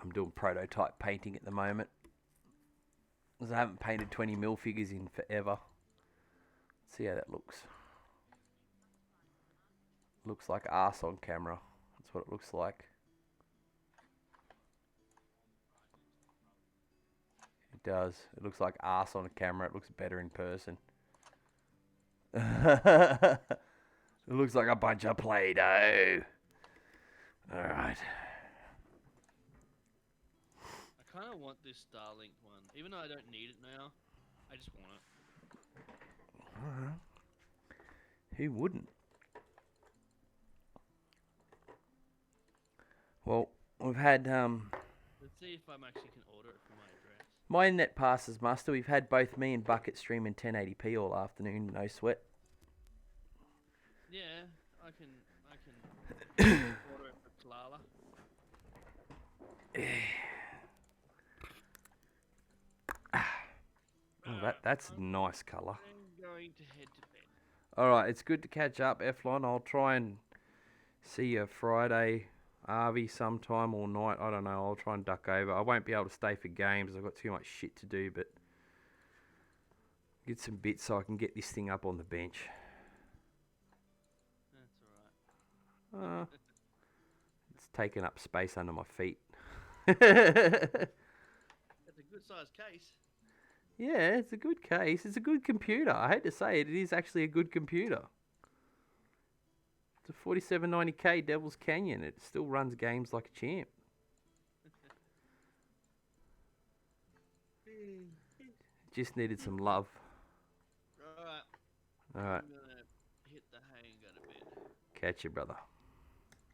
I'm doing prototype painting at the moment. Because I haven't painted 20mm figures in forever. Let's see how that looks. Looks like arse on camera. That's what it looks like. It does. It looks like arse on camera. It looks better in person. It looks like a bunch of Play-Doh. Alright. I kind of want this Starlink one, even though I don't need it now. I just want it. Who wouldn't? Well, we've had Let's see if I actually can order it from my address. my net passes muster. We've had both me and Bucket streaming 1080p all afternoon, no sweat. Yeah, I can order it for Kalala. Oh, that's a nice colour. I'm going to head to bed. Alright, it's good to catch up, Eflon. I'll try and see you Friday, Arby, sometime or night. I don't know. I'll try and duck over. I won't be able to stay for games. I've got too much shit to do, but get some bits so I can get this thing up on the bench. That's alright. It's taking up space under my feet. That's a good sized case. Yeah, it's a good case. It's a good computer. I hate to say it, it is actually a good computer. It's a 4790K Devil's Canyon. It still runs games like a champ. Just needed some love. Alright. Alright, I'm gonna hit the hay and go to bed. catch you, brother.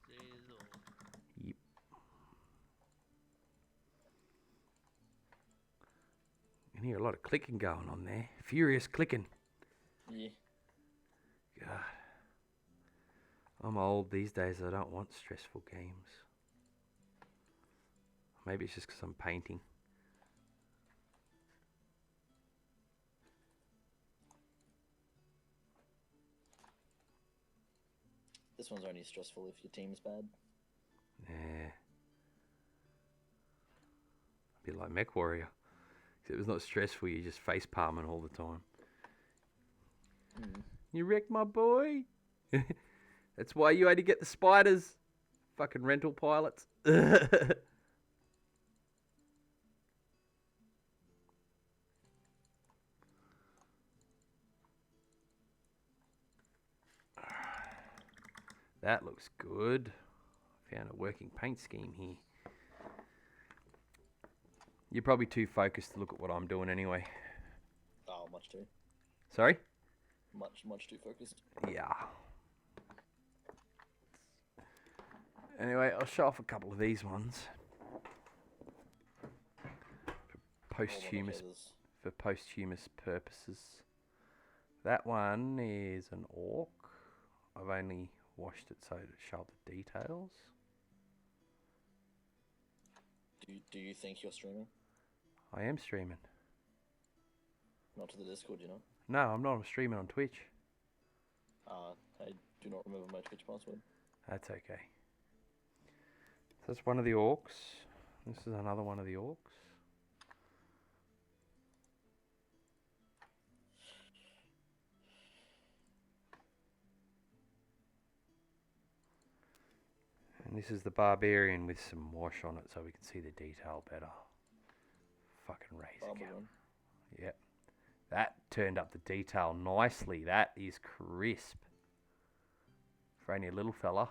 See you all. Yep. You can hear a lot of clicking going on there. Furious clicking. Yeah. God. I'm old these days. I don't want stressful games. Maybe it's just because I'm painting. This one's only stressful if your team's bad. Yeah. A bit like Mech Warrior. If it was not stressful, you just face palming all the time. You wrecked my boy. That's why you had to get the spiders. Fucking rental pilots. That looks good. Found a working paint scheme here. You're probably too focused to look at what I'm doing anyway. Oh, much too. Sorry? Much too focused. Yeah. Anyway, I'll show off a couple of these ones. For posthumous purposes. That one is an orc. I've only washed it so to show the details. Do you think you're streaming? I am streaming. Not to the Discord, you know? No, I'm not. I'm streaming on Twitch. I do not remember my Twitch password. That's okay. So that's one of the orcs. This is another one of the orcs. And this is the barbarian with some wash on it so we can see the detail better. Fucking razor cap. Barbarian. Yep. That turned up the detail nicely. That is crisp. For only a little fella.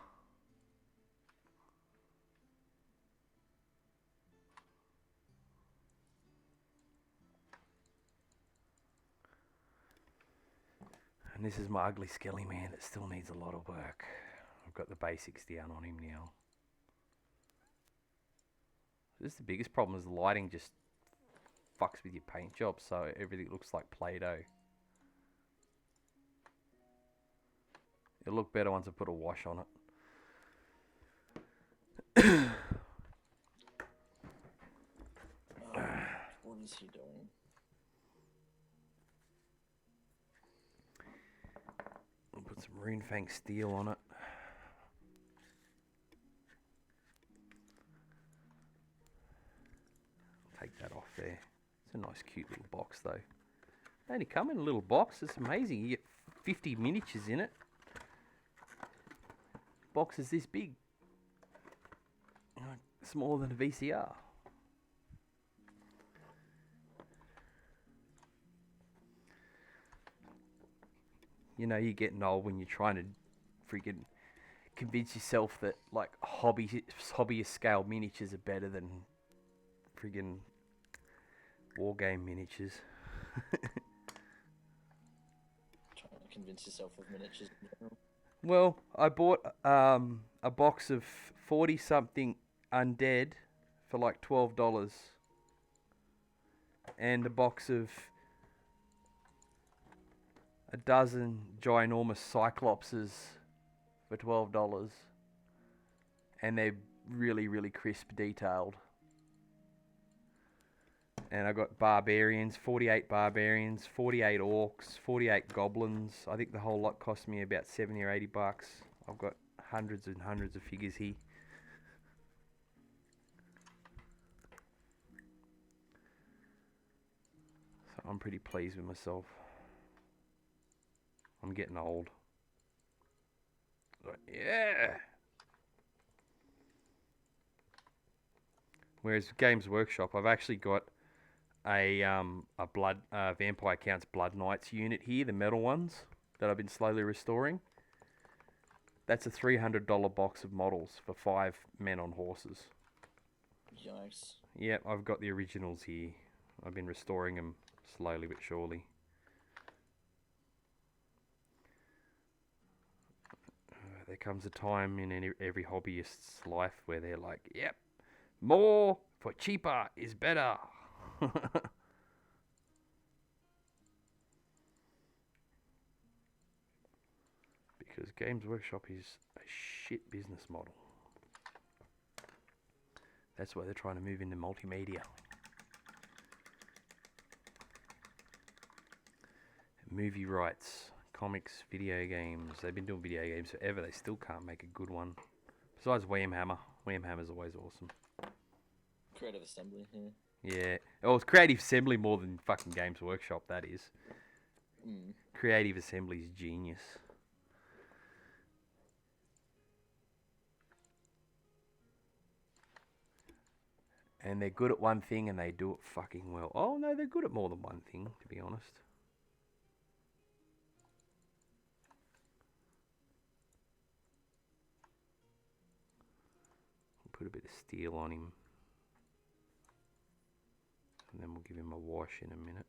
And this is my ugly skelly man that still needs a lot of work. I've got the basics down on him now. This is the biggest problem, is the lighting just fucks with your paint job, so everything looks like Play-Doh. It'll look better once I put a wash on it. What is he doing? I'll put some Runefang steel on it. Take that off there. It's a nice cute little box though. They only come in a little box. It's amazing. You get 50 miniatures in it. Box is this big. Smaller than a VCR. You know, you're getting old when you're trying to freaking convince yourself that like hobbyist scale miniatures are better than friggin' war game miniatures. Trying to convince yourself of miniatures in general. Well, I bought a box of 40 something undead for like $12, and a box of a dozen ginormous cyclopses for $12, and they're really, really crisp detailed. And I got barbarians, 48 barbarians, 48 orcs, 48 goblins. I think the whole lot cost me about 70 or 80 bucks. I've got hundreds and hundreds of figures here. So I'm pretty pleased with myself. I'm getting old. But yeah. Whereas Games Workshop, I've actually got a Vampire Counts Blood Knights unit here, the metal ones that I've been slowly restoring. That's a $300 box of models for 5 men on horses. Yikes. Yep, I've got the originals here. I've been restoring them slowly but surely. There comes a time in every hobbyist's life where they're like, yep, more for cheaper is better. Because Games Workshop is a shit business model. That's why they're trying to move into multimedia. Movie rights, comics, video games. They've been doing video games forever. They still can't make a good one. Besides Whamhammer. Whamhammer's always awesome. Creative Assembly, yeah. Yeah. Oh, it's Creative Assembly more than fucking Games Workshop, that is. Mm. Creative Assembly's genius. And they're good at one thing and they do it fucking well. Oh no, they're good at more than one thing, to be honest. We'll put a bit of steel on him. And then we'll give him a wash in a minute.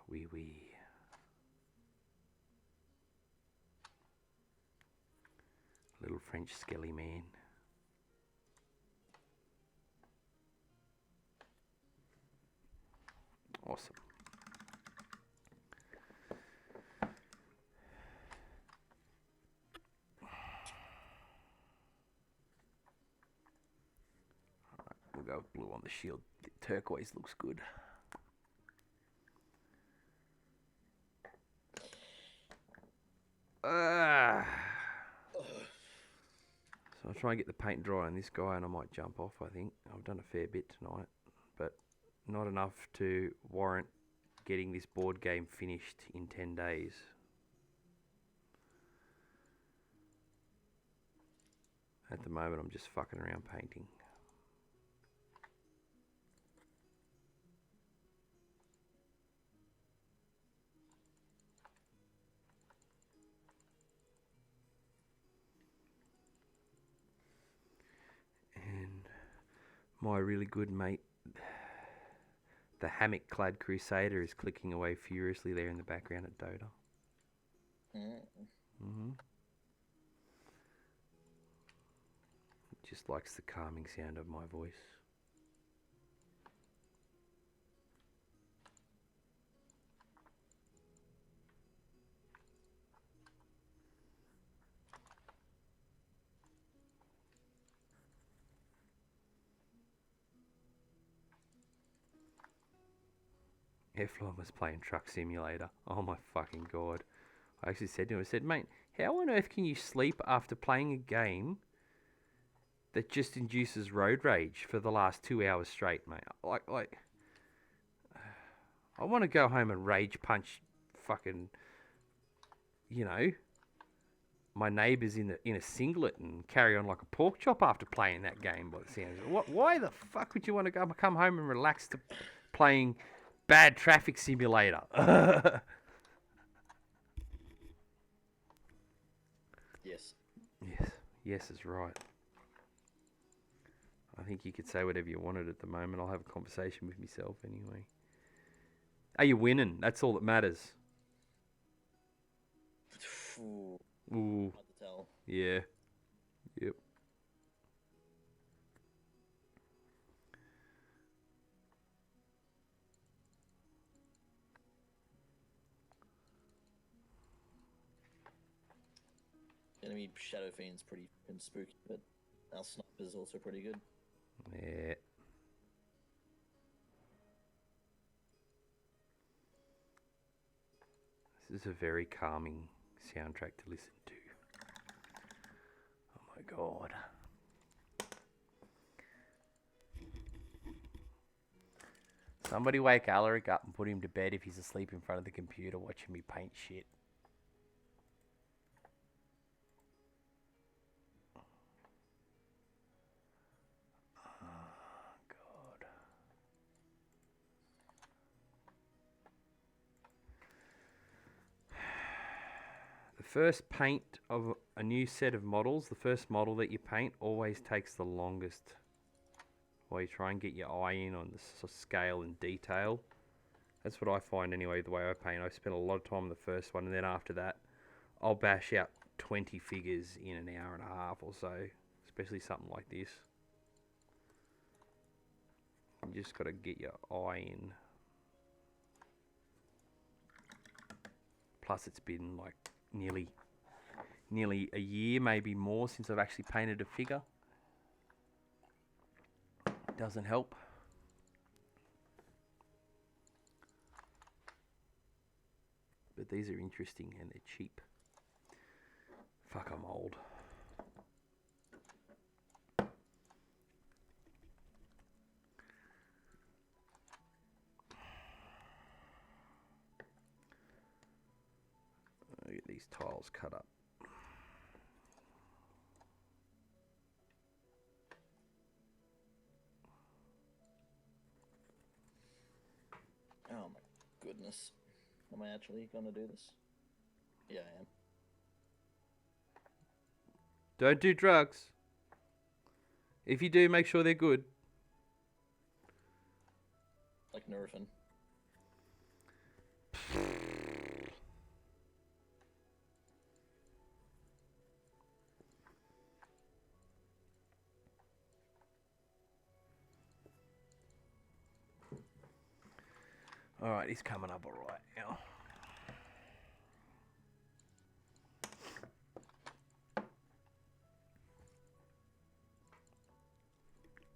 Wee wee. Little French skelly man. Awesome. We'll go with blue on the shield. The turquoise looks good. So I'll try and get the paint dry on this guy and I might jump off, I think. I've done a fair bit tonight, but not enough to warrant getting this board game finished in 10 days. At the moment, I'm just fucking around painting. And my really good mate, the hammock-clad Crusader, is clicking away furiously there in the background at Dota. Mm-hmm. Just likes the calming sound of my voice. Eflon was playing Truck Simulator. Oh my fucking god. I actually said to him, I said, mate, how on earth can you sleep after playing a game that just induces road rage for the last 2 hours straight, mate? Like, I want to go home and rage punch fucking, you know, my neighbours in a singlet and carry on like a pork chop after playing that game by the sounds of it. Why the fuck would you want to come home and relax to playing Bad Traffic Simulator? Yes. Yes is right. I think you could say whatever you wanted at the moment. I'll have a conversation with myself anyway. Are you winning? That's all that matters. Ooh. Ooh. Hard to tell. Yeah. Yep. Enemy Shadow Fiend's pretty fucking spooky, but our sniper's also pretty good. Yeah. This is a very calming soundtrack to listen to. Oh my god. Somebody wake Alaric up and put him to bed if he's asleep in front of the computer watching me paint shit. First paint of a new set of models, the first model that you paint always takes the longest while you try and get your eye in on the scale and detail. That's what I find anyway, the way I paint. I spend a lot of time on the first one, and then after that I'll bash out 20 figures in an hour and a half or so, especially something like this. You just got to get your eye in. Plus it's been like nearly a year, maybe more, since I've actually painted a figure. Doesn't help. But these are interesting and they're cheap. Fuck, I'm old. I'll get these tiles cut up. Oh my goodness. Am I actually gonna do this? Yeah, I am. Don't do drugs. If you do, make sure they're good. Like Nurofen. Alright, he's coming up alright now.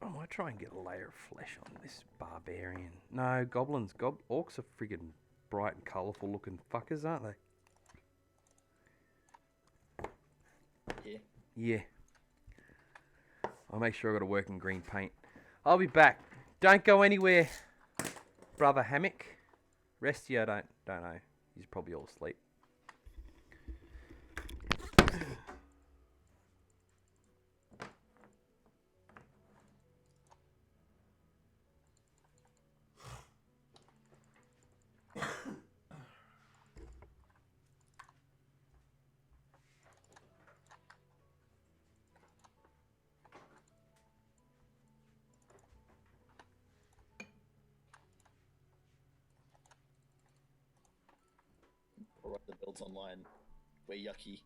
Oh, I might try and get a layer of flesh on this barbarian. No, goblins. Orcs are friggin' bright and colourful looking fuckers, aren't they? Yeah. Yeah. I'll make sure I got a working green paint. I'll be back. Don't go anywhere, brother Hammock. Rest of you, I don't know. He's probably all asleep. Alright, the builds online. We're yucky.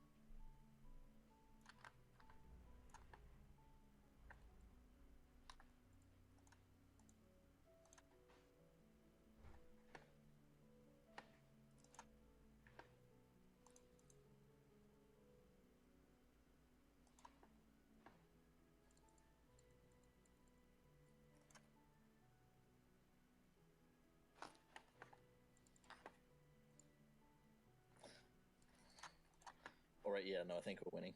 Alright, yeah, no, I think we're winning.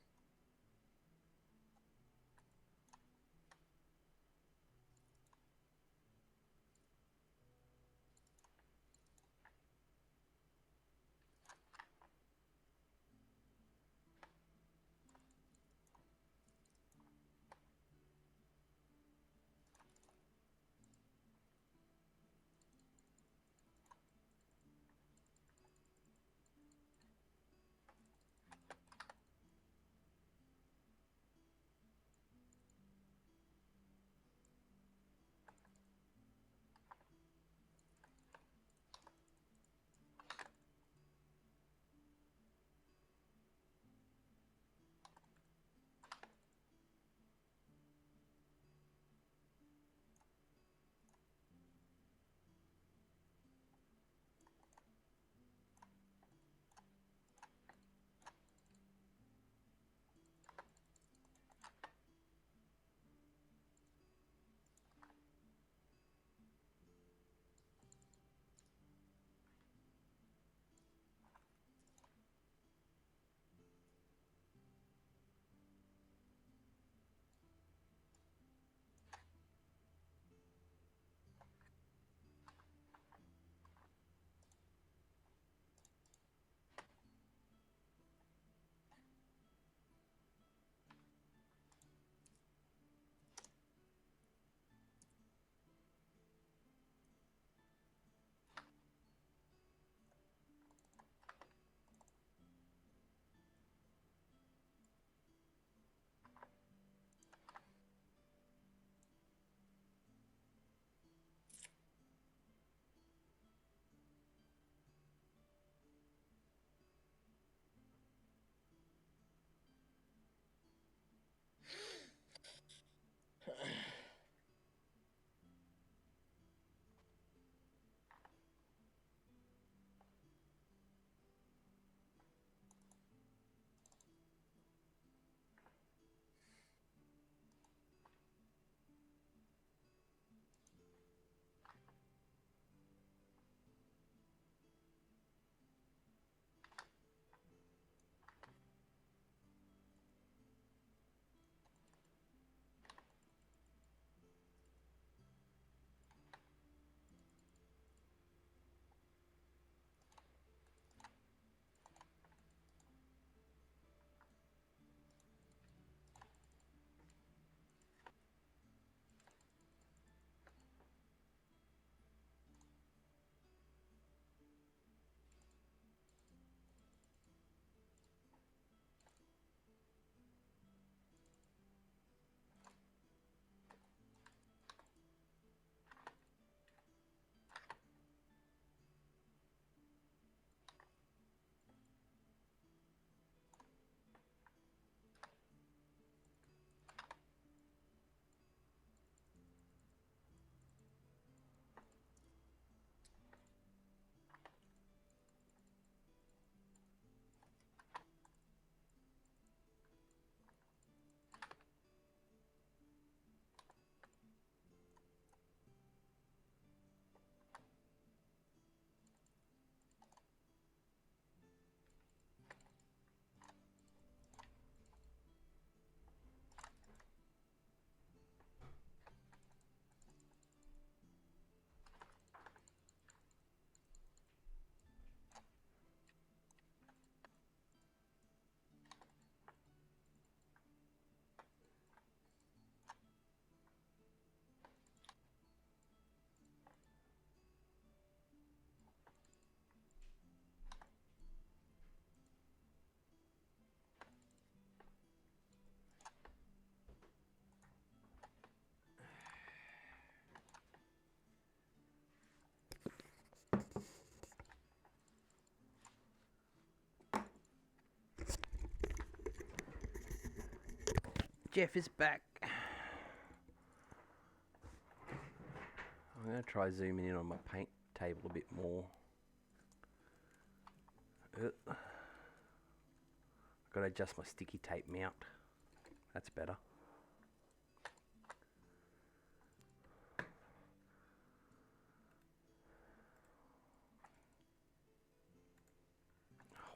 Jeff is back. I'm going to try zooming in on my paint table a bit more. I've got to adjust my sticky tape mount. That's better.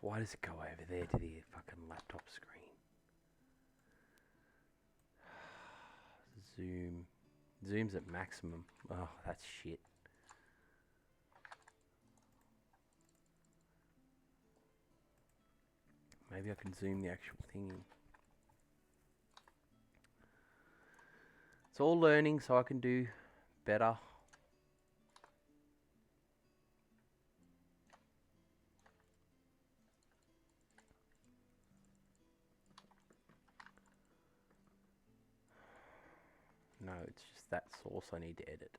Why does it go over there to the fucking laptop screen? Zoom. Zoom's at maximum. Oh, that's shit. Maybe I can zoom the actual thing in. It's all learning, so I can do better. No, it's just that source I need to edit.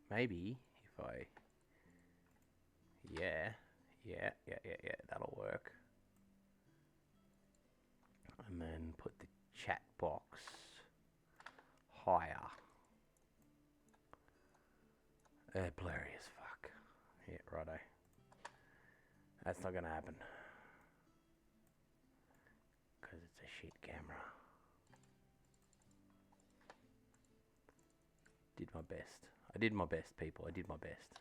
Maybe if I... Yeah, that'll work. And then put the chat box higher. Blurry as fuck. Yeah, righto. That's not gonna happen. Because it's a shit camera. Did my best. I did my best, people. I did my best.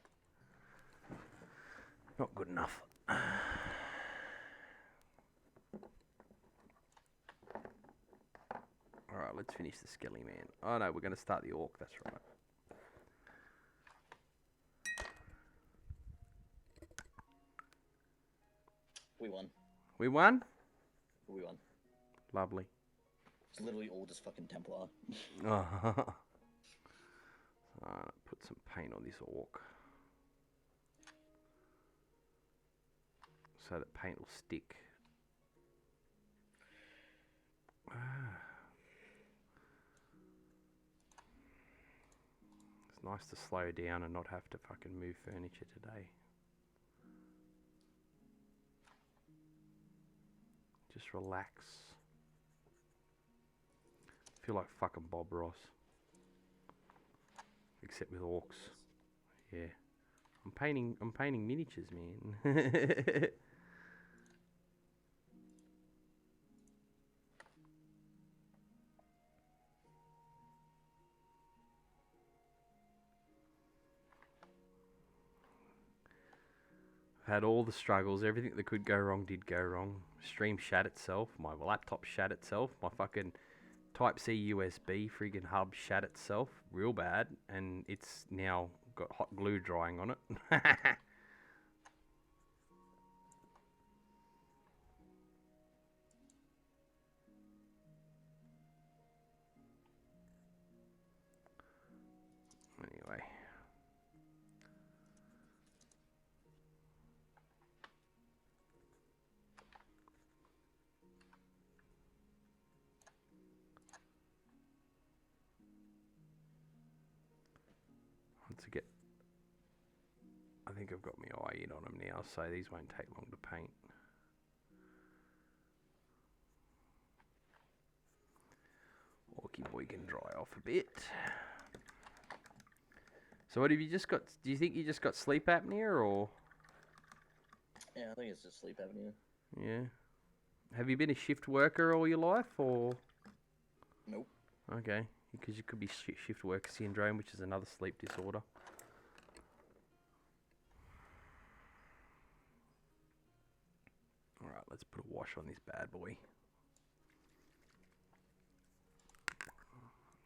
Not good enough. Alright, let's finish the Skelly Man. Oh no, we're going to start the Orc, that's right. We won. We won? We won. Lovely. It's literally all just fucking Templar. Put some paint on this Orc. So that paint will stick. It's nice to slow down and not have to fucking move furniture today. Just relax. Feel like fucking Bob Ross. Except with orcs. Yeah. I'm painting miniatures, man. Had all the struggles, everything that could go wrong did go wrong. Stream shat itself, my laptop shat itself, my fucking Type-C USB friggin' hub shat itself real bad, and it's now got hot glue drying on it. Anyway. Once I get... I think I've got my eye in on them now, so these won't take long to paint. Orky boy can dry off a bit. So what have you just got? Do you think you just got sleep apnea or? Yeah, I think it's just sleep apnea. Yeah. Have you been a shift worker all your life or? Nope. Okay, because you could be shift worker syndrome, which is another sleep disorder. Alright, let's put a wash on this bad boy.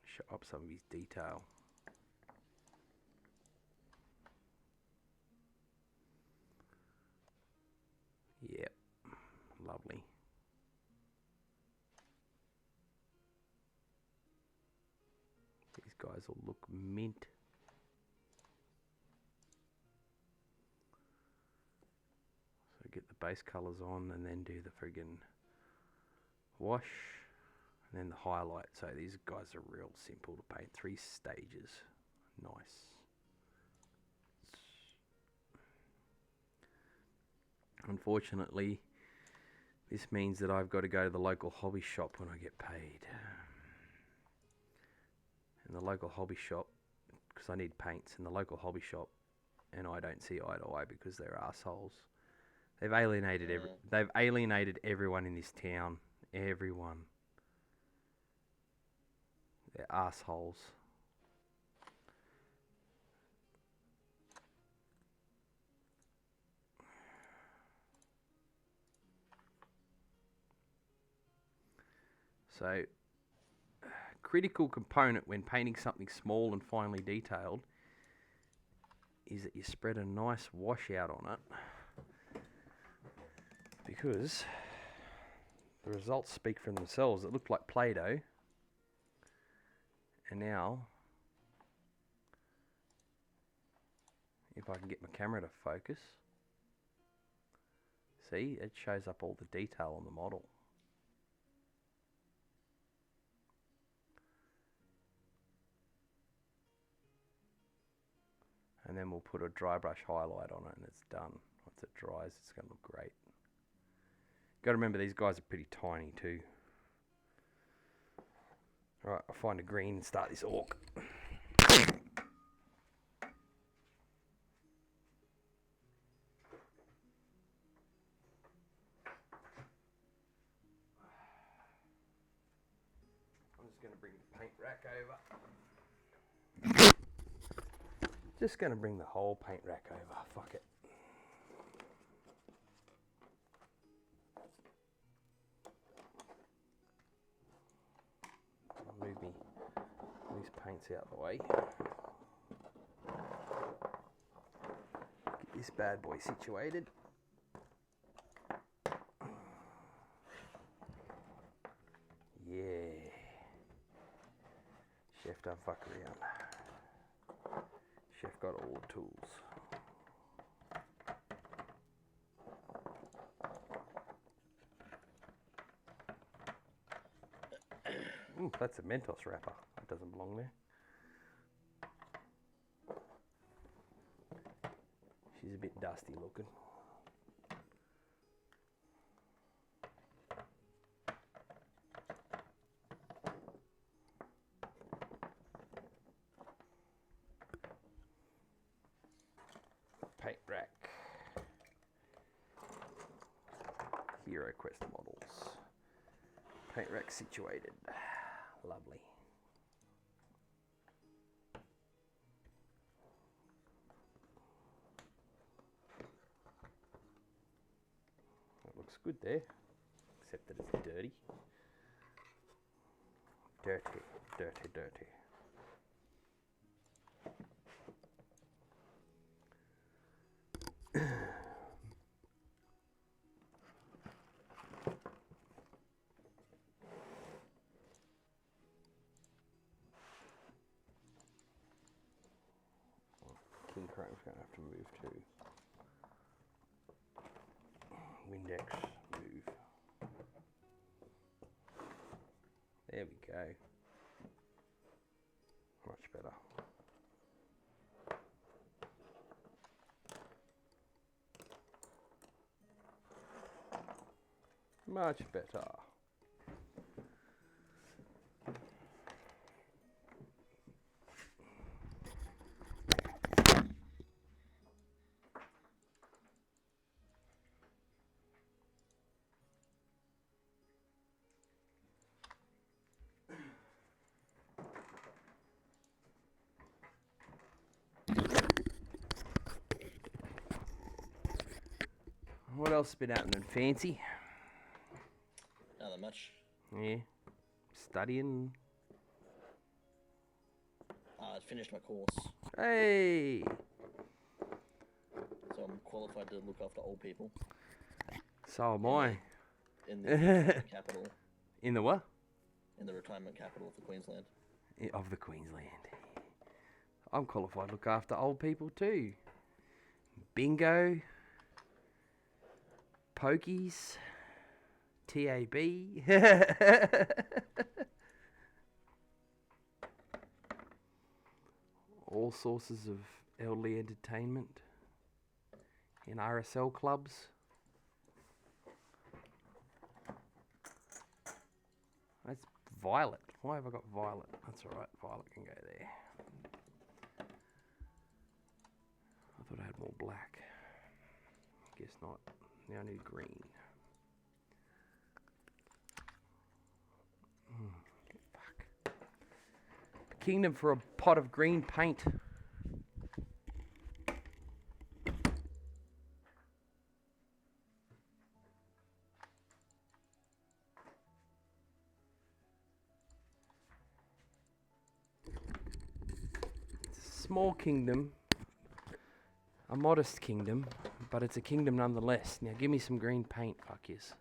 Show up some of his detail. Yep, lovely. These guys will look mint. So get the base colours on and then do the friggin' wash and then the highlight. So these guys are real simple to paint. 3 stages. Nice. Unfortunately, this means that I've got to go to the local hobby shop when I get paid. And the local hobby shop, because I need paints, in the local hobby shop, and I don't see eye to eye because they're assholes. They've alienated everyone in this town. Everyone. They're assholes. So, critical component when painting something small and finely detailed is that you spread a nice washout on it, because the results speak for themselves. It looked like Play-Doh, and now, if I can get my camera to focus, see, it shows up all the detail on the model. And then we'll put a dry brush highlight on it and it's done. Once it dries, it's going to look great. Got to remember, these guys are pretty tiny too. Alright, I'll find a green and start this orc. I'm just going to bring the paint rack over. Just going to bring the whole paint rack over. Fuck it. I'll move these paints out of the way. Get this bad boy situated. Yeah. Chef don't fuck around. Chef got all the tools. Ooh, that's a Mentos wrapper. That doesn't belong there. She's a bit dusty looking. Paint rack. HeroQuest models. Paint rack situated. Lovely. That looks good there, except that it's dirty. Dirty, dirty, dirty. King Chrome's going to have to move too. Windex, move. There we go. Much better. Much better. What else has been happening fancy? Not that much. Yeah. Studying. I finished my course, Hey! so I'm qualified to look after old people So am I. in the retirement capital. In the what? In the retirement capital of the Queensland. Of the Queensland. I'm qualified to look after old people too. Bingo. Pokies. TAB. All sources of elderly entertainment in RSL clubs. That's violet. Why have I got violet? That's alright, violet can go there. I thought I had more black. Guess not. Now I need green. Fuck. Kingdom for a pot of green paint. Small kingdom, a modest kingdom, but it's a kingdom nonetheless. Now give me some green paint, fuck yes.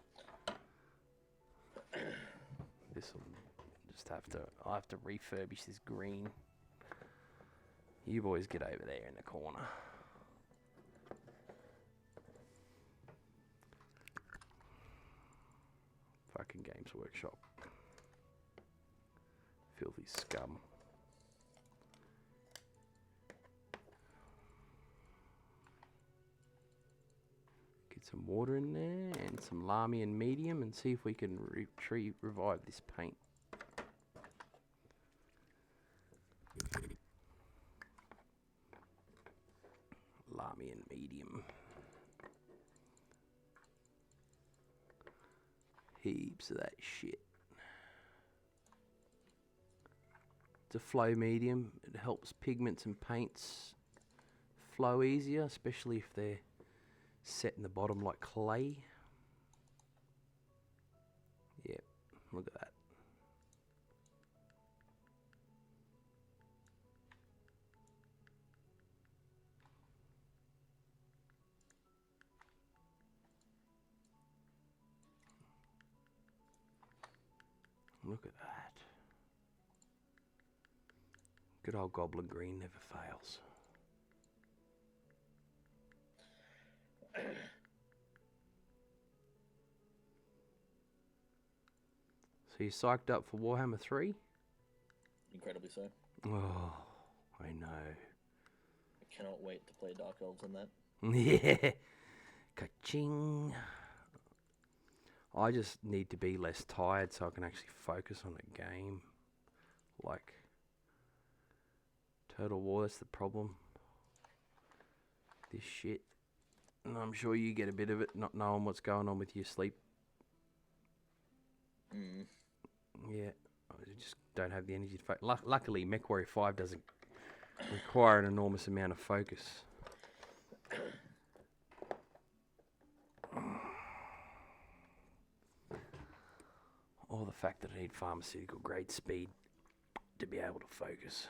This'll just I'll have to refurbish this green. You boys get over there in the corner. Fucking Games Workshop. Filthy scum. Some water in there and some Lamy and medium and see if we can revive this paint. Lamy and medium. Heaps of that shit. It's a flow medium. It helps pigments and paints flow easier, especially if they're set in the bottom like clay. Yep, look at that. Look at that. Good old goblin green never fails. So you psyched up for Warhammer 3? Incredibly so. Oh, I know. I cannot wait to play Dark Elves in that. Yeah. Ka-ching. I just need to be less tired so I can actually focus on the game. Like Total War, that's the problem. This shit. And I'm sure you get a bit of it, not knowing what's going on with your sleep. Mm. Yeah, I just don't have the energy to focus. Luckily, MechWarrior 5 doesn't require an enormous amount of focus. Or the fact that I need pharmaceutical grade speed to be able to focus.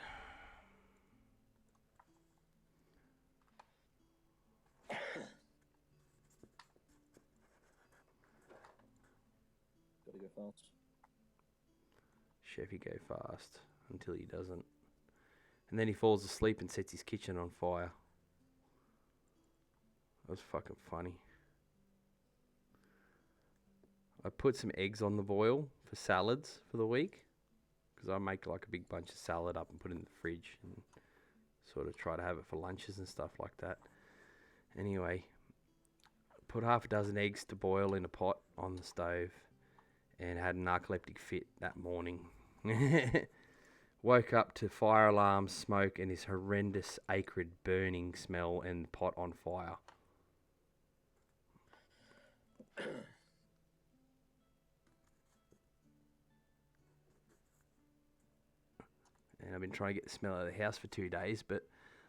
Gotta go fast. Chefy go fast until he doesn't. And then he falls asleep and sets his kitchen on fire. That was fucking funny. I put some eggs on the boil for salads for the week. Because I make like a big bunch of salad up and put it in the fridge. And sort of try to have it for lunches and stuff like that. Anyway, put half a dozen eggs to boil in a pot on the stove. And had a narcoleptic fit that morning. Woke up to fire alarms, smoke, and this horrendous acrid burning smell and the pot on fire. And I've been trying to get the smell out of the house for 2 days, but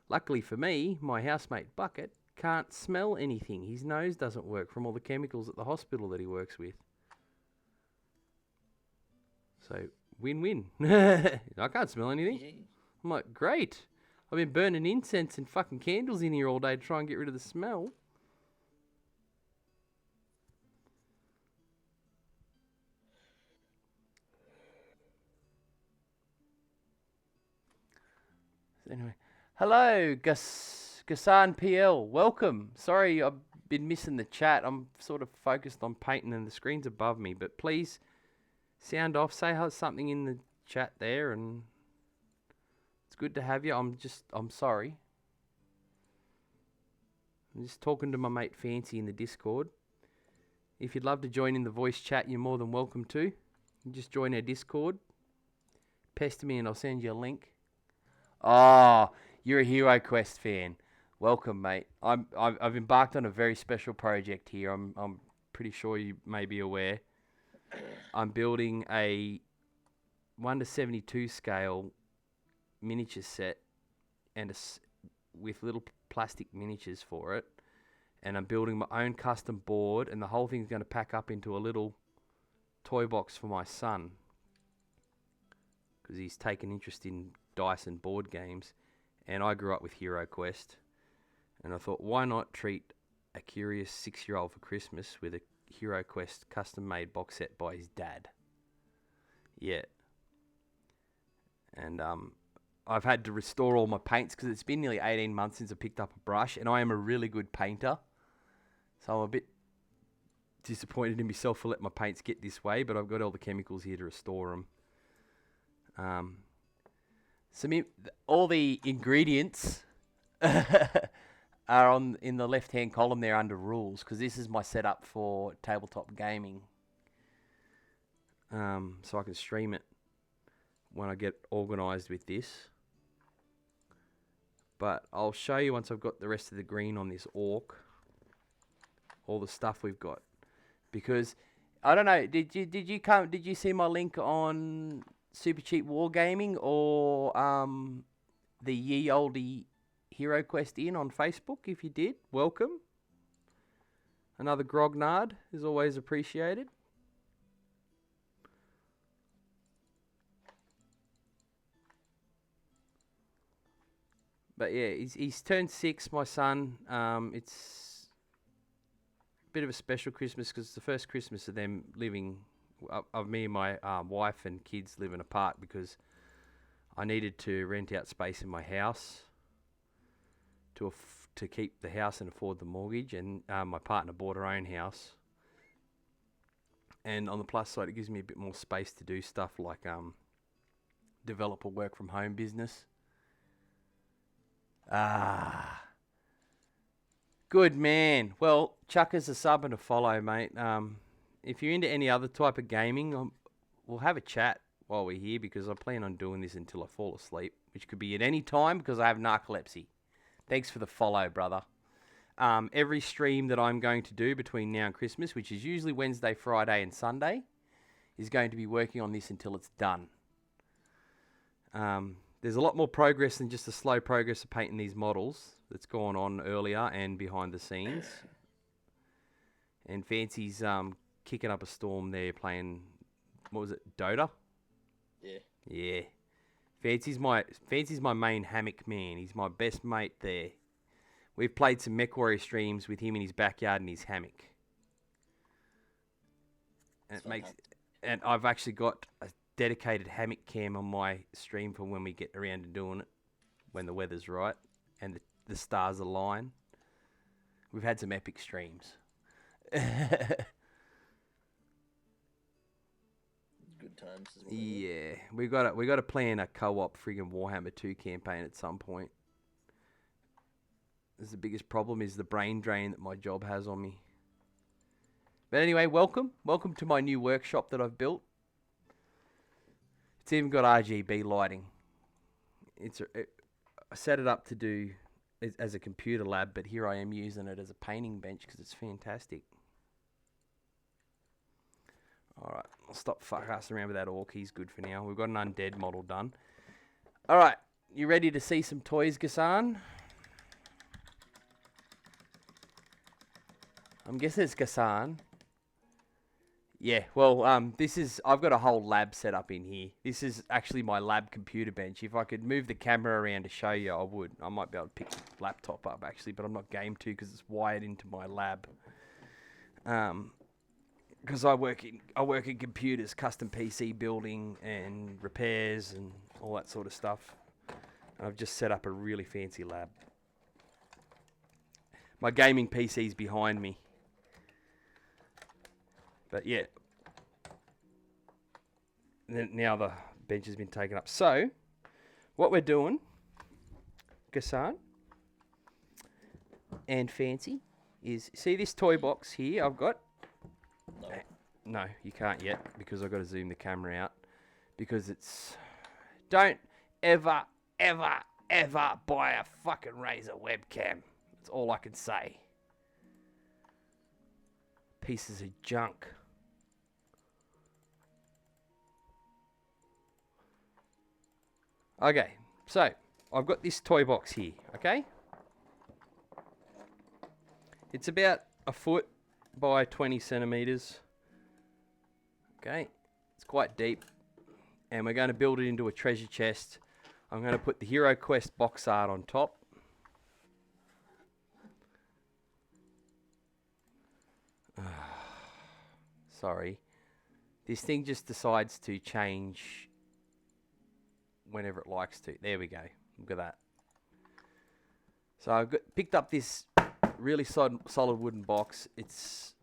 luckily for me, my housemate Bucket can't smell anything. His nose doesn't work from all the chemicals at the hospital that he works with. So, win-win. I can't smell anything. Yeah. I'm like, great. I've been burning incense and fucking candles in here all day to try and get rid of the smell. Anyway, hello, Gassan PL. Welcome. Sorry, I've been missing the chat. I'm sort of focused on painting and the screen's above me, but please sound off. Say something in the chat there, and it's good to have you. I'm sorry. I'm just talking to my mate Fancy in the Discord. If you'd love to join in the voice chat, you're more than welcome to. You just join our Discord. Pester me and I'll send you a link. Oh, you're a HeroQuest fan. Welcome, mate. I've embarked on a very special project here. I'm pretty sure you may be aware. I'm building a 1:72 scale miniature set and with little plastic miniatures for it. And I'm building my own custom board, and the whole thing's going to pack up into a little toy box for my son, because he's taken interest in dice and board games, and I grew up with HeroQuest, and I thought, why not treat a curious 6-year-old for Christmas with a HeroQuest custom-made box set by his dad? Yeah. And I've had to restore all my paints because it's been nearly 18 months since I picked up a brush, and I am a really good painter. So I'm a bit disappointed in myself for letting my paints get this way, but I've got all the chemicals here to restore them. All the ingredients are in the left-hand column there under rules, because this is my setup for tabletop gaming. So I can stream it when I get organised with this. But I'll show you once I've got the rest of the green on this orc, all the stuff we've got. Because I don't know, did you see my link on Super Cheap Wargaming or the Ye Olde HeroQuest Inn on Facebook? If you did, welcome. Another grognard is always appreciated. But yeah, he's turned 6, my son. It's a bit of a special Christmas because it's the first Christmas of them living, of me and my wife and kids living apart, because I needed to rent out space in my house to keep the house and afford the mortgage, and my partner bought her own house. And on the plus side, it gives me a bit more space to do stuff like develop a work from home business. Good man. Well, chuck us a sub and a follow, mate. If you're into any other type of gaming, we'll have a chat while we're here, because I plan on doing this until I fall asleep, which could be at any time because I have narcolepsy. Thanks for the follow, brother. Every stream that I'm going to do between now and Christmas, which is usually Wednesday, Friday, and Sunday, is going to be working on this until it's done. There's a lot more progress than just the slow progress of painting these models that's gone on earlier and behind the scenes. And Fancy's kicking up a storm there playing, what was it, Dota? Yeah. Yeah. Fancy's my main hammock man. He's my best mate there. We've played some MechWarrior streams with him in his backyard in his hammock. And I've actually got a dedicated hammock cam on my stream for when we get around to doing it, when the weather's right and the stars align. We've had some epic streams. Good times as well. Yeah, we got to plan a co-op friggin' Warhammer 2 campaign at some point. The biggest problem is the brain drain that my job has on me. But anyway, welcome to my new workshop that I've built. It's even got RGB lighting. I set it up to do as a computer lab, but here I am using it as a painting bench because it's fantastic. Alright, I'll stop fucking around with that orc. He's good for now. We've got an undead model done. Alright, you ready to see some toys, Gassan? I'm guessing it's Gassan. Yeah, well, I've got a whole lab set up in here. This is actually my lab computer bench. If I could move the camera around to show you, I would. I might be able to pick the laptop up, actually, but I'm not game to because it's wired into my lab. Because I work in computers, custom PC building and repairs and all that sort of stuff. And I've just set up a really fancy lab. My gaming PC's behind me. But yeah, now the bench has been taken up. So, what we're doing, Gassan and Fancy, is see this toy box here I've got? No. No, you can't yet because I've got to zoom the camera out. Because it's... Don't ever, ever, ever buy a fucking Razer webcam. That's all I can say. Pieces of junk. Okay, so I've got this toy box here, okay? It's about a foot by 20 centimeters. Okay, it's quite deep. And we're going to build it into a treasure chest. I'm going to put the HeroQuest box art on top. Sorry. This thing just decides to change whenever it likes to. There we go. Look at that. So I've picked up this really solid wooden box. It's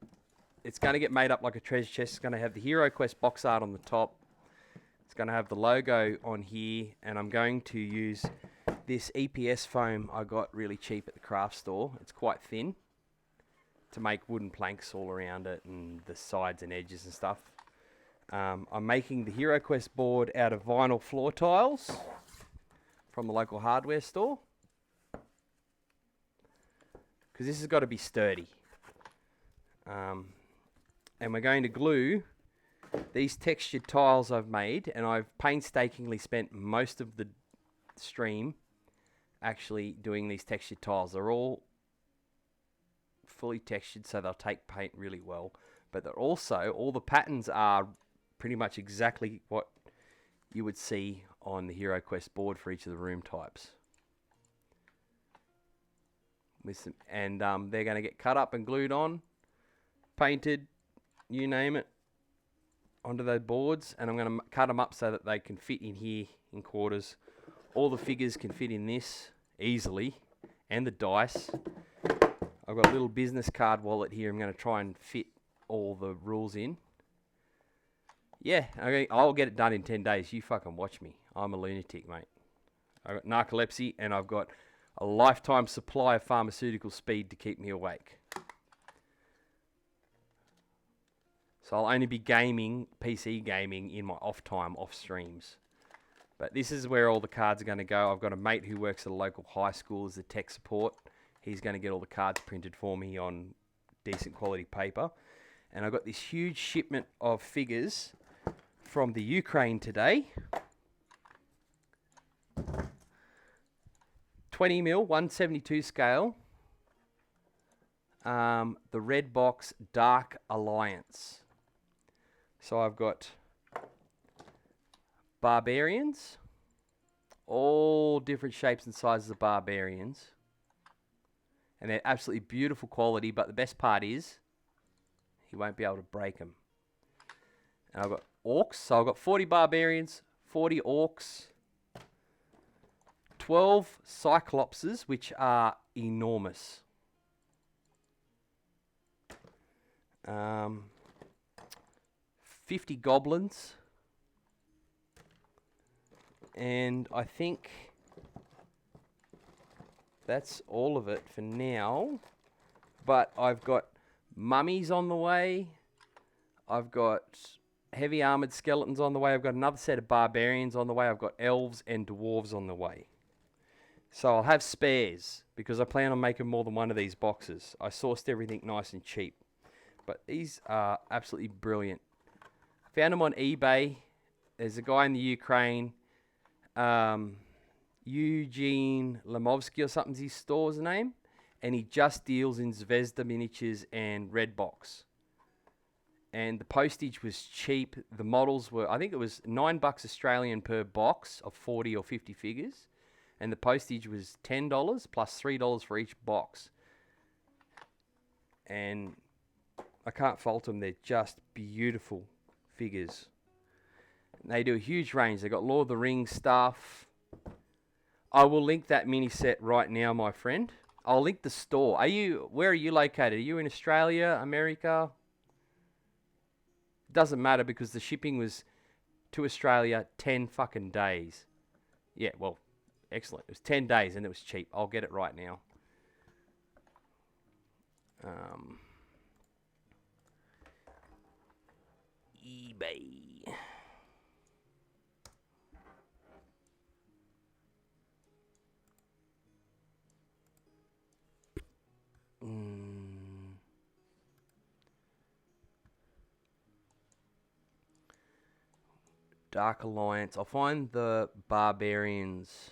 going to get made up like a treasure chest. It's going to have the HeroQuest box art on the top. It's going to have the logo on here. And I'm going to use this EPS foam I got really cheap at the craft store. It's quite thin to make wooden planks all around it and the sides and edges and stuff. I'm making the HeroQuest board out of vinyl floor tiles from the local hardware store. Because this has got to be sturdy. And we're going to glue these textured tiles I've made, and I've painstakingly spent most of the stream actually doing these textured tiles. They're all fully textured, so they'll take paint really well. But they're also, all the patterns are pretty much exactly what you would see on the HeroQuest board for each of the room types. With some, and they're going to get cut up and glued on, painted, you name it, onto those boards. And I'm going to cut them up so that they can fit in here in quarters. All the figures can fit in this easily, and the dice. I've got a little business card wallet here. I'm going to try and fit all the rules in. Yeah, okay, I'll get it done in 10 days. You fucking watch me. I'm a lunatic, mate. I've got narcolepsy, and I've got a lifetime supply of pharmaceutical speed to keep me awake. So I'll only be gaming, PC gaming, in my off time, off streams. But this is where all the cards are going to go. I've got a mate who works at a local high school as a tech support. He's going to get all the cards printed for me on decent quality paper. And I've got this huge shipment of figures from the Ukraine today. 20mm, 172 scale. The Red Box Dark Alliance. So I've got barbarians. All different shapes and sizes of barbarians. And they're absolutely beautiful quality, but the best part is he won't be able to break them. And I've got orcs, so I've got 40 barbarians, 40 orcs, 12 cyclopses, which are enormous. 50 goblins. And I think that's all of it for now. But I've got mummies on the way. I've got heavy armored skeletons on the way. I've got another set of barbarians on the way. I've got elves and dwarves on the way. So I'll have spares because I plan on making more than one of these boxes. I sourced everything nice and cheap. But these are absolutely brilliant. Found them on eBay. There's a guy in the Ukraine, Eugene Lemovsky or something's his store's name. And he just deals in Zvezda miniatures and Red Box. And the postage was cheap. The models were, I think it was $9 Australian per box of 40 or 50 figures. And the postage was $10 plus $3 for each box. And I can't fault them. They're just beautiful figures. And they do a huge range. They got Lord of the Rings stuff. I will link that mini set right now, my friend. I'll link the store. Where are you located? Are you in Australia, America? Doesn't matter because the shipping was to Australia 10 fucking days. Yeah, well, excellent. It was 10 days and it was cheap. I'll get it right now. eBay. Dark Alliance. I'll find the Barbarians.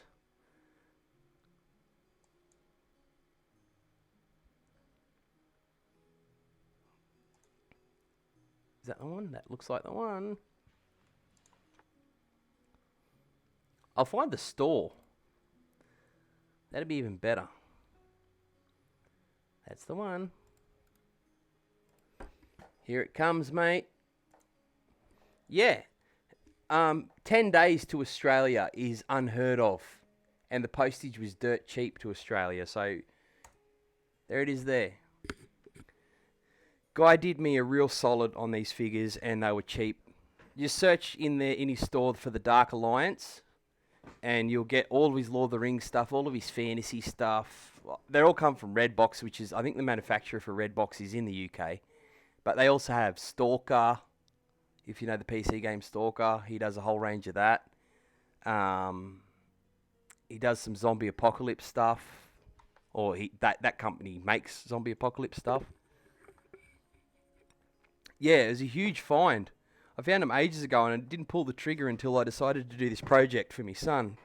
Is that the one? That looks like the one. I'll find the store. That'd be even better. That's the one. Here it comes, mate. Yeah. 10 days to Australia is unheard of. And the postage was dirt cheap to Australia. So, there it is there. Guy did me a real solid on these figures and they were cheap. You search in his store for the Dark Alliance and you'll get all of his Lord of the Rings stuff, all of his fantasy stuff. They all come from Redbox, which is, I think the manufacturer for Redbox is in the UK. But they also have Stalker, if you know the PC game Stalker. He does a whole range of that. He does some zombie apocalypse stuff. Or that company makes zombie apocalypse stuff. Yeah, it was a huge find. I found him ages ago and I didn't pull the trigger until I decided to do this project for my son.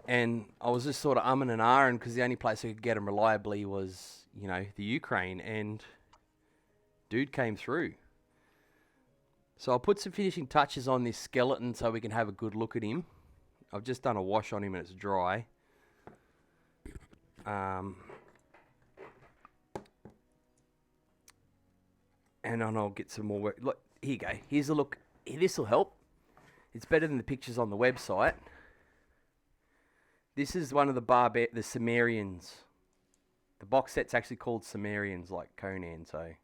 And I was just sort of umming and ahhing because the only place I could get him reliably was, you know, the Ukraine. And dude came through. So I'll put some finishing touches on this skeleton so we can have a good look at him. I've just done a wash on him and it's dry. And then I'll get some more work. Look, here you go. Here's a look. This will help. It's better than the pictures on the website. This is one of the Sumerians. The box set's actually called Sumerians, like Conan. So, and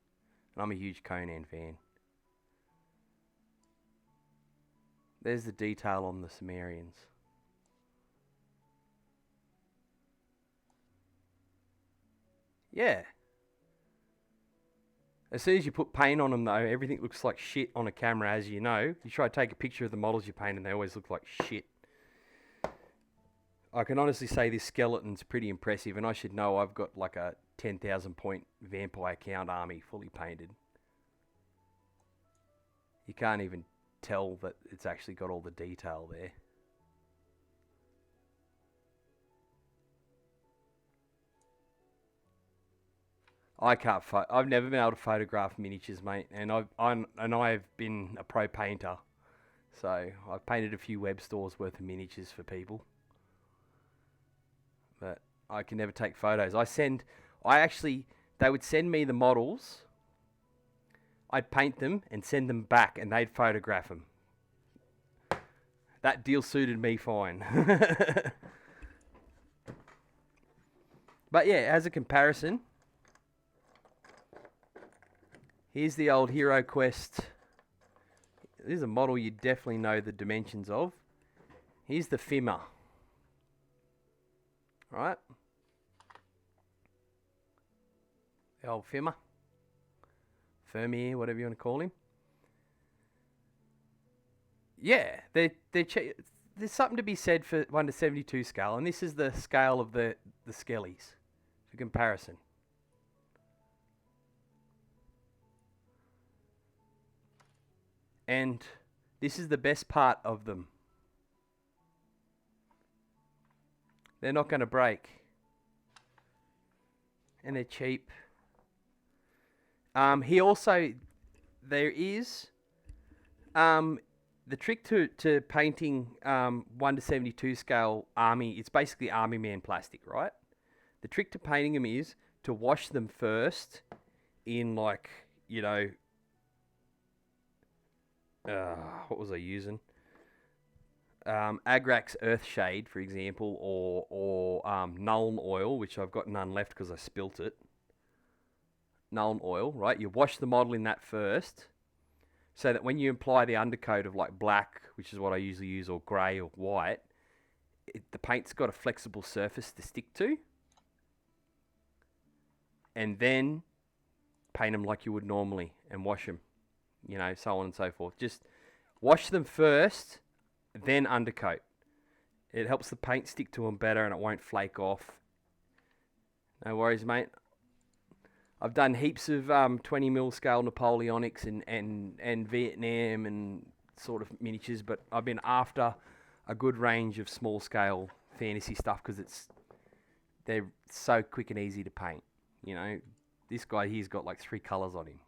I'm a huge Conan fan. There's the detail on the Sumerians. Yeah. As soon as you put paint on them, though, everything looks like shit on a camera, as you know. You try to take a picture of the models you paint, and they always look like shit. I can honestly say this skeleton's pretty impressive, and I should know I've got like a 10,000 point vampire count army fully painted. You can't even tell that it's actually got all the detail there. I've never been able to photograph miniatures, mate, and I've been a pro painter, so I've painted a few web stores worth of miniatures for people, but I can never take photos. They would send me the models, I'd paint them and send them back, and they'd photograph them. That deal suited me fine. But yeah, as a comparison, here's the old HeroQuest. This is a model you definitely know the dimensions of. Here's the Fimmer. Right? The old Fimmer. Fermier, whatever you want to call him. Yeah, there's something to be said for 1 to 72 scale, and this is the scale of the skellies for comparison. And this is the best part of them. They're not going to break. And they're cheap. There is the trick to painting 1 to 72 scale army. It's basically army man plastic, right? The trick to painting them is to wash them first in, like, you know, what was I using? Agrax Earthshade, for example, or Nuln oil, which I've got none left because I spilt it. Nuln oil, right? You wash the model in that first, so that when you apply the undercoat of like black, which is what I usually use, or grey or white, the paint's got a flexible surface to stick to. And then paint them like you would normally and wash them. you know, so on and so forth. Just wash them first, then undercoat. It helps the paint stick to them better and it won't flake off. No worries, mate. I've done heaps of 20mm scale Napoleonics and Vietnam and sort of miniatures, but I've been after a good range of small scale fantasy stuff because they're so quick and easy to paint. You know, this guy here's got like 3 colours on him.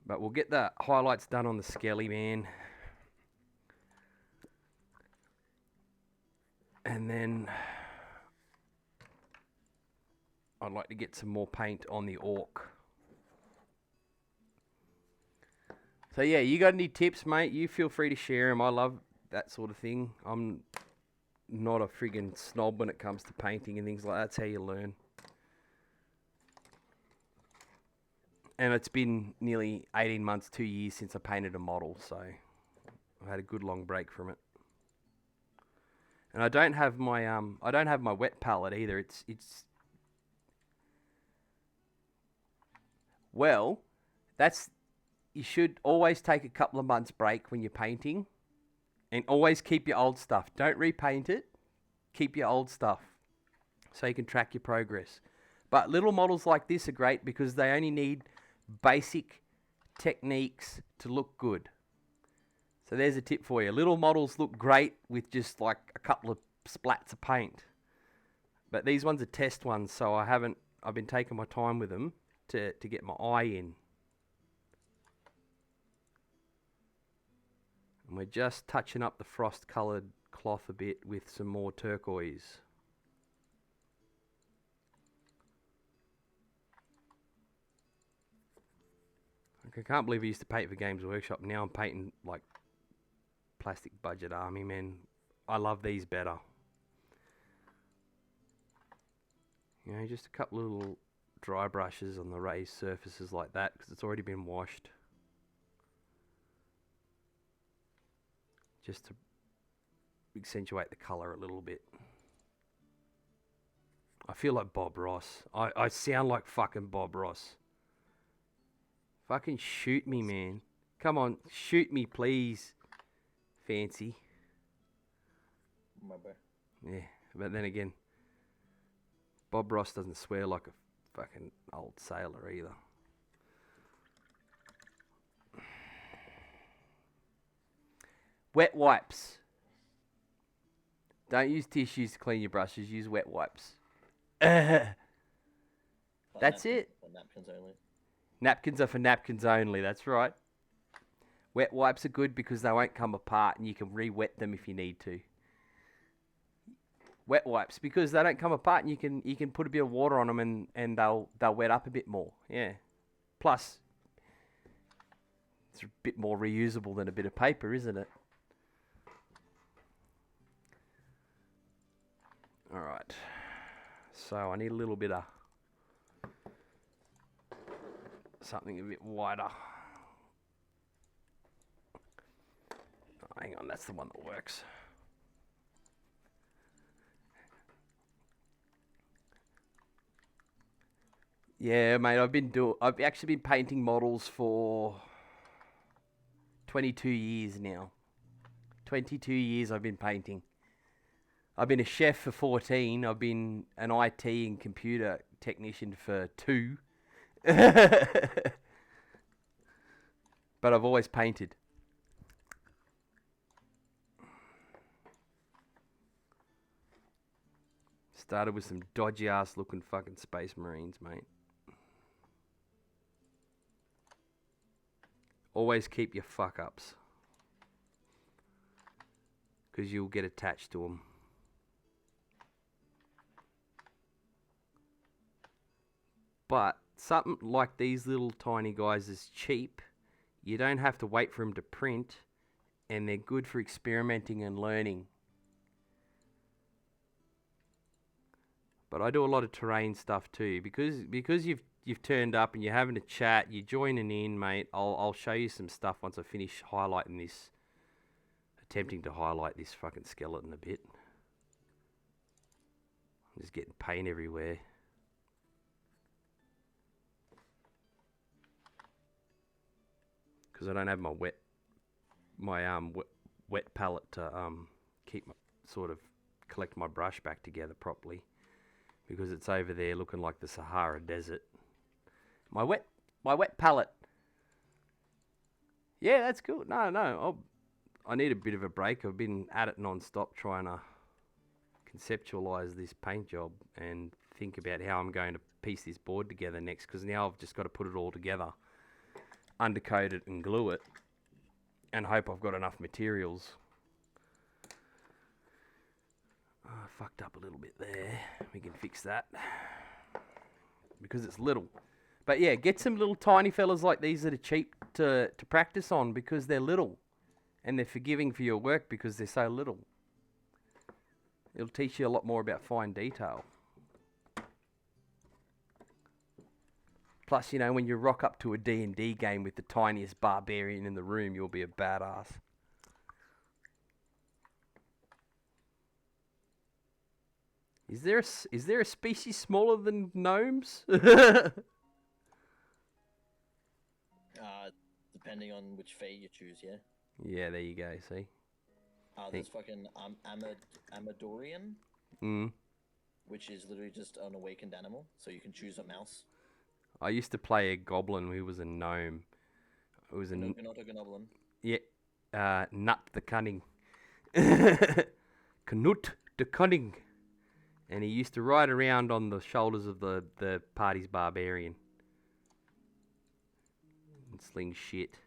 But we'll get the highlights done on the Skelly Man. And then I'd like to get some more paint on the Orc. So yeah, you got any tips, mate? You feel free to share them. I love that sort of thing. I'm not a friggin' snob when it comes to painting and things like that. That's how you learn. And it's been nearly 18 months, 2 years since I painted a model, so I've had a good long break from it. And I don't have my wet palette either. Well, you should always take a couple of months break when you're painting, and always keep your old stuff. Don't repaint it. Keep your old stuff so you can track your progress. But little models like this are great because they only need basic techniques to look good. So there's a tip for you. Little models look great with just like a couple of splats of paint. But these ones are test ones, so I've been taking my time with them to get my eye in. And we're just touching up the frost coloured cloth a bit with some more turquoise. I can't believe I used to paint for Games Workshop. Now I'm painting like plastic budget army, man. I love these better. You know, just a couple of little dry brushes on the raised surfaces like that because it's already been washed. Just to accentuate the colour a little bit. I feel like Bob Ross. I sound like fucking Bob Ross. Fucking shoot me, man. Come on, shoot me, please. Fancy. My bad. Yeah, but then again, Bob Ross doesn't swear like a fucking old sailor either. Wet wipes. Don't use tissues to clean your brushes. Use wet wipes. That's it. For napkins only. Napkins are for napkins only. That's right. Wet wipes are good because they won't come apart and you can re-wet them if you need to. Wet wipes because they don't come apart and you can put a bit of water on them and they'll wet up a bit more. Yeah. Plus, it's a bit more reusable than a bit of paper, isn't it? All right. So I need a little bit of something a bit wider. Oh, hang on, that's the one that works. Yeah, mate, I've actually been painting models for 22 years now. 22 years I've been painting. I've been a chef for 14. I've been an IT and computer technician for 2. But I've always painted. Started with some dodgy ass looking fucking Space Marines, mate. Always keep your fuck ups, because you'll get attached to them. But something like these little tiny guys is cheap. You don't have to wait for them to print, and they're good for experimenting and learning. But I do a lot of terrain stuff too, because you've turned up and you're having a chat, you're joining in, mate. I'll show you some stuff once I finish highlighting this, attempting to highlight this fucking skeleton a bit. I'm just getting paint everywhere. because I don't have my wet palette to keep my, sort of collect my brush back together properly, because it's over there looking like the Sahara Desert. My wet palette. Yeah, that's cool. No, I need a bit of a break. I've been at it non-stop trying to conceptualize this paint job and think about how I'm going to piece this board together next, because now I've just got to put it all together, undercoat it and glue it, and hope I've got enough materials. Oh, I fucked up a little bit there. We can fix that because it's little. But yeah, get some little tiny fellas like these that are cheap to practice on, because they're little and they're forgiving for your work because they're so little. It'll teach you a lot more about fine detail. Plus, you know, when you rock up to a D&D game with the tiniest barbarian in the room, you'll be a badass. Is there a species smaller than gnomes? Depending on which fate you choose, yeah. Yeah, there you go, see? There's fucking Amadorian, which is literally just an awakened animal, so you can choose a mouse. I used to play a goblin who was a gnome. It was a Not a goblin. Yeah, Nut the Cunning. Knut the Cunning. And he used to ride around on the shoulders of the party's barbarian. And sling shit.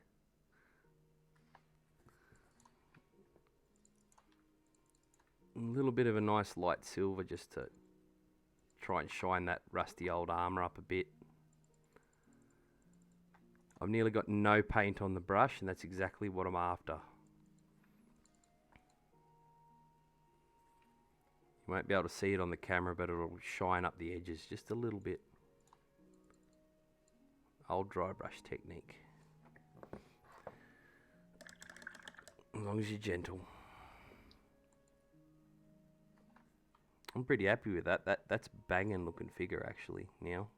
A little bit of a nice light silver just to try and shine that rusty old armor up a bit. I've nearly got no paint on the brush, and that's exactly what I'm after. You won't be able to see it on the camera, but it'll shine up the edges just a little bit. Old dry brush technique. As long as you're gentle. I'm pretty happy with that. That's banging looking figure actually now.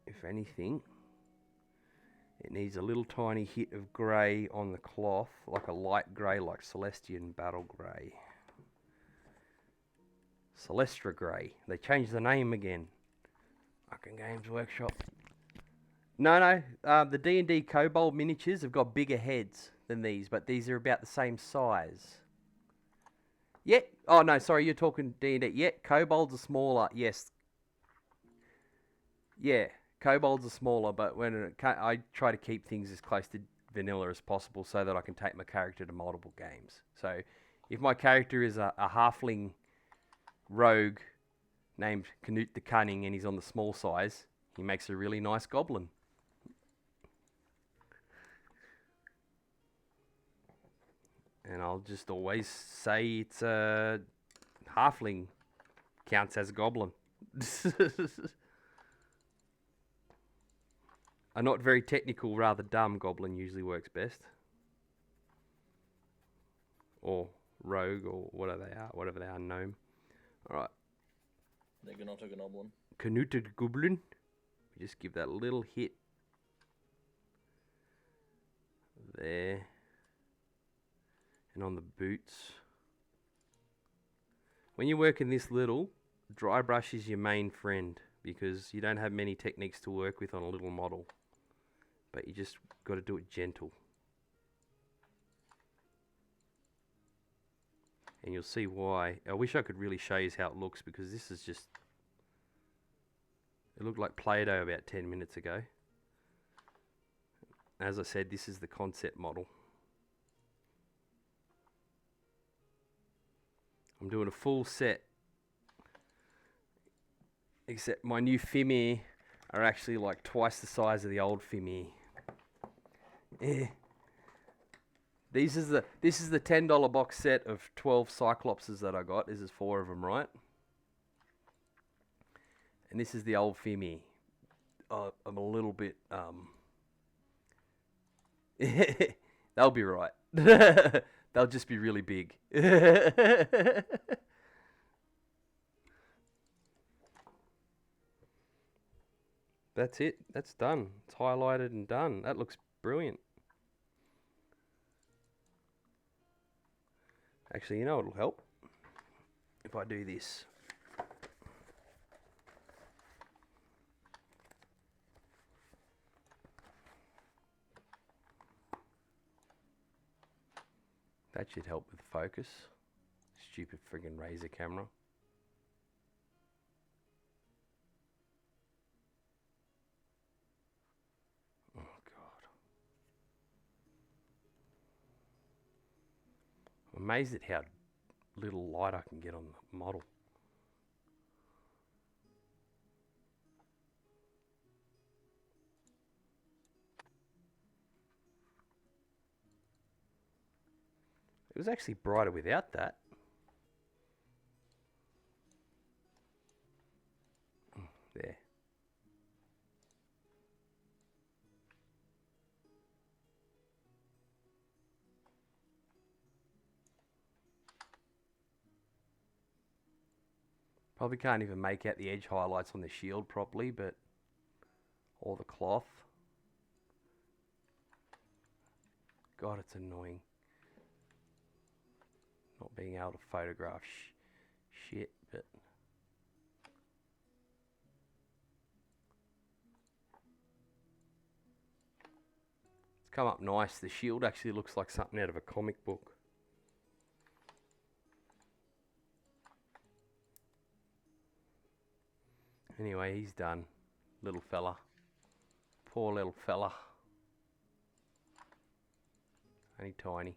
If anything, it needs a little tiny hit of grey on the cloth, like a light grey, like Celestian Battle Grey. Celestra Grey. They changed the name again. Fucking Games Workshop. No, the D&D Kobold miniatures have got bigger heads than these, but these are about the same size. Yeah. Oh, no, sorry, you're talking D&D. Yeah, Kobolds are smaller, yes. Yeah, Kobolds are smaller, but when I try to keep things as close to vanilla as possible so that I can take my character to multiple games. So, if my character is a halfling rogue named Knut the Cunning and he's on the small size, he makes a really nice goblin. And I'll just always say it's a halfling counts as a goblin. A not very technical, rather dumb goblin usually works best. Or rogue, or whatever they are, gnome. Alright. They're not a goblin. Knuted Goblin. We just give that little hit. There. And on the boots. When you're working this little, dry brush is your main friend, because you don't have many techniques to work with on a little model. But you just got to do it gentle. And you'll see why. I wish I could really show you how it looks, because this is just... It looked like Play-Doh about 10 minutes ago. As I said, this is the concept model. I'm doing a full set. Except my new Fimir are actually like twice the size of the old Fimir. This is the $10 box set of 12 Cyclopses that I got. This is 4 of them, right? And this is the old Fimir. I'm a little bit they'll be right. They'll just be really big. That's it. That's done. It's highlighted and done. That looks brilliant. Actually, you know what'll help? If I do this. That should help with focus. Stupid friggin' Razer camera. Oh god. I'm amazed at how little light I can get on the model. It was actually brighter without that. There. Probably can't even make out the edge highlights on the shield properly, but or the cloth. God, it's annoying not being able to photograph shit, but it's come up nice. The shield actually looks like something out of a comic book. Anyway, he's done. Little fella. Poor little fella. Only tiny.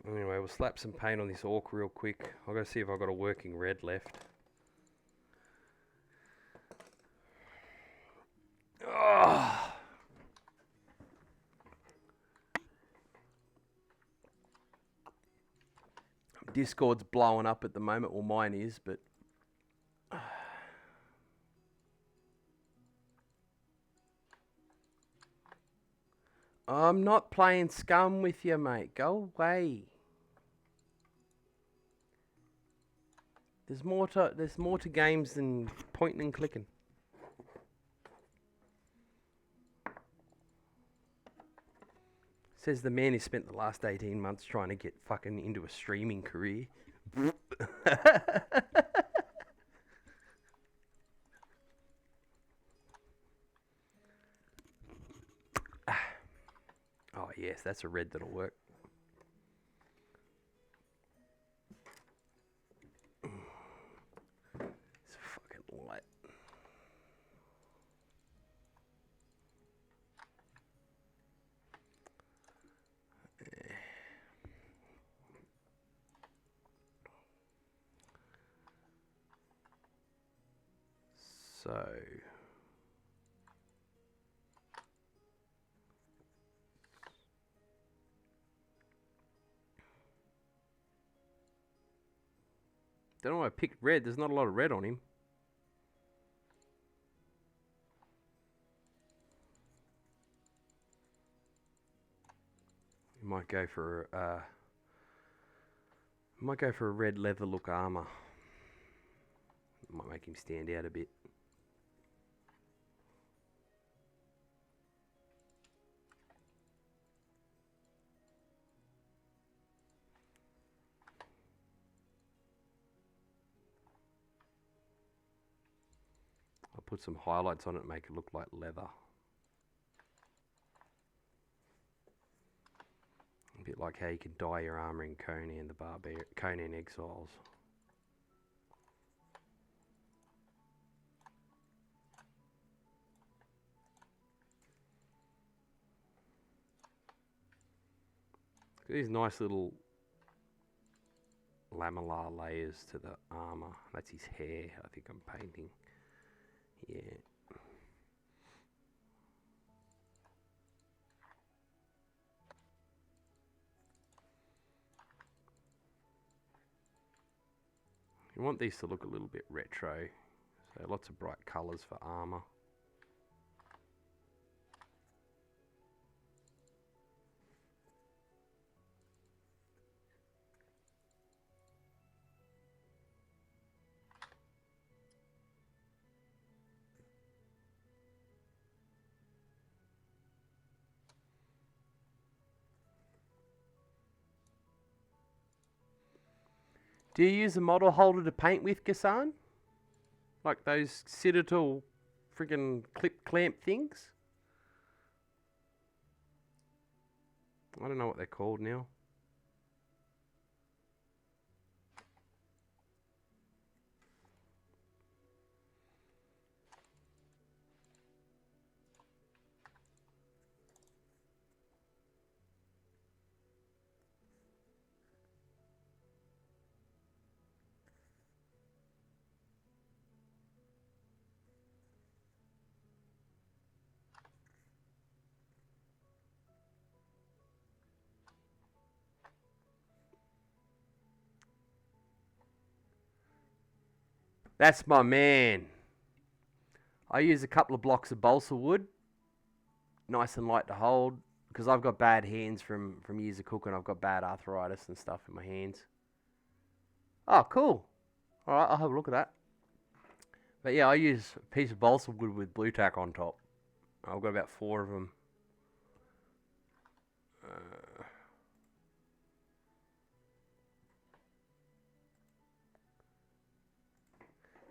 Anyway, we'll slap some paint on this orc real quick. I'll go see if I've got a working red left. Oh. Discord's blowing up at the moment. Well, mine is, but I'm not playing scum with you, mate. Go away. There's more to games than pointing and clicking. Says the man who spent the last 18 months trying to get fucking into a streaming career. Oh yes, that's a red that'll work. It's fucking light. So don't know why I picked red. There's not a lot of red on him. You might go for a red leather look armor. Might make him stand out a bit. I'll put some highlights on it and make it look like leather. A bit like how you could dye your armor in Conan the Conan Exiles. These nice little lamellar layers to the armor. That's his hair, I think I'm painting. Yeah. You want these to look a little bit retro, so lots of bright colours for armour. Do you use a model holder to paint with, Gassan? Like those Citadel freaking clip clamp things? I don't know what they're called now. That's my man. I use a couple of blocks of balsa wood. Nice and light to hold. Because I've got bad hands from years of cooking. I've got bad arthritis and stuff in my hands. Oh, cool. Alright, I'll have a look at that. But yeah, I use a piece of balsa wood with blue tack on top. I've got about 4 of them.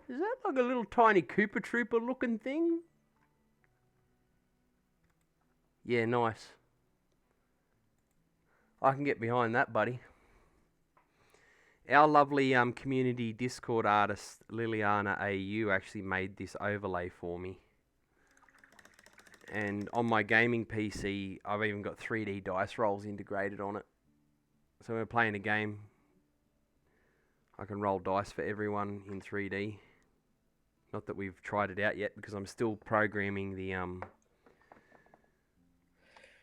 Is that like a little tiny Koopa Trooper looking thing? Yeah, nice. I can get behind that, buddy. Our lovely community Discord artist, Liliana AU, actually made this overlay for me. And on my gaming PC, I've even got 3D dice rolls integrated on it. So when we're playing a game, I can roll dice for everyone in 3D. Not that we've tried it out yet, because I'm still programming the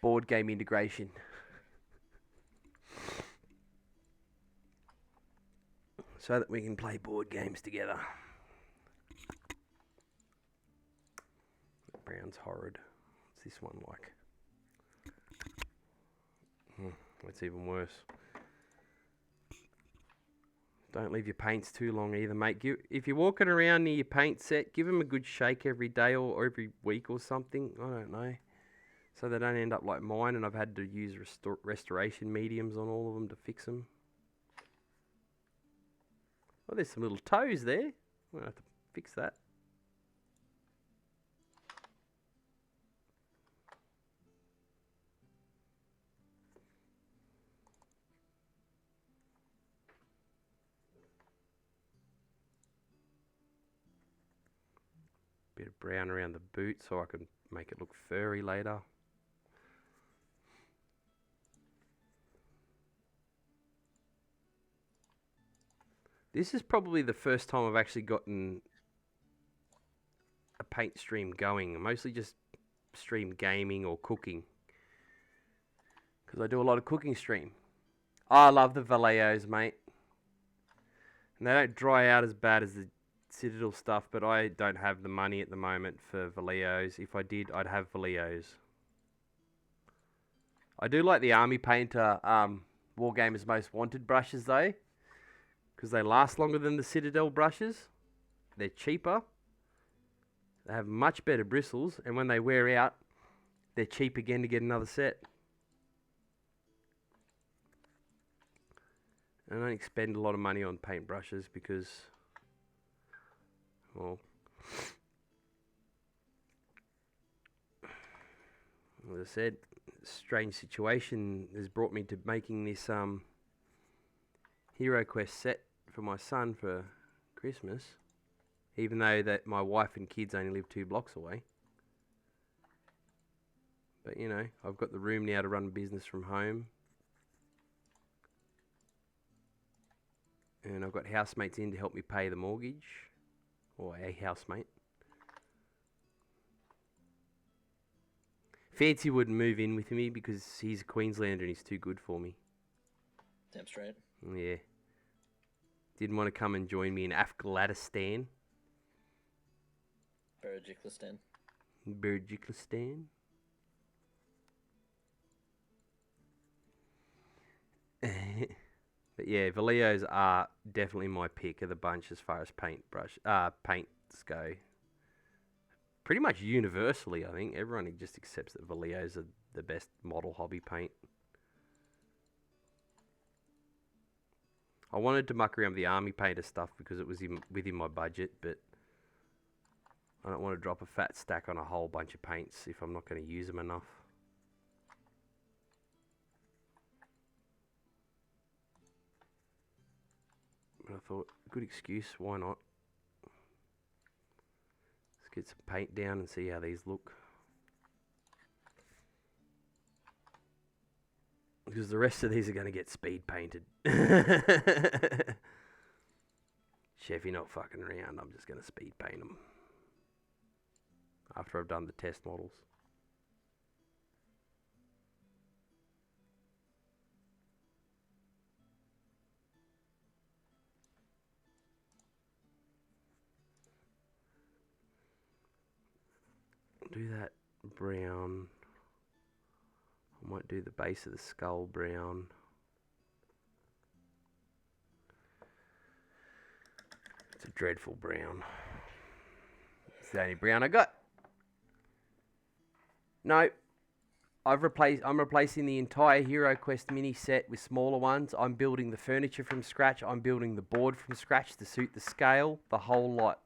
board game integration. So that we can play board games together. Brown's horrid. What's this one like? That's even worse. Don't leave your paints too long either, mate. If you're walking around near your paint set, give them a good shake every day or every week or something. I don't know. So they don't end up like mine, and I've had to use restoration mediums on all of them to fix them. Oh, there's some little toes there. I'm going to have to fix that. Bit of brown around the boot so I can make it look furry later. This is probably the first time I've actually gotten a paint stream going. I mostly just stream gaming or cooking, because I do a lot of cooking stream. Oh, I love the Valeos, mate. And they don't dry out as bad as the Citadel stuff, but I don't have the money at the moment for Valeos. If I did, I'd have Valeos. I do like the Army Painter Wargamers Most Wanted brushes though, because they last longer than the Citadel brushes. They're cheaper. They have much better bristles, and when they wear out, they're cheap again to get another set. I don't expend a lot of money on paint brushes because, well, as I said, strange situation has brought me to making this HeroQuest set for my son for Christmas, even though that my wife and kids only live 2 blocks away. But you know, I've got the room now to run a business from home, and I've got housemates in to help me pay the mortgage, or a housemate. Fancy wouldn't move in with me because he's a Queenslander and he's too good for me. Damn straight. Yeah. Didn't want to come and join me in Afghanistan. Berejiklistan. Berejiklistan. But yeah, Valeos are definitely my pick of the bunch as far as paints go. Pretty much universally, I think. Everyone just accepts that Valeos are the best model hobby paint. I wanted to muck around with the army painter stuff because it was within my budget, but I don't want to drop a fat stack on a whole bunch of paints if I'm not going to use them enough. But I thought, good excuse, why not? Let's get some paint down and see how these look. Because the rest of these are going to get speed painted. Chef, you're not fucking around. I'm just going to speed paint them. After I've done the test models. Do that brown. I might do the base of the skull brown. It's a dreadful brown. It's the only brown I got. No, I'm replacing the entire HeroQuest mini set with smaller ones. I'm building the furniture from scratch. I'm building the board from scratch to suit the scale. The whole lot.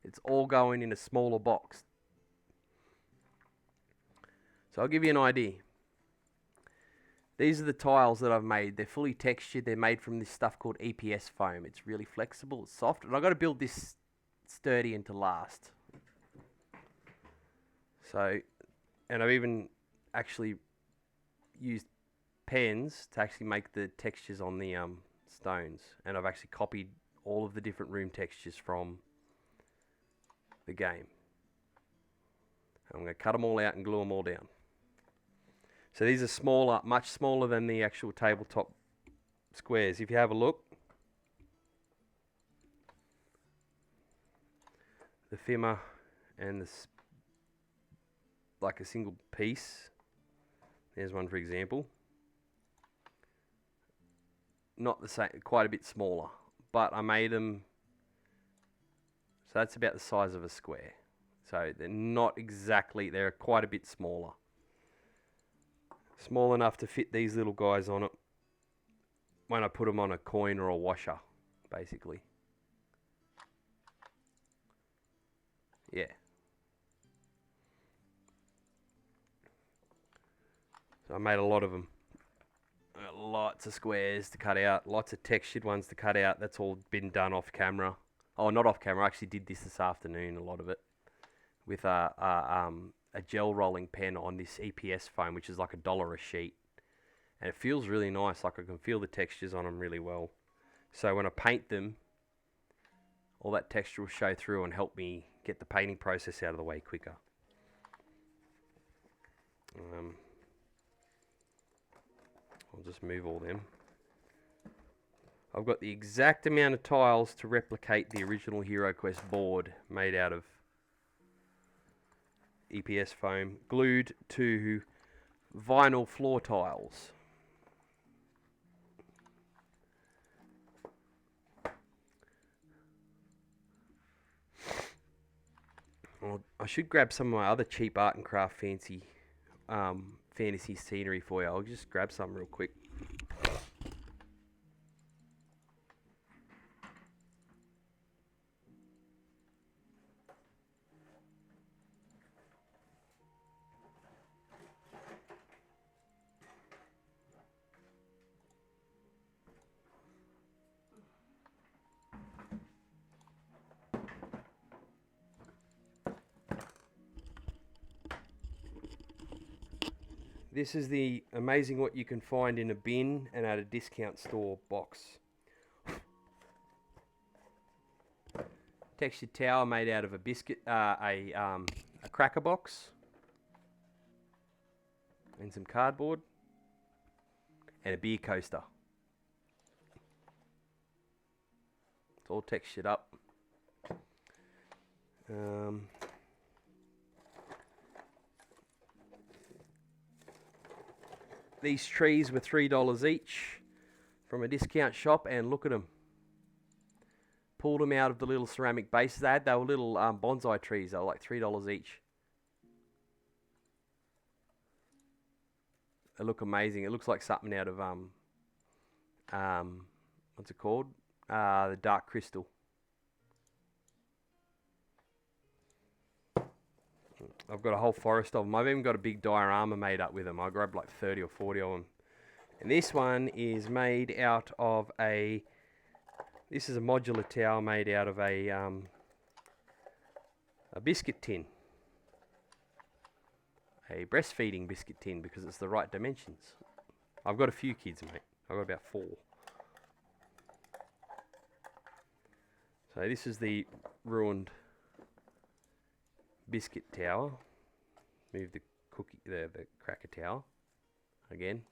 It's all going in a smaller box. So I'll give you an idea. These are the tiles that I've made. They're fully textured. They're made from this stuff called EPS foam. It's really flexible. It's soft. And I've got to build this sturdy and to last. So, and I've even actually used pens to actually make the textures on the stones. And I've actually copied all of the different room textures from the game. I'm going to cut them all out and glue them all down. So these are smaller, much smaller than the actual tabletop squares. If you have a look, the Fimmer and this, like a single piece. There's one for example. Not the same, quite a bit smaller, but I made them. So that's about the size of a square. So they're not exactly, they're quite a bit smaller. Small enough to fit these little guys on it when I put them on a coin or a washer, basically. Yeah. So I made a lot of them. Lots of squares to cut out, lots of textured ones to cut out. That's all been done off camera. Oh, not off camera. I actually did this afternoon, a lot of it, with a gel rolling pen on this EPS foam, which is like $1 a sheet. And it feels really nice, like I can feel the textures on them really well. So when I paint them, all that texture will show through and help me get the painting process out of the way quicker. I'll just move all them. I've got the exact amount of tiles to replicate the original HeroQuest board made out of EPS foam, glued to vinyl floor tiles. I should grab some of my other cheap art and craft fancy fantasy scenery for you. I'll just grab some real quick. This is the amazing what you can find in a bin and at a discount store box. Textured tower made out of a biscuit, a cracker box, and some cardboard, and a beer coaster. It's all textured up. These trees were $3 each from a discount shop, and look at them. Pulled them out of the little ceramic bases they had. They were little bonsai trees. They were like $3 each. They look amazing. It looks like something out of what's it called? The dark crystal. I've got a whole forest of them. I've even got a big diorama made up with them. I grabbed like 30 or 40 of them. And this one is made out of a... This is a modular tower made out of a biscuit tin. A breastfeeding biscuit tin because it's the right dimensions. I've got a few kids, mate. I've got about 4. So this is the ruined biscuit tower. Move the the cracker tower. Again,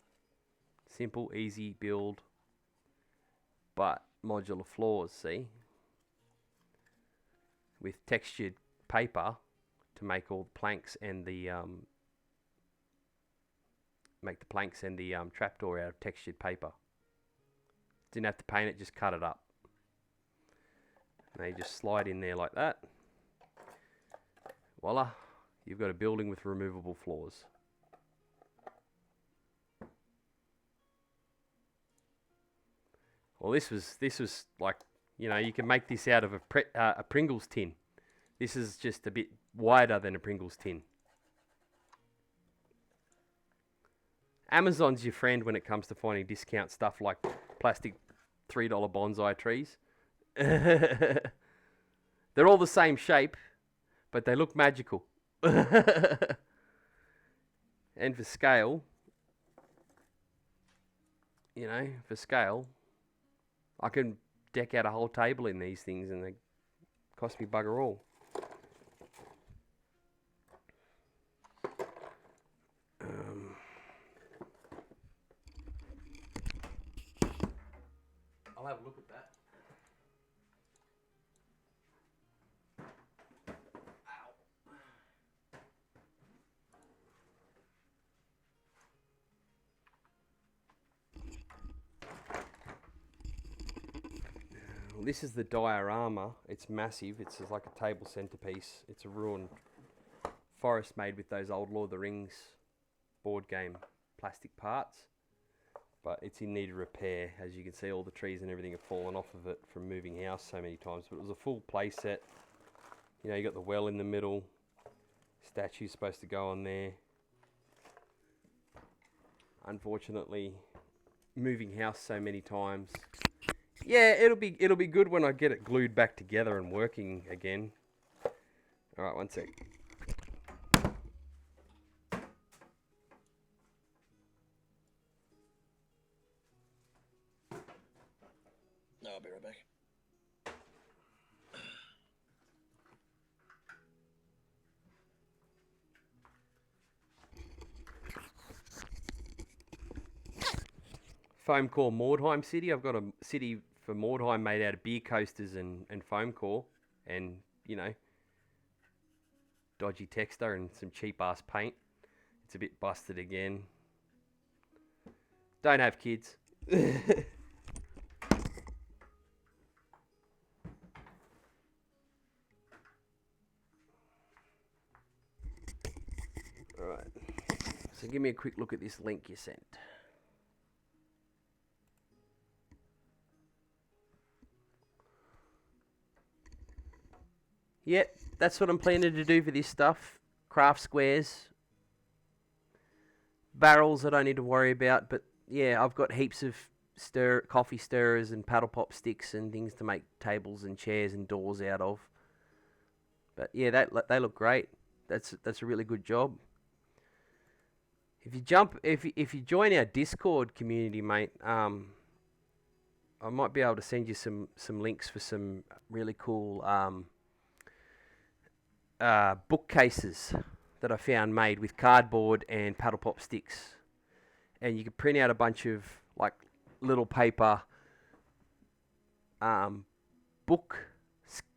simple, easy build, but modular floors. See, with textured paper to make all the planks and the trapdoor out of textured paper. Didn't have to paint it, just cut it up. Now you just slide in there like that. Voila, you've got a building with removable floors. Well, this was like, you know, you can make this out of a Pringles tin. This is just a bit wider than a Pringles tin. Amazon's your friend when it comes to finding discount stuff like plastic $3 bonsai trees. They're all the same shape, but they look magical. And for scale, you know, I can deck out a whole table in these things and they cost me bugger all. I'll have a look at that. Well, this is the diorama. It's massive. It's just like a table centerpiece. It's a ruined forest made with those old Lord of the Rings board game plastic parts. But it's in need of repair. As you can see, all the trees and everything have fallen off of it from moving house so many times. But it was a full play set. You know, you got the well in the middle. Statue's supposed to go on there. Unfortunately, moving house so many times. Yeah, it'll be good when I get it glued back together and working again. All right, one sec. No, I'll be right back. Foam core Mordheim city. I've got a city for Mordheim made out of beer coasters and foam core and, you know, dodgy texture and some cheap ass paint. It's a bit busted again. Don't have kids. Alright. So give me a quick look at this link you sent. Yep, that's what I'm planning to do for this stuff. Craft squares. Barrels I don't need to worry about, but yeah, I've got heaps of coffee stirrers and paddle pop sticks and things to make tables and chairs and doors out of. But yeah, they look great. That's a really good job. If you join our Discord community, mate, I might be able to send you some links for some really cool bookcases that I found made with cardboard and paddle pop sticks, and you can print out a bunch of like little paper book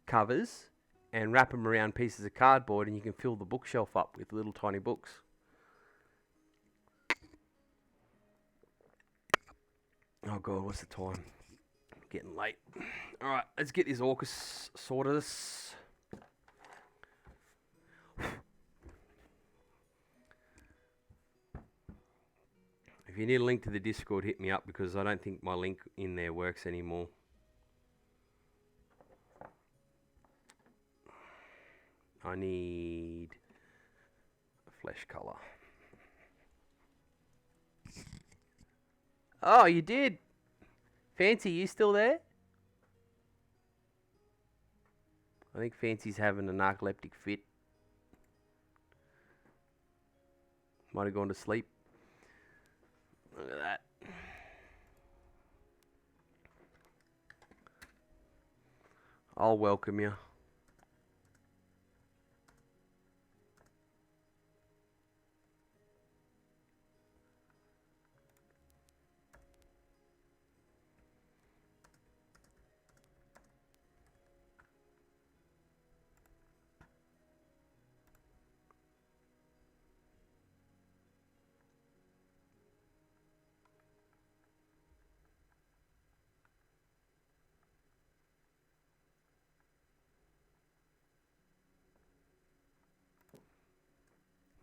covers and wrap them around pieces of cardboard, and you can fill the bookshelf up with little tiny books. Oh god, what's the time? Getting late. All right, let's get this AUKUS sorted. If If you need a link to the Discord, hit me up because I don't think my link in there works anymore. I need a flesh color. Oh, you did. Fancy, you still there? I think Fancy's having a narcoleptic fit. Might have gone to sleep. Look at that. I'll welcome you.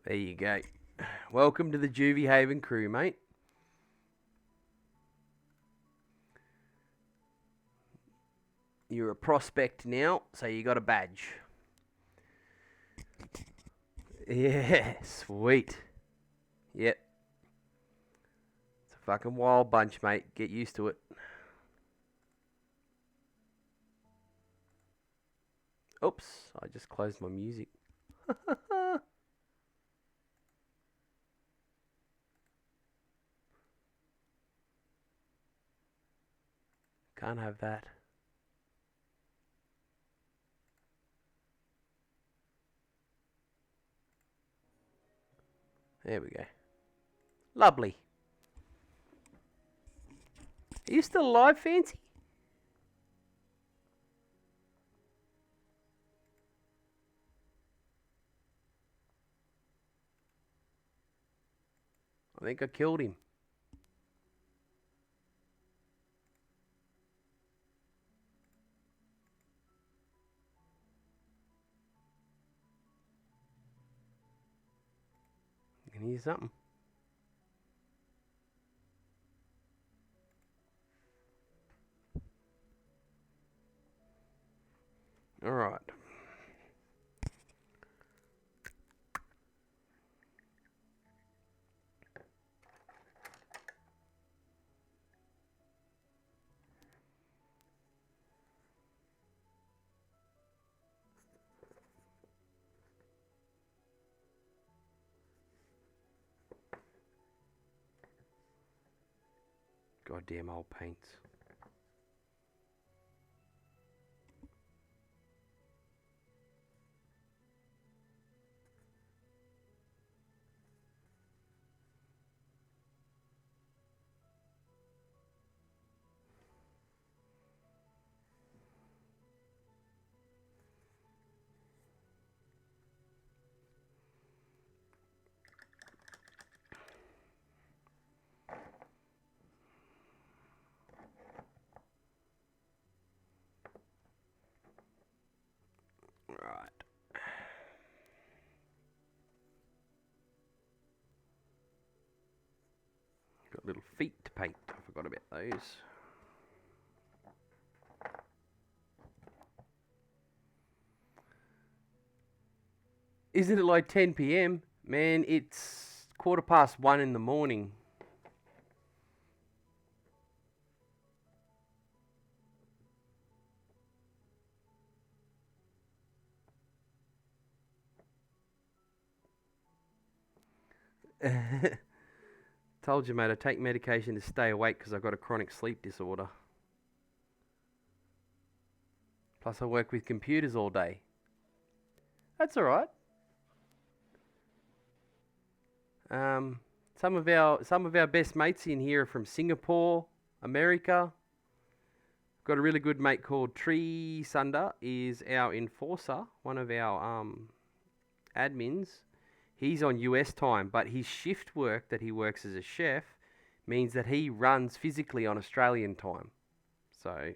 There you go. Welcome to the Juvie Haven crew, mate. You're a prospect now, so you got a badge. Yeah, sweet. Yep. It's a fucking wild bunch, mate. Get used to it. Oops, I just closed my music. Can't have that. There we go. Lovely. Are you still alive, Fancy? I think I killed him. I can hear something. All right. Goddamn old paints. Right. Got little feet to paint. I forgot about those. Isn't it like 10 p.m.? Man, it's 1:15 in the morning. Told you, mate, I take medication to stay awake because I've got a chronic sleep disorder. Plus, I work with computers all day. That's all right. Some of our best mates in here are from Singapore, America. Got a really good mate called Tree Sunder, is our enforcer, one of our admins. He's on US time, but his shift work that he works as a chef means that he runs physically on Australian time. So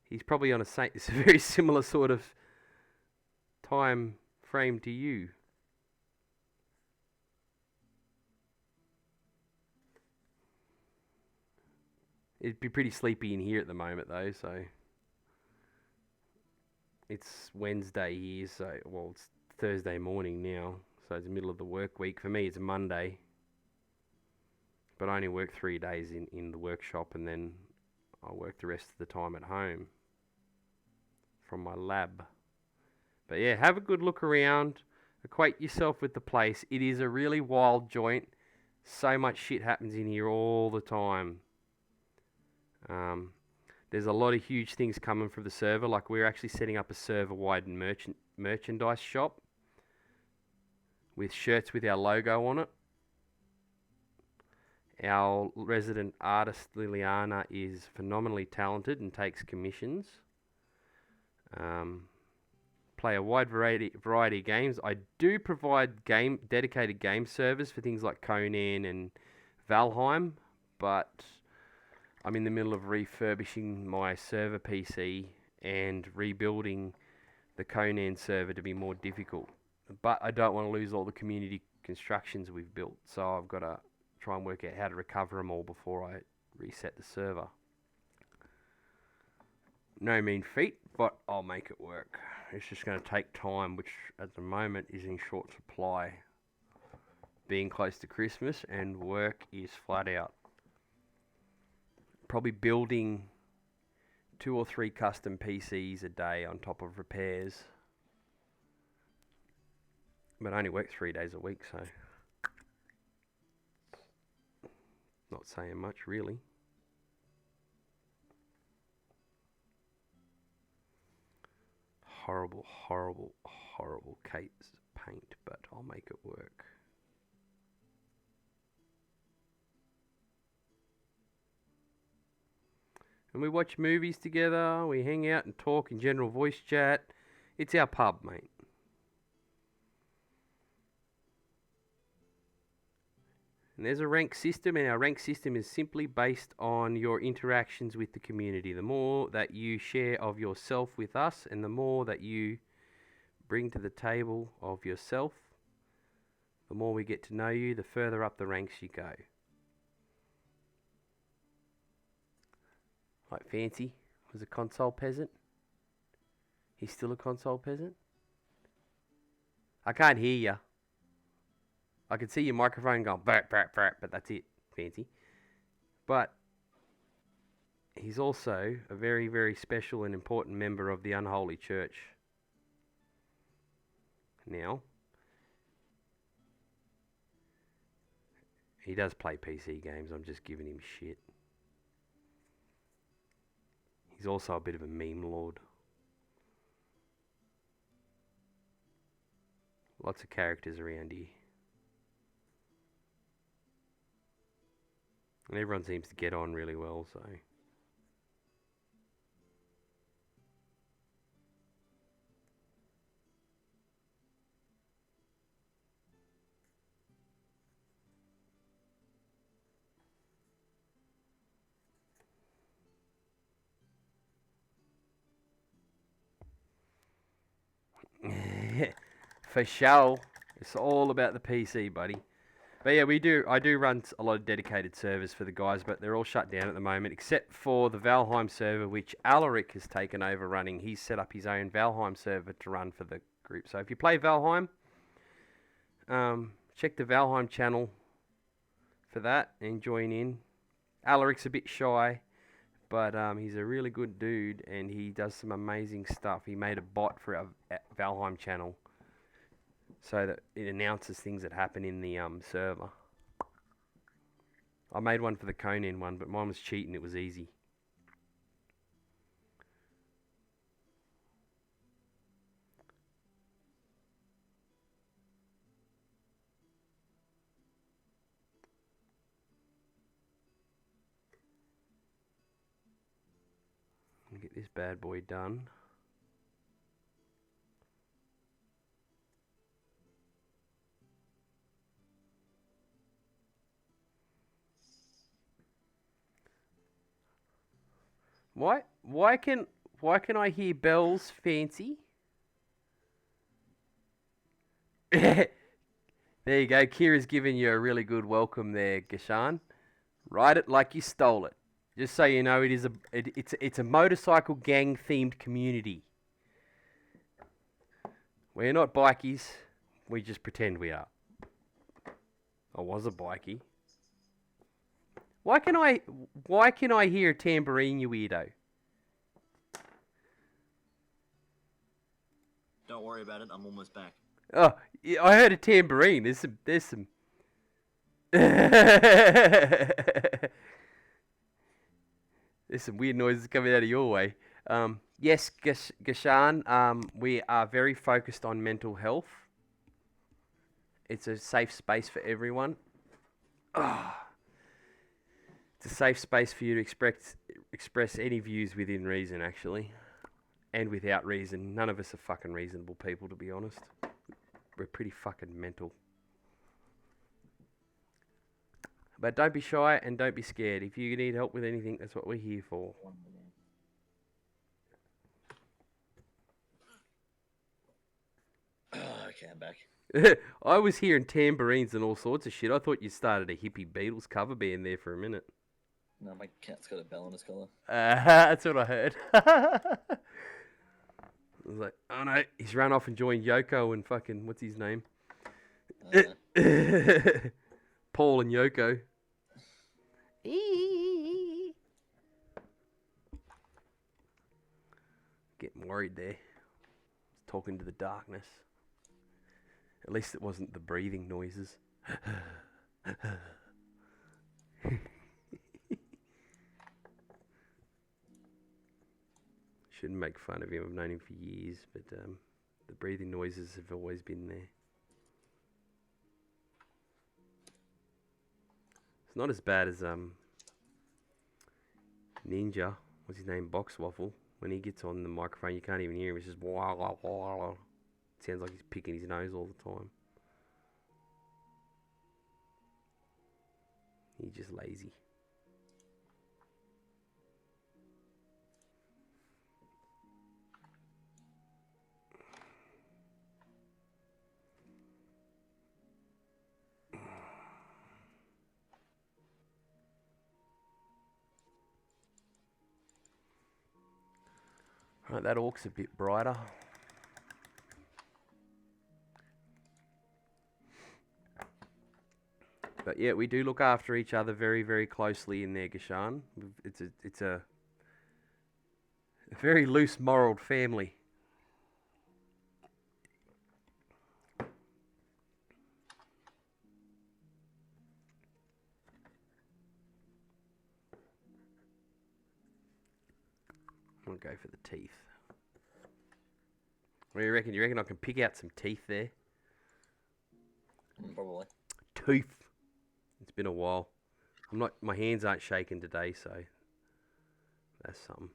he's probably on it's a very similar sort of time frame to you. It'd be pretty sleepy in here at the moment though, so it's Wednesday here, so well it's Thursday morning now, so it's the middle of the work week. For me it's a Monday, but I only work 3 days in the workshop, and then I work the rest of the time at home from my lab. But yeah, have a good look around, acquaint yourself with the place. It is a really wild joint. So much shit happens in here all the time. There's a lot of huge things coming from the server, like we're actually setting up a server-wide merchandise shop with shirts with our logo on it. Our resident artist Liliana is phenomenally talented and takes commissions. Play a wide variety of games. I do provide dedicated game servers for things like Conan and Valheim, but I'm in the middle of refurbishing my server PC and rebuilding the Conan server to be more difficult. But I don't want to lose all the community constructions we've built, so I've got to try and work out how to recover them all before I reset the server. No mean feat, but I'll make it work. It's just going to take time, which at the moment is in short supply. Being close to Christmas and work is flat out. Probably building 2 or 3 custom PCs a day on top of repairs. But I only work 3 days a week, so not saying much really. Horrible, horrible, horrible Kate's paint, but I'll make it work. And we watch movies together, we hang out and talk in general voice chat. It's our pub, mate. And there's a rank system, and our rank system is simply based on your interactions with the community. The more that you share of yourself with us, and the more that you bring to the table of yourself, the more we get to know you, the further up the ranks you go. Like Fancy was a console peasant. He's still a console peasant. I can't hear you. I can see your microphone going brat, brat, brat, but that's it, Fancy. But he's also a very, very special and important member of the Unholy Church. Now, he does play PC games, I'm just giving him shit. He's also a bit of a meme lord. Lots of characters around here. And everyone seems to get on really well, so. For sure. It's all about the PC, buddy. But yeah, I do run a lot of dedicated servers for the guys, but they're all shut down at the moment, except for the Valheim server, which Alaric has taken over running. He's set up his own Valheim server to run for the group. So if you play Valheim, check the Valheim channel for that and join in. Alaric's a bit shy, but he's a really good dude, and he does some amazing stuff. He made a bot for our Valheim channel, so that it announces things that happen in the server. I made one for the Conan one, but mine was cheating. It was easy. Get this bad boy done. Why can I hear bells, Fancy? There you go. Kira's giving you a really good welcome there, Gashan. Write it like you stole it. Just so you know, it's a motorcycle gang themed community. We're not bikies. We just pretend we are. I was a bikie. Why can I hear a tambourine, you weirdo? Don't worry about it. I'm almost back. Oh, yeah, I heard a tambourine. There's some. There's some weird noises coming out of your way. Yes, Gashan, we are very focused on mental health. It's a safe space for everyone. It's a safe space for you to express any views within reason, actually. And without reason. None of us are fucking reasonable people, to be honest. We're pretty fucking mental. But don't be shy and don't be scared. If you need help with anything, that's what we're here for. Okay, I'm back. I was hearing tambourines and all sorts of shit. I thought you started a hippie Beatles cover band there for a minute. No, my cat's got a bell on his collar. That's what I heard. I was like, oh no, he's run off and joined Yoko and fucking, what's his name? Paul and Yoko. Getting worried there. Talking to the darkness. At least it wasn't the breathing noises. Shouldn't make fun of him. I've known him for years, but the breathing noises have always been there. It's not as bad as Ninja. What's his name? Box Waffle. When he gets on the microphone, you can't even hear him. It's just wah, wah, wah, wah. Sounds like he's picking his nose all the time. He's just lazy. Right, that orc's a bit brighter. But yeah, we do look after each other very, very closely in there, Gashan. It's a very loose moraled family. I'm gonna go for the teeth. What do you reckon? Do you reckon I can pick out some teeth there? Probably. Teeth. It's been a while. My hands aren't shaking today, so that's something.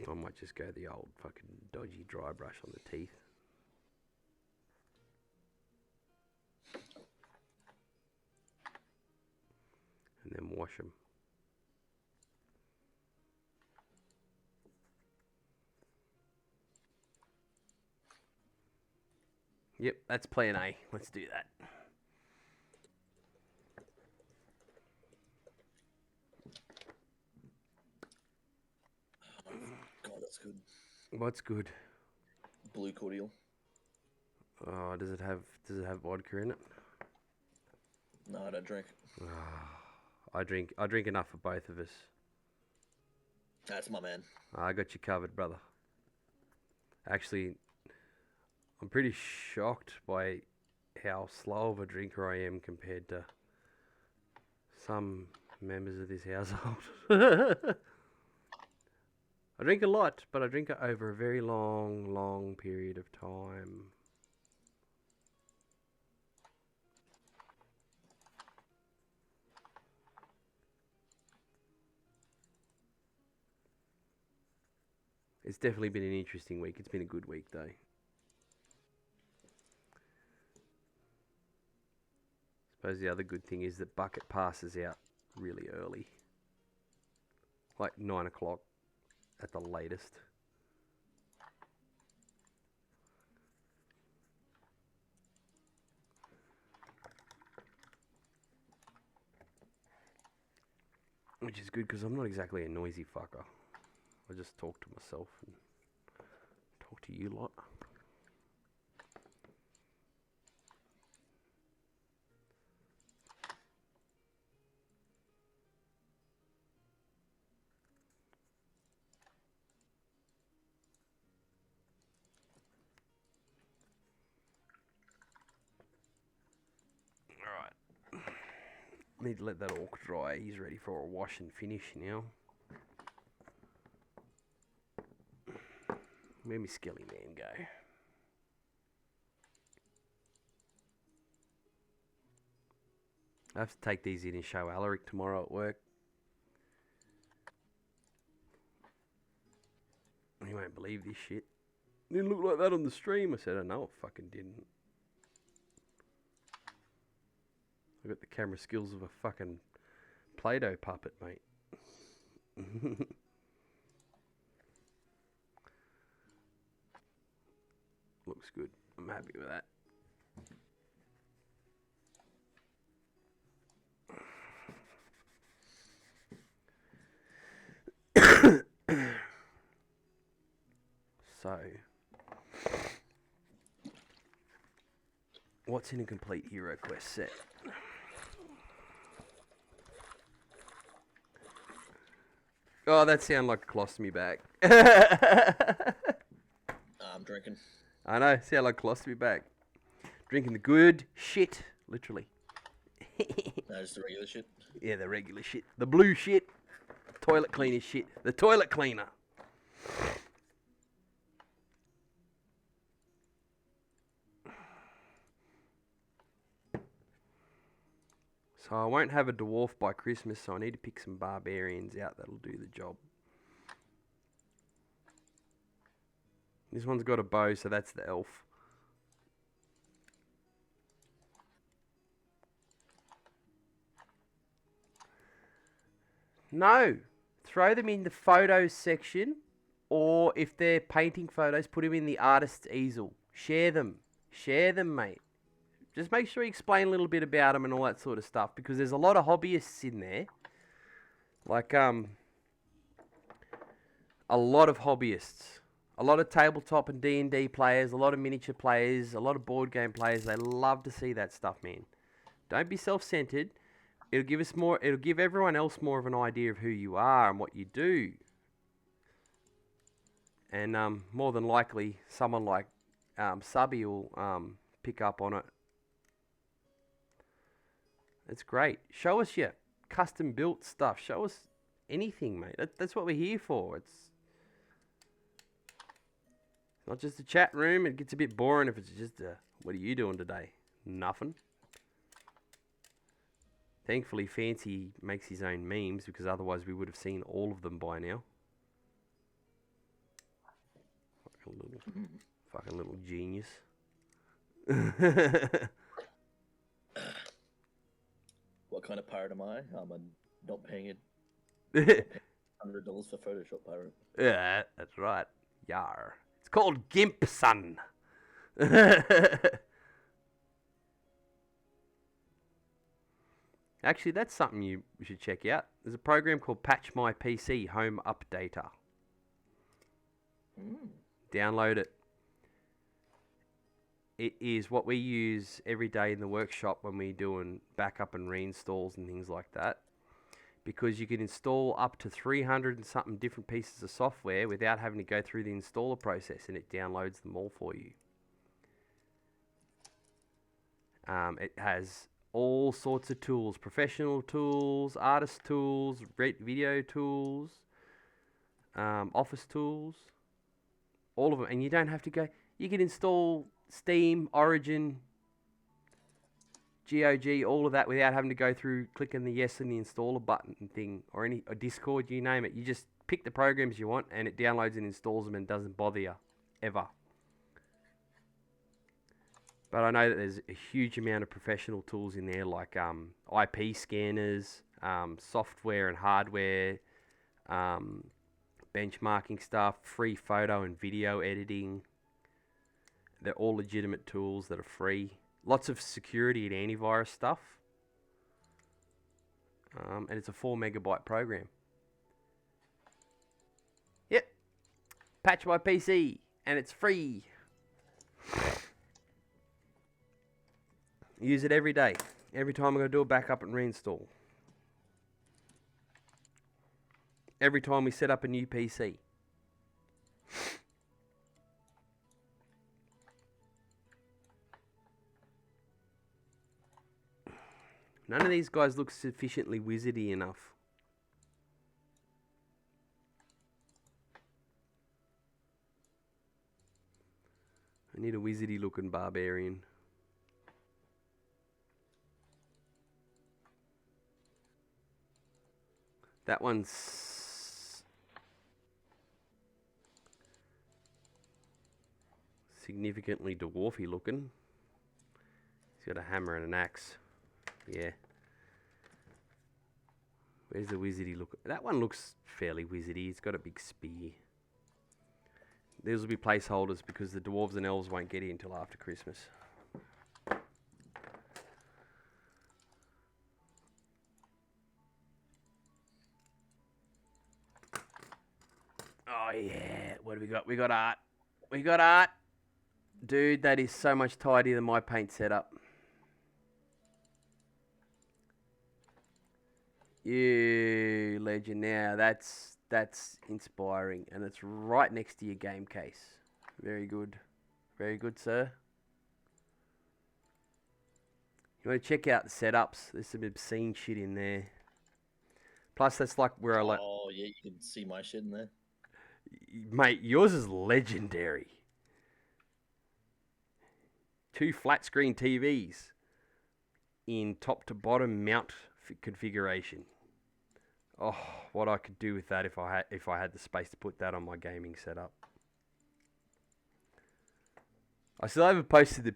I might just go the old fucking dodgy dry brush on the teeth. And then wash them. Yep, that's plan A. Let's do that. God, that's good. What's good? Blue cordial. Oh, does it have vodka in it? No, I don't drink. I drink enough for both of us. That's my man. I got you covered, brother. Actually, I'm pretty shocked by how slow of a drinker I am compared to some members of this household. I drink a lot, but I drink it over a very long, long period of time. It's definitely been an interesting week. It's been a good week, though. Suppose the other good thing is that Bucket passes out really early. Like 9 o'clock at the latest. Which is good because I'm not exactly a noisy fucker. I just talk to myself and talk to you lot. Alright. Need to let that all dry. He's ready for a wash and finish now. Where'd my Skelly man go? I have to take these in and show Alaric tomorrow at work. He won't believe this shit. Didn't look like that on the stream. I said, I know it fucking didn't. I got the camera skills of a fucking Play-Doh puppet, mate. Looks good. I'm happy with that. So, what's in a complete HeroQuest set? Oh, that sounded like a colostomy bag. I'm drinking. I know, sound like a colostomy bag. Drinking the good shit, literally. No, just the regular shit. Yeah, the regular shit. The blue shit. Toilet cleaner shit. The toilet cleaner. So I won't have a dwarf by Christmas, so I need to pick some barbarians out that'll do the job. This one's got a bow, so that's the elf. No! Throw them in the photos section, or if they're painting photos, put them in the artist's easel. Share them. Share them, mate. Just make sure you explain a little bit about them and all that sort of stuff, because there's a lot of hobbyists in there. Like, a lot of hobbyists. A lot of tabletop and D&D players, a lot of miniature players, a lot of board game players. They love to see that stuff, man. Don't be self-centered. It'll give us more. It'll give everyone else more of an idea of who you are and what you do. And more than likely, someone like Subby will pick up on it. It's great. Show us your custom built stuff. Show us anything, mate. That's what we're here for. It's not just a chat room. It gets a bit boring if it's just what are you doing today? Nothing. Thankfully, Fancy makes his own memes, because otherwise we would have seen all of them by now. Fucking little genius. What kind of pirate am I? I'm not paying it $100 for Photoshop pirate. Yeah, that's right. Yar. It's called GIMP, son. Actually, that's something you should check out. There's a program called Patch My PC Home Updater. Download it. It is what we use every day in the workshop when we're doing backup and reinstalls and things like that. Because you can install up to 300 and something different pieces of software without having to go through the installer process, and it downloads them all for you. It has all sorts of tools, professional tools, artist tools, video tools, office tools, all of them. And you don't have to go, you can install Steam, Origin, GOG, all of that without having to go through clicking the yes and the installer button thing, or Discord, you name it. You just pick the programs you want and it downloads and installs them and doesn't bother you, ever. But I know that there's a huge amount of professional tools in there, like IP scanners, software and hardware, benchmarking stuff, free photo and video editing. They're all legitimate tools that are free. Lots of security and antivirus stuff. And it's a 4 megabyte program. Yep. Patch my PC, and it's free. Use it every day. Every time I'm going to do a backup and reinstall. Every time we set up a new PC. None of these guys look sufficiently wizardy enough. I need a wizardy looking barbarian. That one's significantly dwarfy looking. He's got a hammer and an axe. Yeah. Where's the wizardy look? That one looks fairly wizardy. It's got a big spear. These will be placeholders because the dwarves and elves won't get here until after Christmas. Oh yeah, what do we got? We got art. We got art. Dude, that is so much tidier than my paint setup. You legend. Now that's inspiring, and it's right next to your game case. Very good. Very good, sir. You want to check out the setups? There's some obscene shit in there. Plus, that's like where I like. Oh yeah, you can see my shit in there. Mate, yours is legendary. 2 flat screen TVs in top to bottom mount configuration. Oh, what I could do with that if I had the space to put that on my gaming setup. I still haven't posted the.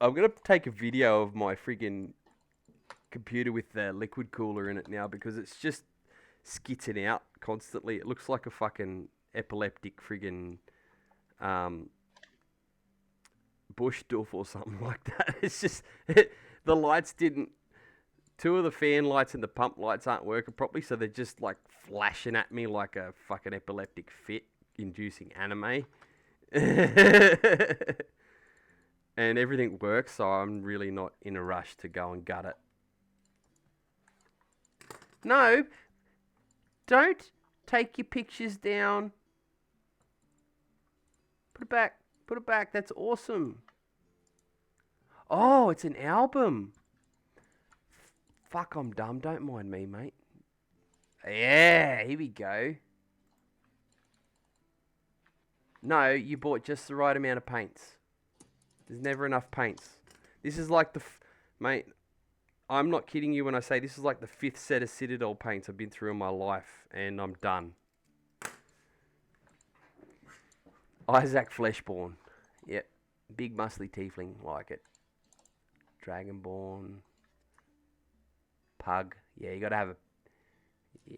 I'm gonna take a video of my friggin' computer with the liquid cooler in it now because it's just skitzing out constantly. It looks like a fucking epileptic friggin' bush doof or something like that. It's just the lights didn't. 2 of the fan lights and the pump lights aren't working properly, so they're just like flashing at me like a fucking epileptic fit inducing anime. And everything works, so I'm really not in a rush to go and gut it. No, don't take your pictures down. Put it back. Put it back. That's awesome. Oh, it's an album. Fuck, I'm dumb. Don't mind me, mate. Yeah, here we go. No, you bought just the right amount of paints. There's never enough paints. This is like the... mate, I'm not kidding you when I say this is like the 5th set of Citadel paints I've been through in my life. And I'm done. Isaac Fleshborn. Yep. Big muscly tiefling. Like it. Dragonborn. Pug. Yeah, you gotta have a... yeah.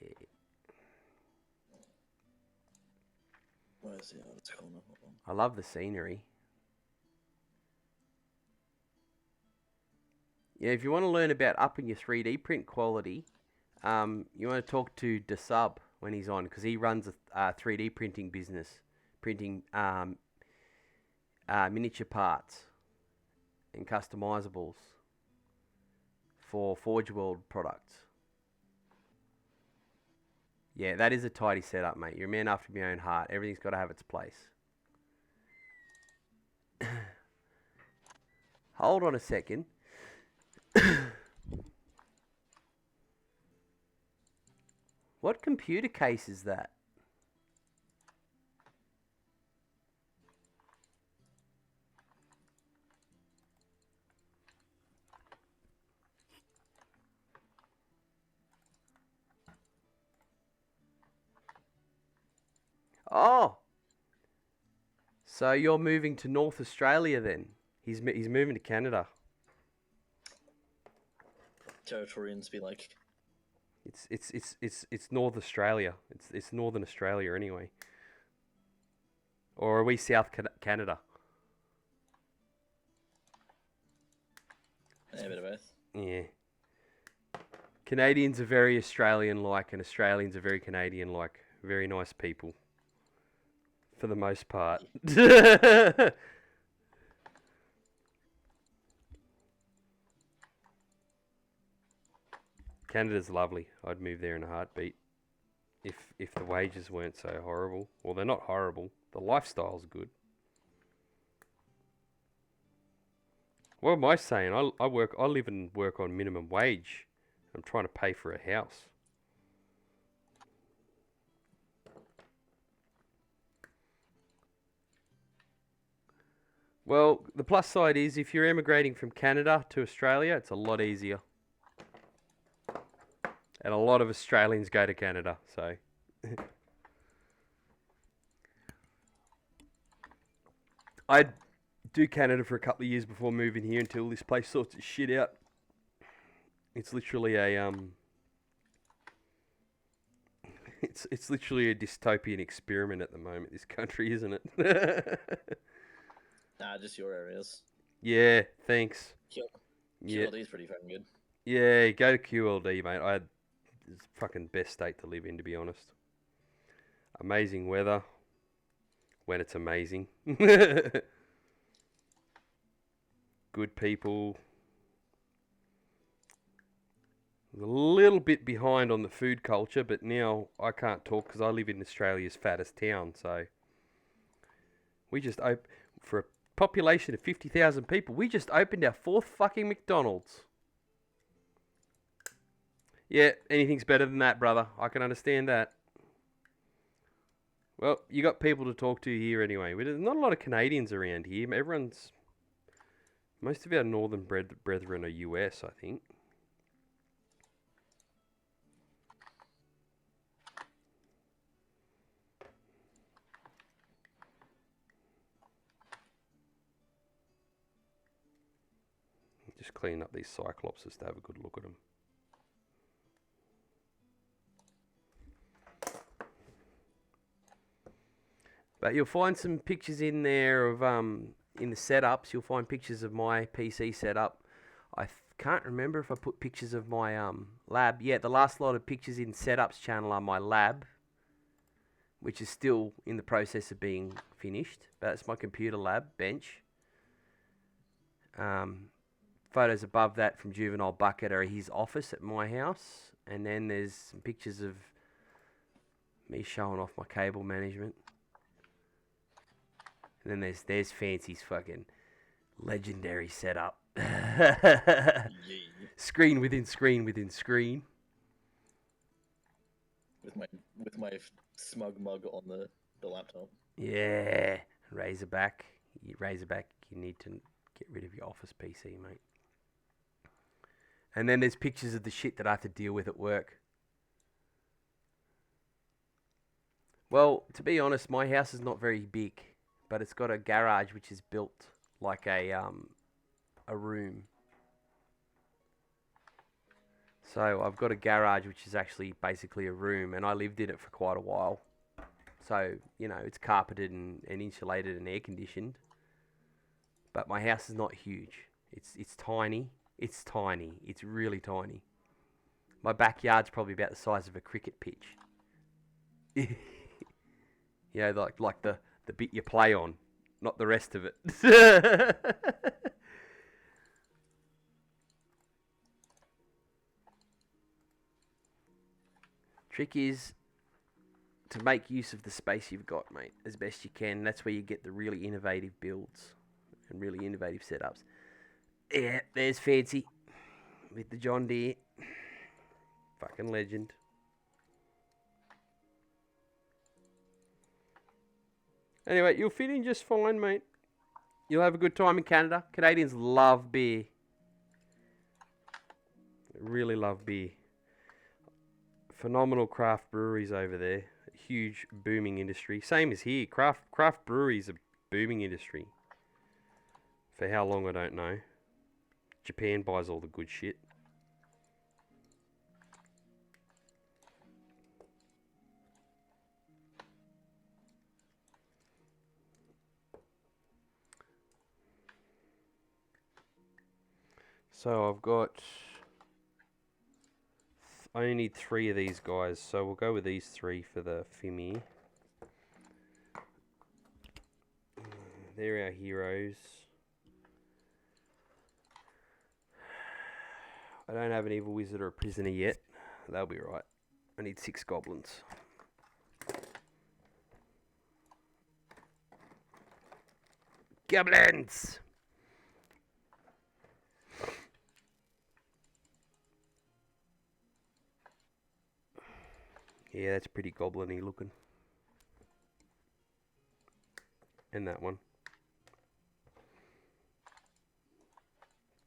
Where's the other corner? I love the scenery. Yeah, if you want to learn about upping your 3D print quality, you want to talk to DeSub when he's on, because he runs a 3D printing business, printing miniature parts and customizables for Forge World products. Yeah, that is a tidy setup, mate. You're a man after my own heart. Everything's got to have its place. Hold on a second. What computer case is that? Oh, so you're moving to North Australia then? He's moving to Canada. Territorians be like, It's North Australia. It's Northern Australia anyway. Or are we South Canada? yeah, a bit of both. Yeah. Canadians are very Australian-like, and Australians are very Canadian-like. Very nice people, for the most part. Canada's lovely. I'd move there in a heartbeat. If the wages weren't so horrible. Well, they're not horrible. The lifestyle's good. What am I saying? I live and work on minimum wage. I'm trying to pay for a house. Well, the plus side is if you're emigrating from Canada to Australia, it's a lot easier. And a lot of Australians go to Canada, so. I'd do Canada for a couple of years before moving here until this place sorts its shit out. It's literally a it's literally a dystopian experiment at the moment, this country, isn't it? Nah, just your areas. Yeah, thanks. Yeah. QLD's pretty fucking good. Yeah, go to QLD, mate. It's the fucking best state to live in, to be honest. Amazing weather. When it's amazing. Good people. A little bit behind on the food culture, but now I can't talk because I live in Australia's fattest town, so we just for a population of 50,000 people, we just opened our 4th fucking McDonald's. Yeah, anything's better than that, brother. I can understand that. Well, you got people to talk to here anyway. There's not a lot of Canadians around here. Most of our northern brethren are US, I think. Just clean up these Cyclopses to have a good look at them. But you'll find some pictures in there of, in the setups, you'll find pictures of my PC setup. I can't remember if I put pictures of my lab. Yeah, the last lot of pictures in setups channel are my lab, which is still in the process of being finished. That's my computer lab, bench. Photos above that from Juvenile Bucket are his office at my house. And then there's some pictures of me showing off my cable management. And then there's Fancy's fucking legendary setup. Yeah. Screen within screen within screen. With my smug mug on the laptop. Yeah. Razorback. You need to get rid of your office PC, mate. And then there's pictures of the shit that I have to deal with at work. Well, to be honest, my house is not very big. But it's got a garage which is built like a room. So I've got a garage which is actually basically a room, and I lived in it for quite a while. So, you know, it's carpeted and insulated and air conditioned. But my house is not huge. It's tiny. It's tiny. It's really tiny. My backyard's probably about the size of a cricket pitch. You know, like the bit you play on, not the rest of it. Trick is to make use of the space you've got, mate, as best you can. That's where you get the really innovative builds and really innovative setups. Yeah, there's Fancy with the John Deere. Fucking legend. Anyway, you'll fit in just fine, mate. You'll have a good time in Canada. Canadians love beer. They really love beer. Phenomenal craft breweries over there. Huge booming industry. Same as here. Craft breweries are booming industry. For how long, I don't know. Japan buys all the good shit. So I've got I only need 3 of these guys, so we'll go with these 3 for the Fimi. They're our heroes. I don't have an evil wizard or a prisoner yet. That'll be right. I need 6 goblins. Goblins! Yeah, that's pretty goblin-y looking. And that one.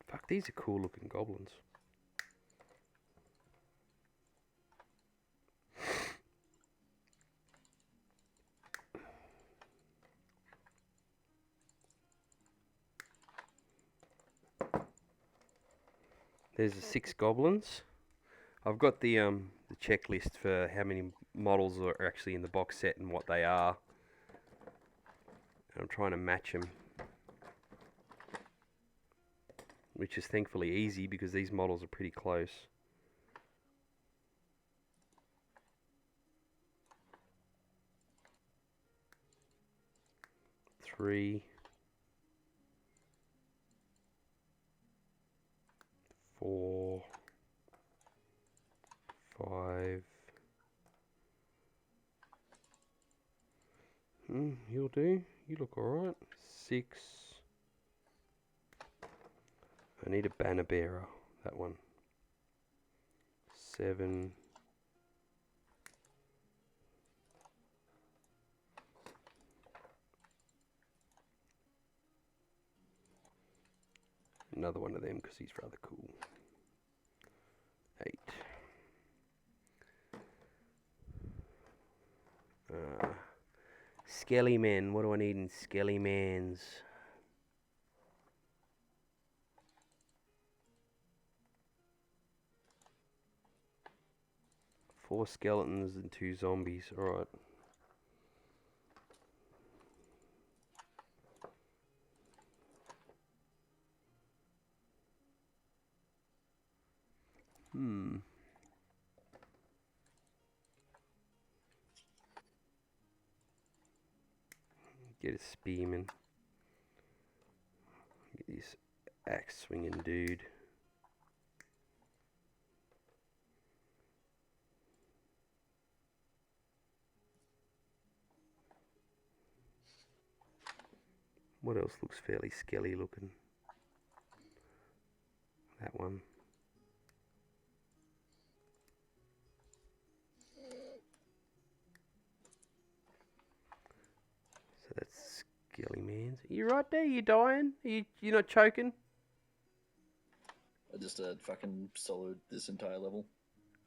Fuck, these are cool looking goblins. There's the 6 goblins. I've got the checklist for how many models are actually in the box set and what they are. I'm trying to match them, which is thankfully easy because these models are pretty close. Three, 4, 5. You'll do. You look alright. 6. I need a banner bearer. That one. 7. Another one of them because he's rather cool. 8. Skelly men. What do I need in Skelly mans? 4 skeletons and 2 zombies. Alright. Get a spearman. Get this axe swinging dude. What else looks fairly skelly looking? That one. So that's Skelly Mans. You right there? You dying? You not choking? I just fucking soloed this entire level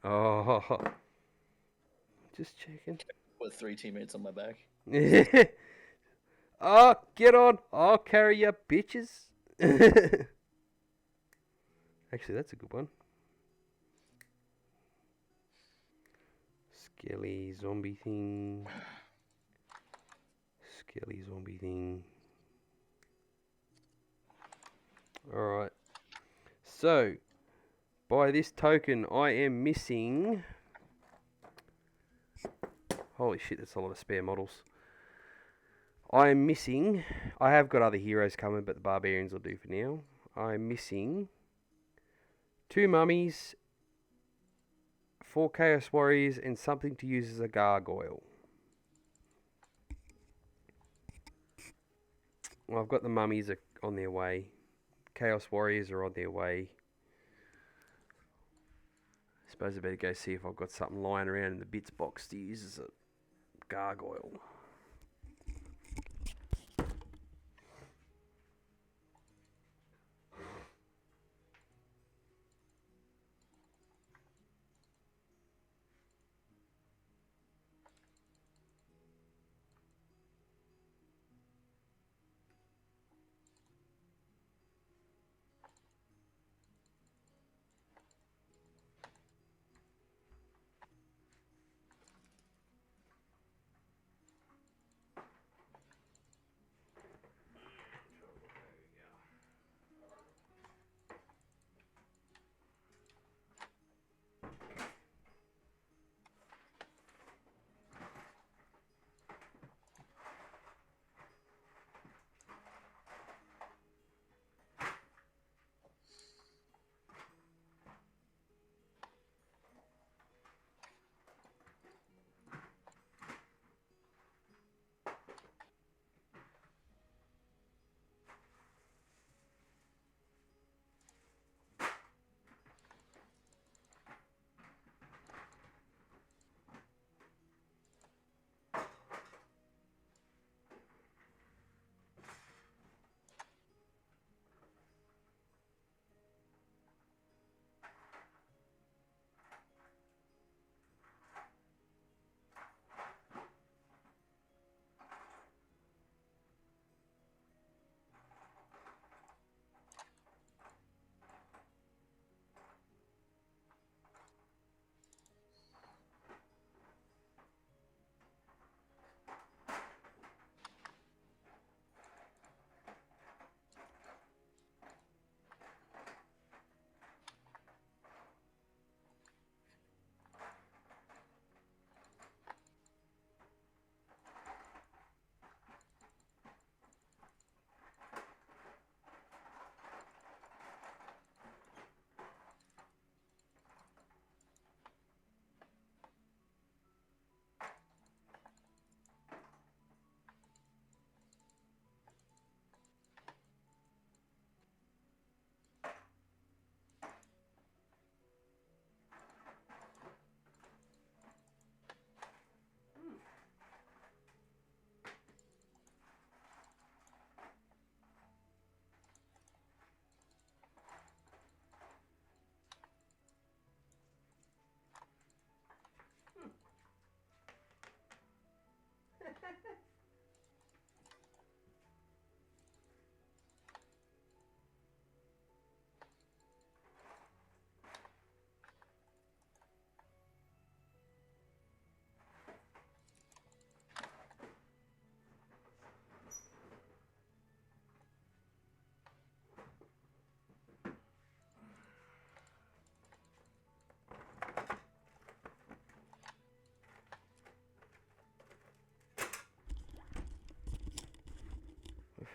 Oh, just checking. with 3 teammates on my back. Oh, get on! I'll carry ya, bitches. Actually, that's a good one. Skelly zombie thing. Skelly zombie thing. Alright. So, by this token, I am missing... Holy shit, that's a lot of spare models. I am missing... I have got other heroes coming, but the barbarians will do for now. I'm missing 2 mummies, 4 chaos warriors, and something to use as a gargoyle. Well, I've got the mummies on their way. Chaos warriors are on their way. I suppose I better go see if I've got something lying around in the bits box to use as a gargoyle.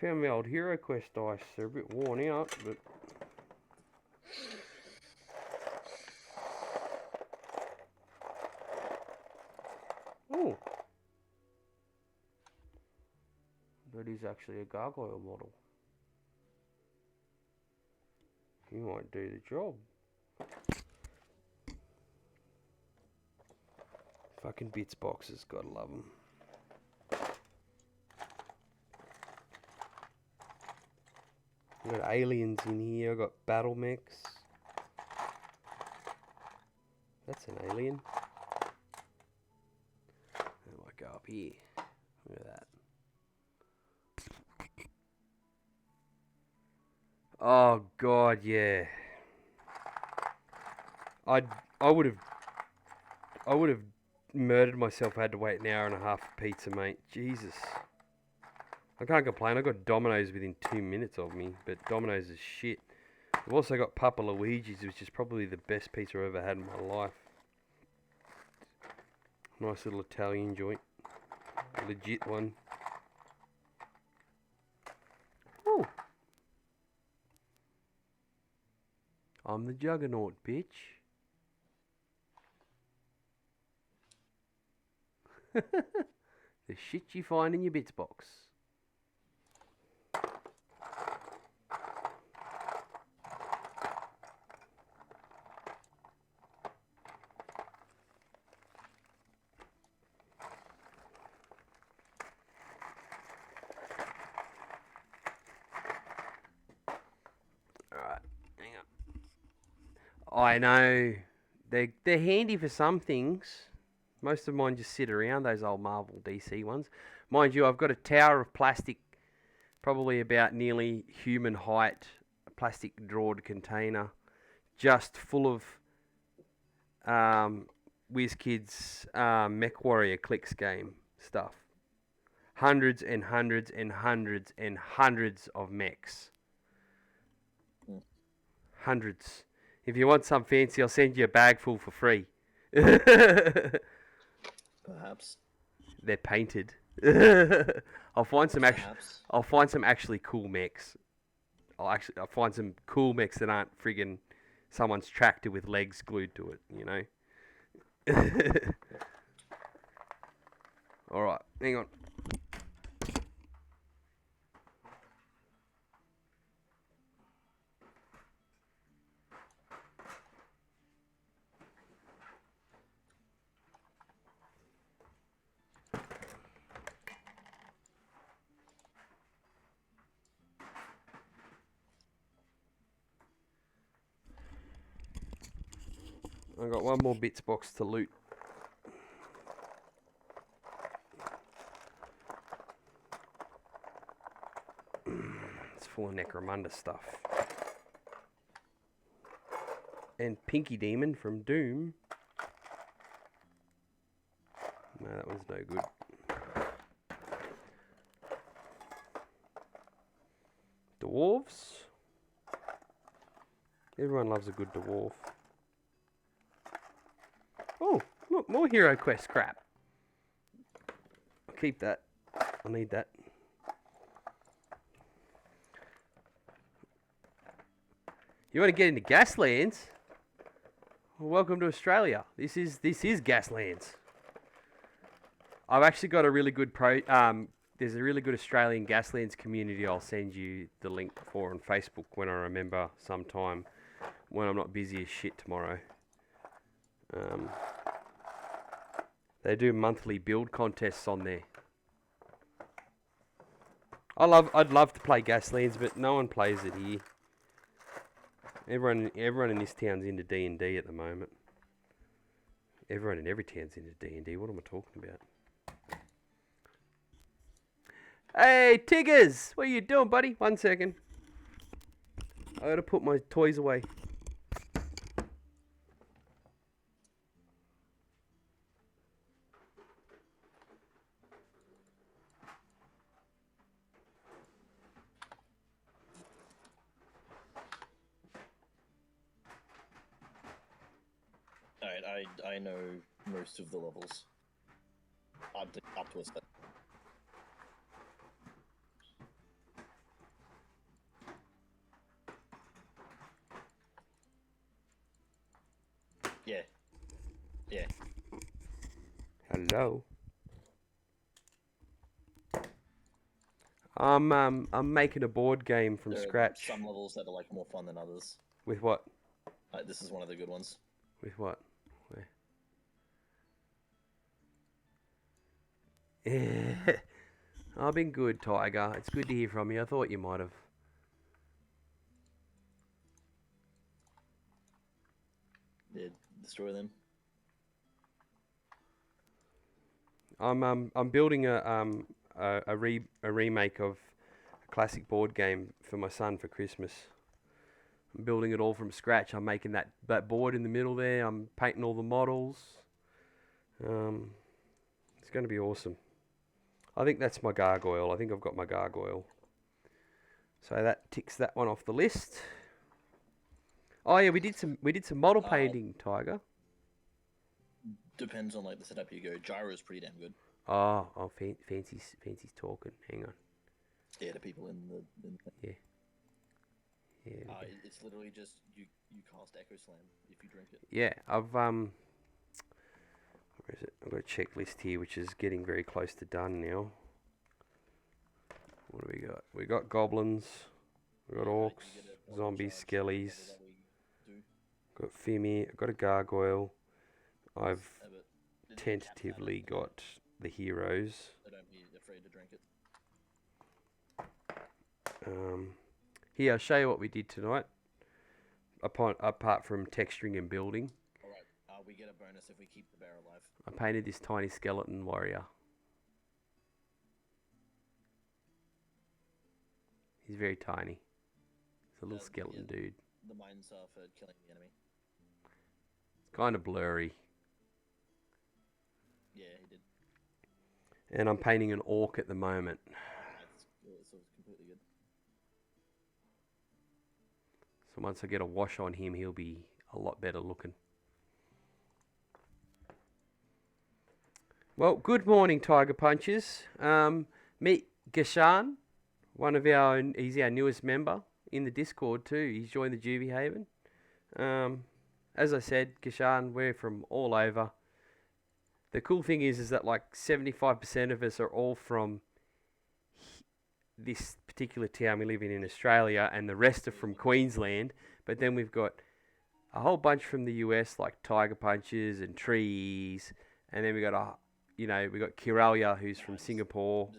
found my old HeroQuest dice. They're a bit worn out, but... Oh! That is actually a gargoyle model. He might do the job. Fucking bits boxes, gotta love them. I've got aliens in here, I've got battle mechs. That's an alien. How do I go up here? Look at that. Oh god, yeah. I would have murdered myself if I had to wait an hour and a half for pizza, mate. Jesus. I can't complain. I got Domino's within 2 minutes of me, but Domino's is shit. I've also got Papa Luigi's, which is probably the best pizza I've ever had in my life. Nice little Italian joint. A legit one. Oh. I'm the Juggernaut, bitch. The shit you find in your bits box. Alright, hang on. I know. They're handy for some things. Most of mine just sit around, those old Marvel DC ones. Mind you, I've got a tower of plastic, probably about nearly human height, a plastic drawed container, just full of WizKids Mech Warrior Clicks game stuff. Hundreds and hundreds and hundreds and hundreds of mechs. Hundreds. If you want some fancy, I'll send you a bag full for free. Perhaps. They're painted. I'll find some actually cool mechs. I'll find some cool mechs that aren't friggin' someone's tractor with legs glued to it, you know. All right, hang on. I've got one more bits box to loot. It's full of Necromunda stuff. And Pinky Demon from Doom. No, that one's no good. Dwarves. Everyone loves a good dwarf. Oh, look, more HeroQuest crap. I'll keep that. I need that. You want to get into Gaslands? Well, welcome to Australia. This is Gaslands. I've actually got a really good there's a really good Australian Gaslands community. I'll send you the link for on Facebook when I remember sometime when I'm not busy as shit tomorrow. They do monthly build contests on there. I'd love to play Gaslands, but no one plays it here. Everyone in this town's into D&D at the moment. Everyone in every town's into D&D. What am I talking about? Hey, Tiggers! What are you doing, buddy? 1 second. I gotta put my toys away. Alright, I know most of the levels. Up to a set. Yeah. Yeah. Hello. I'm making a board game from There scratch. are some levels that are like more fun than others. With what? This is one of the good ones. With what? Where? I've been good, Tiger. It's good to hear from you. I thought you might have. Yeah, destroy them. I'm building a remake of a classic board game for my son for Christmas. I'm building it all from scratch. I'm making that board in the middle there. I'm painting all the models. It's going to be awesome. I think that's my gargoyle. I think I've got my gargoyle. So that ticks that one off the list. Oh yeah, we did some model painting, Tiger. Depends on like the setup you go. Gyro's pretty damn good. Oh, Fancy's talking. Hang on. Yeah, the people in the Yeah. it's literally just you cast Echo Slam if you drink it. Yeah, I've where is it? I've got a checklist here, which is getting very close to done now. What do we got? We got goblins, we got orcs, zombies, skellies. Got Fimi. I've got a gargoyle. I've tentatively got the heroes. So don't be afraid to drink it. Here, I'll show you what we did tonight. Apart from texturing and building, Alright, we get a bonus if we keep the bear alive. I painted this tiny skeleton warrior. He's very tiny. He's a little skeleton dude. The mines are for killing the enemy. It's kind of blurry. Yeah, he did. And I'm painting an orc at the moment. So it's completely good. So once I get a wash on him, he'll be a lot better looking. Well, good morning, Tiger Punchers. Meet Gashan, he's our newest member in the Discord too. He's joined the Juvie Haven. As I said, Gashan, we're from all over. The cool thing is that like 75% of us are all from this particular town we live in Australia, and the rest are from Queensland. But then we've got a whole bunch from the US, like Tiger Punchers and Trees, and then we got we got Kiralia, who's from Singapore,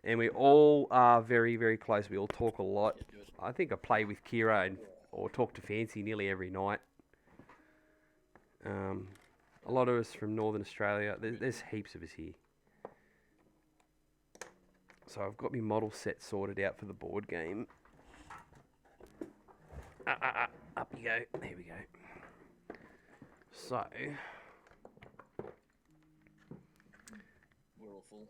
and we all are very, very close. We all talk a lot. I think I play with Kira or talk to Fancy nearly every night. A lot of us from Northern Australia. There's heaps of us here. So I've got my model set sorted out for the board game. Up you go. There we go. So We're all full.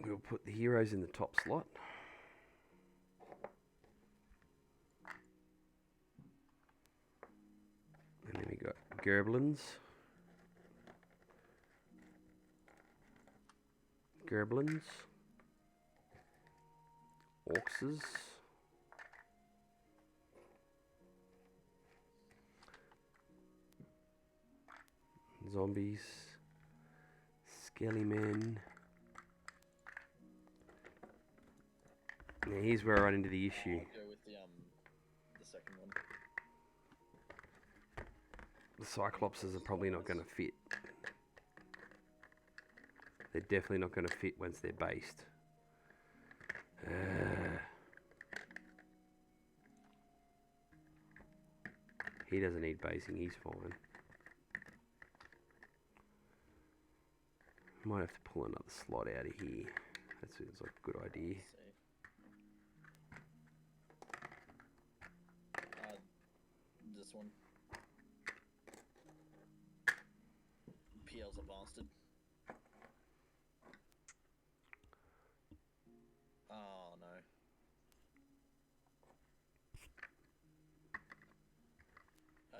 we'll put the heroes in the top slot. And then we got Gerblins. Orcses. Zombies. Skelly men. Now here's where I run into the issue. Go with the second one. The Cyclopses are probably not going to fit. They're definitely not going to fit once they're based. He doesn't need basing, he's fine. Might have to pull another slot out of here. That seems like a good idea. This one. PL's a bastard. Oh no.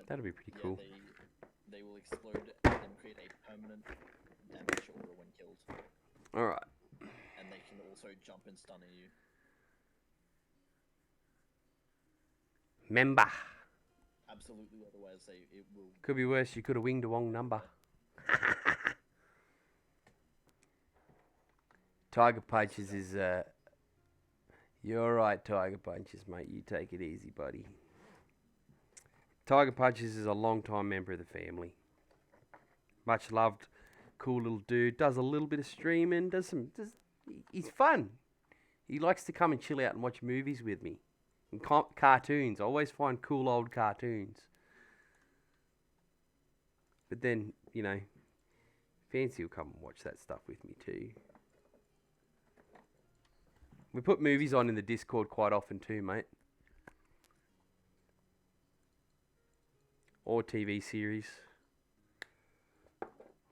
That'd be pretty cool. They will explode and create a permanent damage aura when killed. Alright. And they can also jump and stun at you. Member. absolutely otherwise say it will. Could be worse. You could have winged a wrong number. Tiger Punches is you're right, Tiger Punches, mate. You take it easy, buddy. Tiger Punches is a long-time member of the family. Much loved, cool little dude. Does a little bit of streaming. He's fun. He likes to come and chill out and watch movies with me. And cartoons. I always find cool old cartoons. But then, you know, Fancy will come and watch that stuff with me too. We put movies on in the Discord quite often too, mate. Or TV series.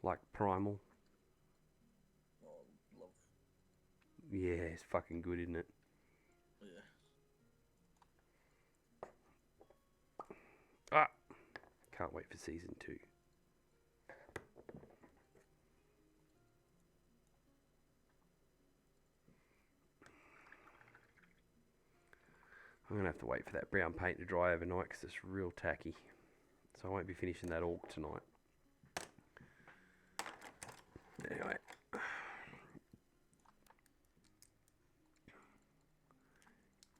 Like Primal. Oh, love. Yeah, it's fucking good, isn't it? Yeah. Ah! Can't wait for season 2. I'm going to have to wait for that brown paint to dry overnight because it's real tacky. So I won't be finishing that all tonight. Anyway.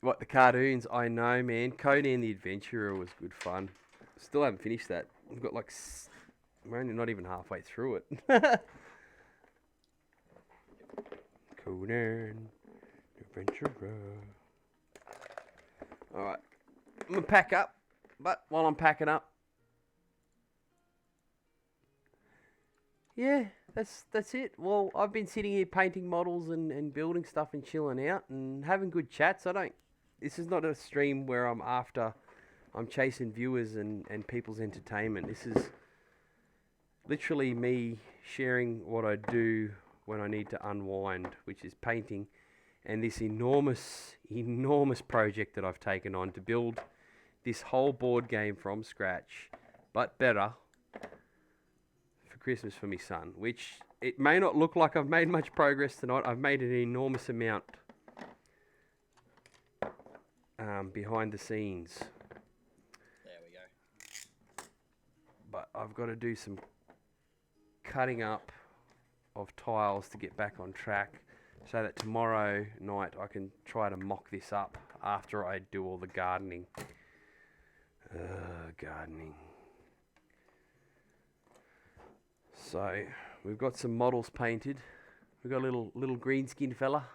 What, the cartoons? I know, man. Conan the Adventurer was good fun. Still haven't finished that. We've got like... We're only not even halfway through it. Conan the Adventurer. Alright, I'm going to pack up, but while I'm packing up, yeah, that's it. Well, I've been sitting here painting models and building stuff and chilling out and having good chats. This is not a stream where I'm chasing viewers and people's entertainment. This is literally me sharing what I do when I need to unwind, which is painting. And this enormous project that I've taken on to build this whole board game from scratch, but better, for Christmas for my son, which it may not look like I've made much progress tonight. I've made an enormous amount behind the scenes. There we go. But I've got to do some cutting up of tiles to get back on track, so that tomorrow night I can try to mock this up after I do all the gardening. Gardening. So, we've got some models painted. We've got a little green skinned fella.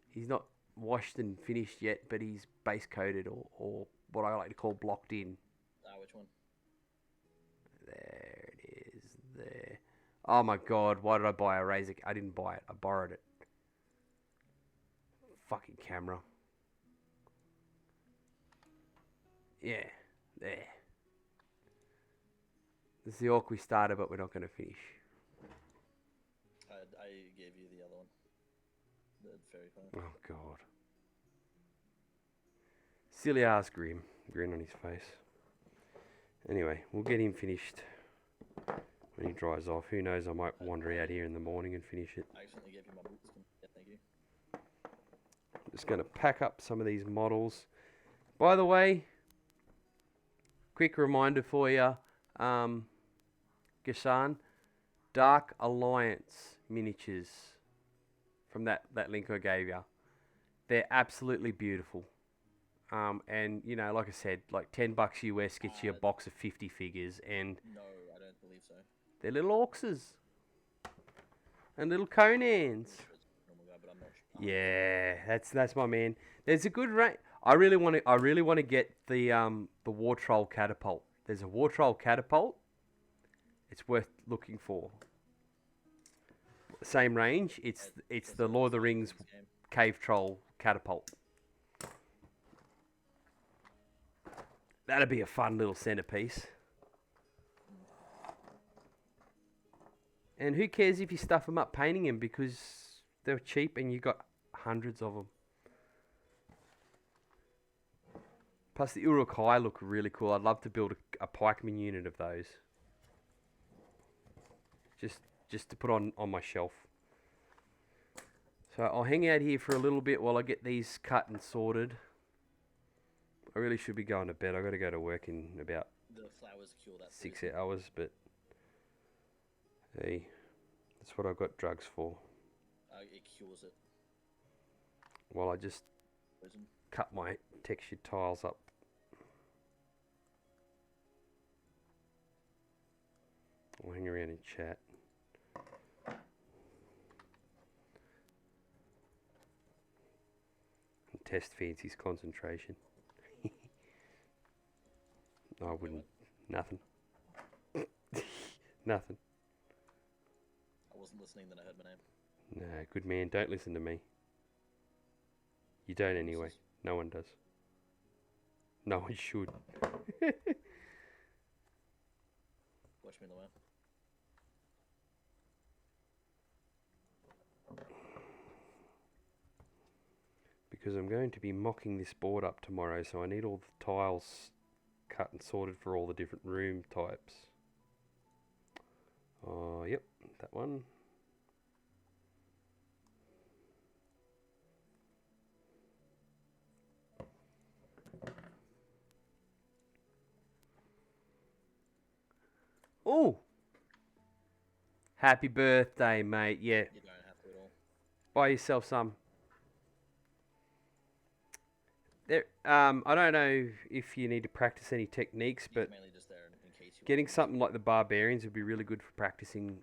He's not washed and finished yet, but he's base coated or what I like to call blocked in. Which one? There it is, there. Oh my god, why did I buy a razor? I didn't buy it, I borrowed it. Fucking camera. Yeah, there. This is the orc we started, but we're not going to finish. I gave you the other one. The fairy part. Oh god. Silly ass grin on his face. Anyway, we'll get him finished when he dries off. Who knows, I might wander out here in the morning and finish it. I accidentally gave you my boots. Yeah, thank you. Just going to pack up some of these models. By the way, quick reminder for you, Gashan, Dark Alliance miniatures from that link I gave you. They're absolutely beautiful. And, you know, like I said, like $10 US gets you a box of 50 figures, and No, I don't believe so. they're little Orcses and little Conans. Normal guy, but I'm not sure. Yeah, that's my man. There's a good range. I really want to get the War Troll catapult. There's a War Troll catapult. It's worth looking for. Same range. It's the Lord of the Rings Cave Troll catapult. That'd be a fun little centerpiece. And who cares if you stuff them up painting them, because they're cheap and you got hundreds of them. Plus the Urukai look really cool. I'd love to build a pikeman unit of those. Just to put on my shelf. So I'll hang out here for a little bit while I get these cut and sorted. I really should be going to bed. I got to go to work in about The flowers cure that. 6 poison. hours, but hey, that's what I've got drugs for. It cures it. While I just Poison. cut my textured tiles up. I'll hang around and chat. And test Fancy's concentration. I wouldn't. Nothing. Nothing. I wasn't listening, then I heard my name. No, good man. Don't listen to me. You don't anyway. No one does. No one should. Watch me in the way. Because I'm going to be mocking this board up tomorrow, so I need all the tiles cut and sorted for all the different room types. Yep, that one. Oh! Happy birthday, mate. Yeah. You don't have to at all. Buy yourself some. There, I don't know if you need to practice any techniques, but Mainly just there in case you getting want. something like the barbarians would be really good for practicing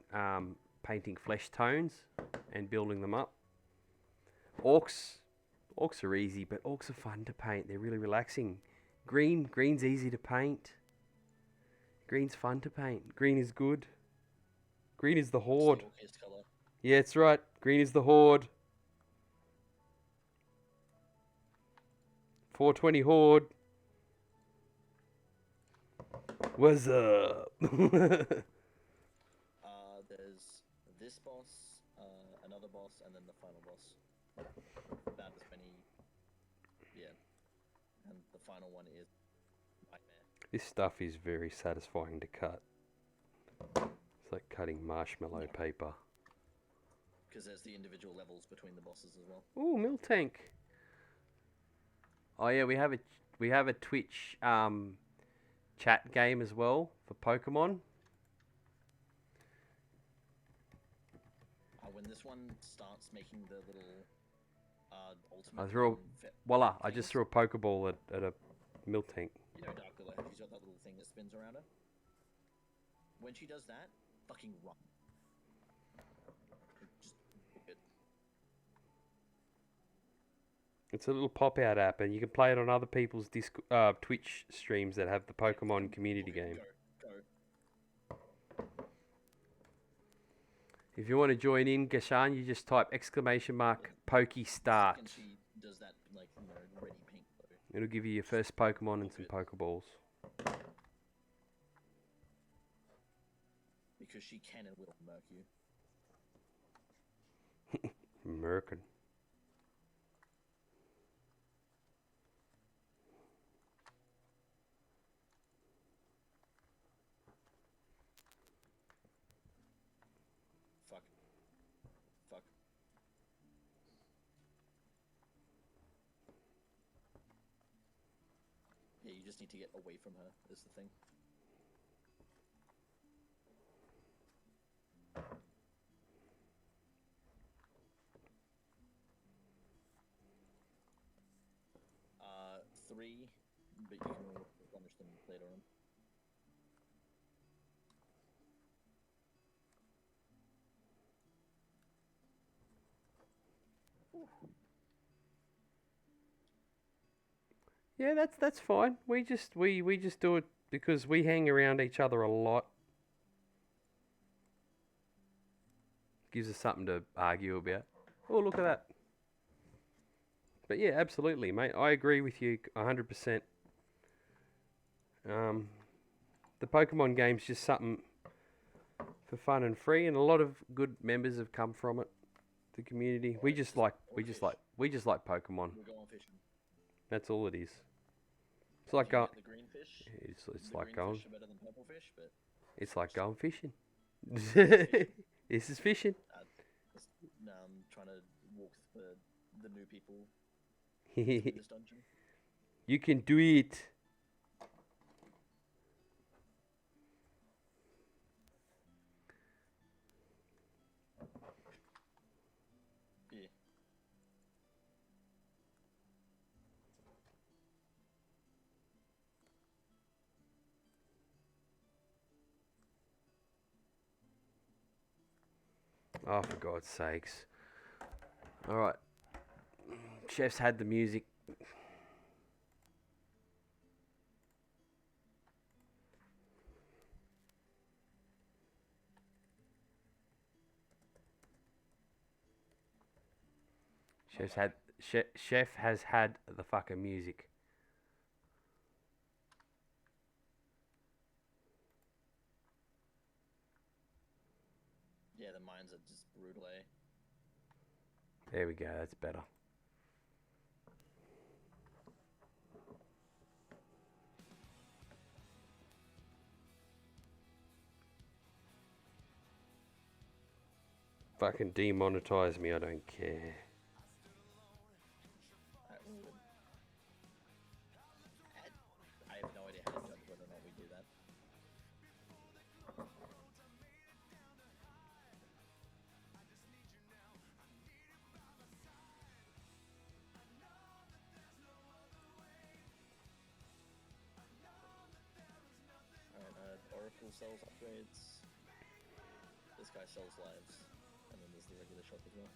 painting flesh tones and building them up. Orcs are easy, but orcs are fun to paint. They're really relaxing. Green's easy to paint. Green's fun to paint. Green is good. Green is the horde. Steelcase color. Yeah, it's right. Green is the horde. 420 horde. What's up? There's this boss, another boss, and then the final boss. About as many. Yeah. And the final one is Nightmare. This stuff is very satisfying to cut. It's like cutting marshmallow paper. Because there's the individual levels between the bosses as well. Ooh, Mill Tank. Oh yeah, we have a Twitch chat game as well for Pokemon. When this one starts making the little ultimate. I just threw a Pokeball at a Mill Tank. You know, Darkula, she's got that little thing that spins around her. When she does that, fucking run. Just book it. It's a little pop-out app, and you can play it on other people's Twitch streams that have the Pokemon community game. Go. If you want to join in, Gashan, you just type !! Pokey start. And she does that, like, you know, ready pink though. It'll give you your first Pokemon and some Pokeballs. Because she can and will murk you. Merkin. Fuck. Yeah, you just need to get away from her, is the thing. Three, but you can replenish them later on. Yeah, that's fine. We just do it because we hang around each other a lot. Gives us something to argue about. Oh, look at that. But yeah, absolutely, mate. I agree with you 100%. The Pokemon game's just something for fun and free, and a lot of good members have come from it. The community. We just like Pokemon. We're going fishing. That's all it is. It's like going. The green fish. It's the like green going. fish are better than purple fish, but It's like going fishing. This is fishing. I'm trying to walk the new people through this dungeon. You can do it. Yeah. Oh, for God's sakes. Alright. Chef's had the music. Chef has had the fucking music. Yeah, the mines are just brutal, eh? There we go, that's better. Fucking demonetize me, I don't care. I have no idea how to judge whether or not we do that. Alright, Oracle sells upgrades. This guy sells lives. And then there's the regular shop as well.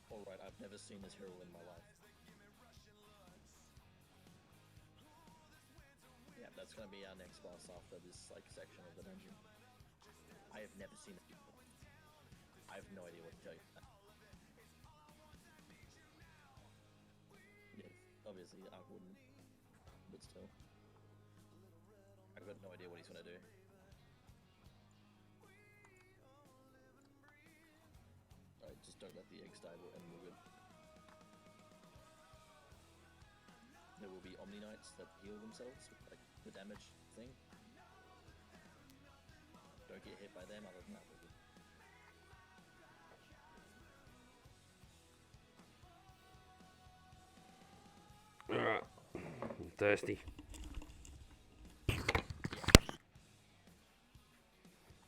Alright, I've never seen this hero in my life. Yeah, that's gonna be our next boss after this, like, section of the dungeon. I have never seen it before. I have no idea what to tell you. Yeah, obviously I wouldn't, but still. I've got no idea what he's gonna do. Alright, just don't let the eggs die and we're good. There will be Omni Knights that heal themselves with, like, the damage thing. Don't get hit by them, other than that we're good. Alright. I'm thirsty.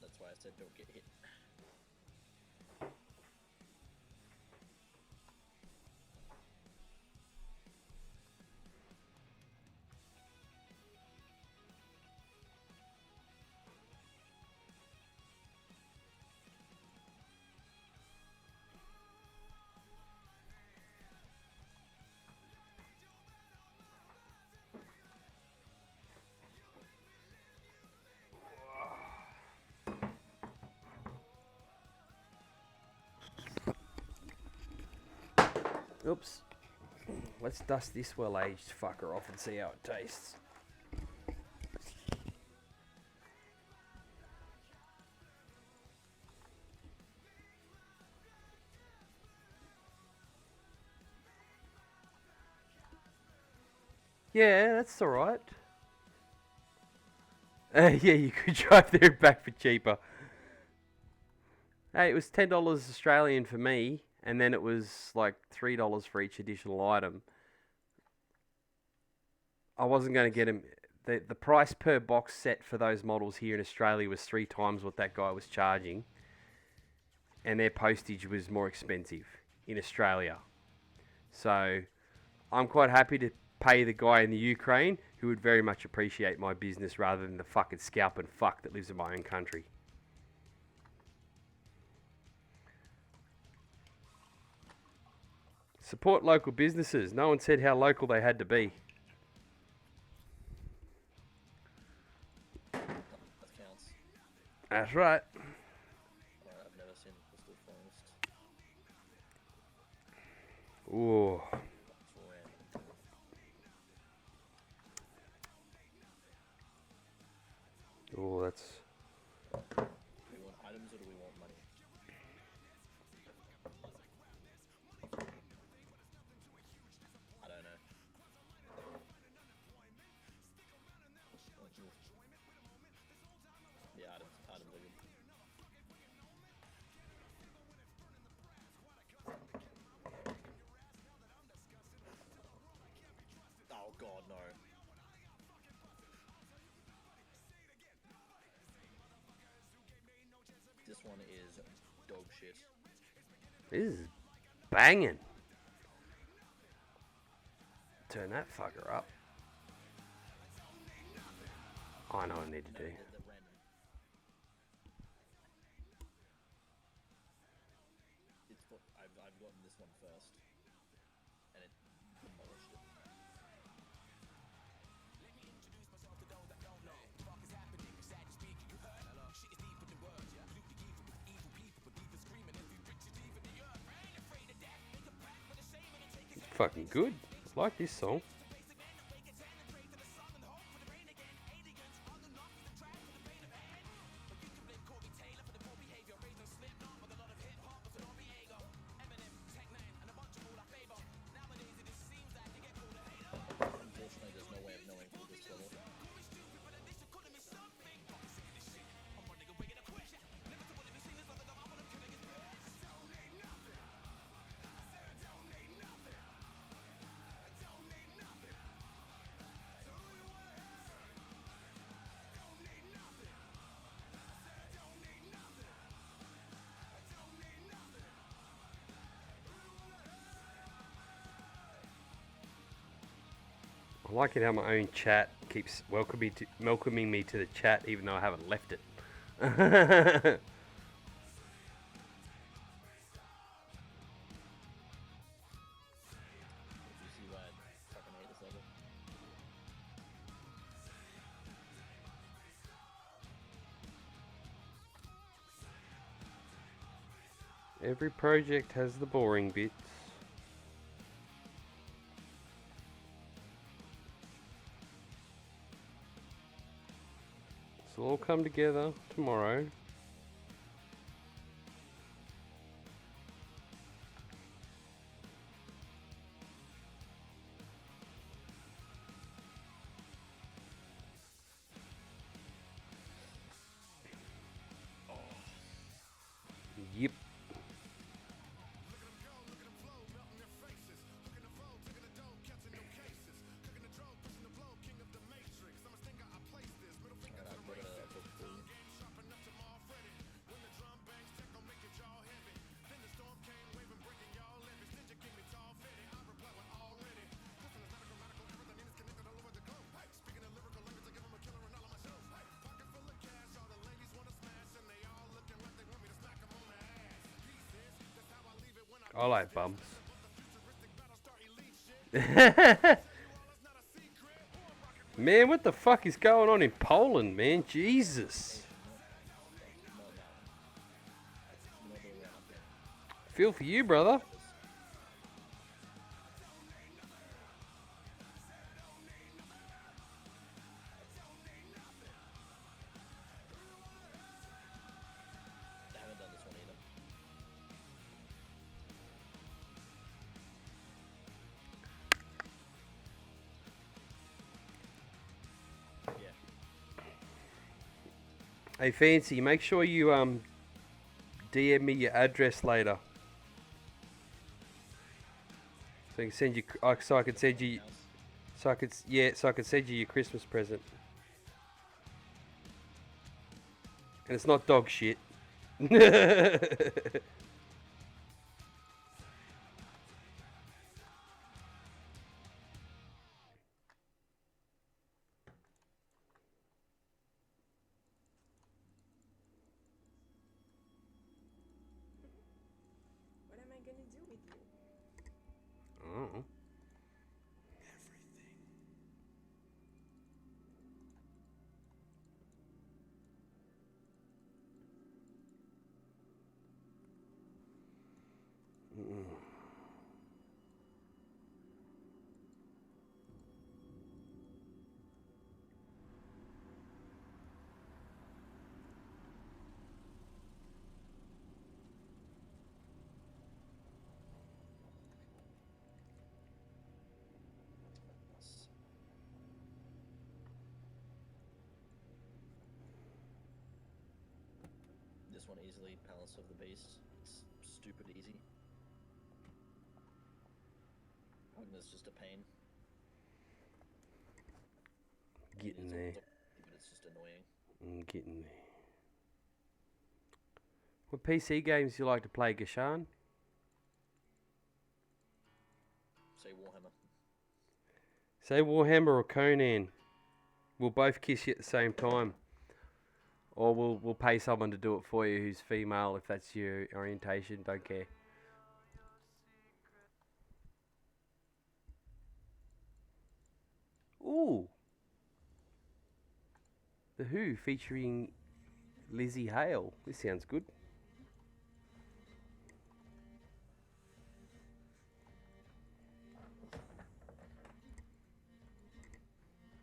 That's why I said don't get hit. Oops. Let's dust this well-aged fucker off and see how it tastes. Yeah, that's alright. Yeah, you could drive there and back for cheaper. Hey, it was $10 Australian for me, and then it was like $3 for each additional item. I wasn't going to get him. The price per box set for those models here in Australia was 3 times what that guy was charging, and their postage was more expensive in Australia. So I'm quite happy to pay the guy in the Ukraine who would very much appreciate my business rather than the fucking scalping fuck that lives in my own country. Support local businesses. No one said how local they had to be. That counts. That's right. Alright, I've never seen the Crystal Forest. Ooh. Random. Ooh, that's... Do we want items or do we want money? I don't know. Yeah, items. Items are good. Oh god, no. This one is dog shit. This is banging. Turn that fucker up. I know what I need to do. The random. It's what I've gotten this one first, and it demolished it. It's fucking good. I like this song. Unfortunately, there's no way of knowing for this level. I like it how my own chat keeps welcoming me to the chat even though I haven't left it. If you see why I fucking hate this level. Every project has the boring bits. This will all come together tomorrow. Yep. And I've got a book for you. I like bumps. Man, what the fuck is going on in Poland, man? Jesus. Feel for you, brother. I haven't done this one either. Yeah. Hey, Fancy, make sure you DM me your address later. So I can send you so I can send you so I could send you your Christmas present. And it's not dog shit. What am I gonna do with you? Oh. one easily. Palace of the Beast. It's stupid easy. Wagner's just a pain. Getting It's there. always but it's just annoying. I'm getting there. What PC games do you like to play, Gashan? Say Warhammer. Say Warhammer or Conan. We'll both kiss you at the same time. Or we'll pay someone to do it for you who's female if that's your orientation. Don't care. Ooh. The Who featuring Lizzie Hale. This sounds good.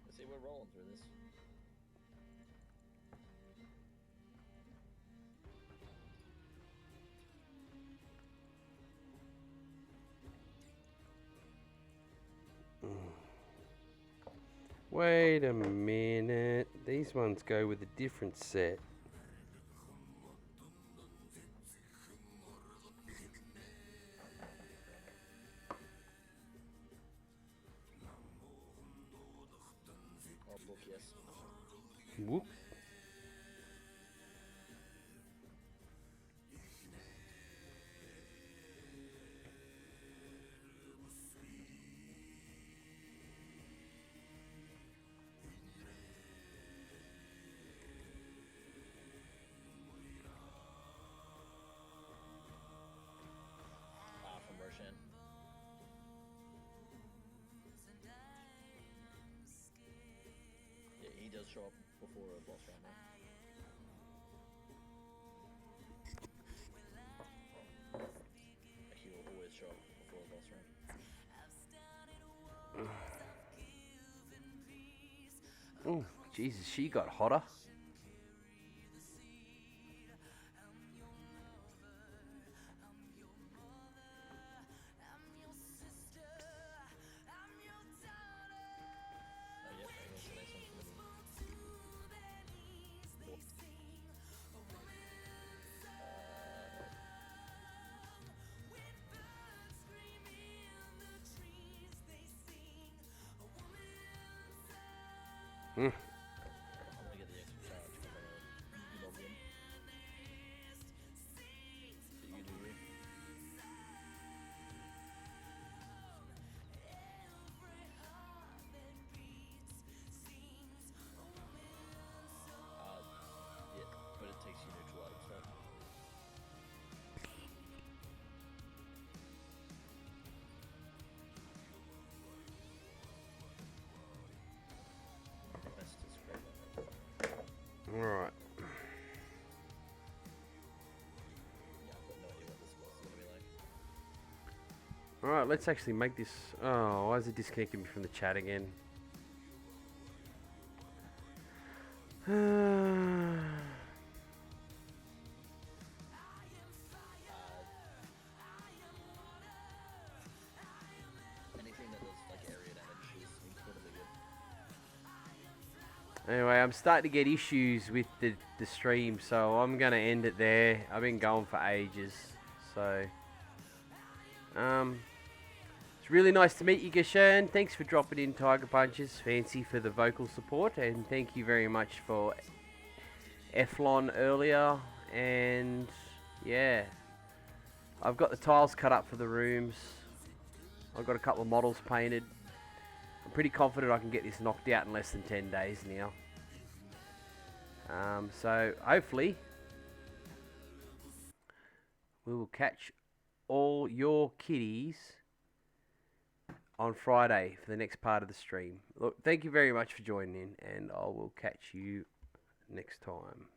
Let's see, we're rolling through this. Wait a minute. These ones go with a different set. Oh, book, yes. Whoop. From Roshan. Yeah, he does show up before a boss round, right? Like he will always show up before a boss round. Oh, Jesus, she got hotter. Oh, yep, that's the next one for me. Hmm. I'm gonna get the extra charge because I gotta log in. But you do you. Yeah, but it takes you neutral out of stuff. Best is great. Alright. Yeah, I've got no idea what this boss is gonna be like. Alright, let's actually make this... Oh, why is it disconnecting me from the chat again? Anything that does like area damage is incredibly good. Anyway, I'm starting to get issues with the stream, so I'm going to end it there. I've been going for ages, so... It's really nice to meet you, Gashan. Thanks for dropping in, Tiger Punches. Fancy for the vocal support, and thank you very much for Eflon earlier. And yeah, I've got the tiles cut up for the rooms. I've got a couple of models painted. I'm pretty confident I can get this knocked out in less than 10 days now. So hopefully we will catch all your kitties on Friday for the next part of the stream. Look, thank you very much for joining in, and I will catch you next time.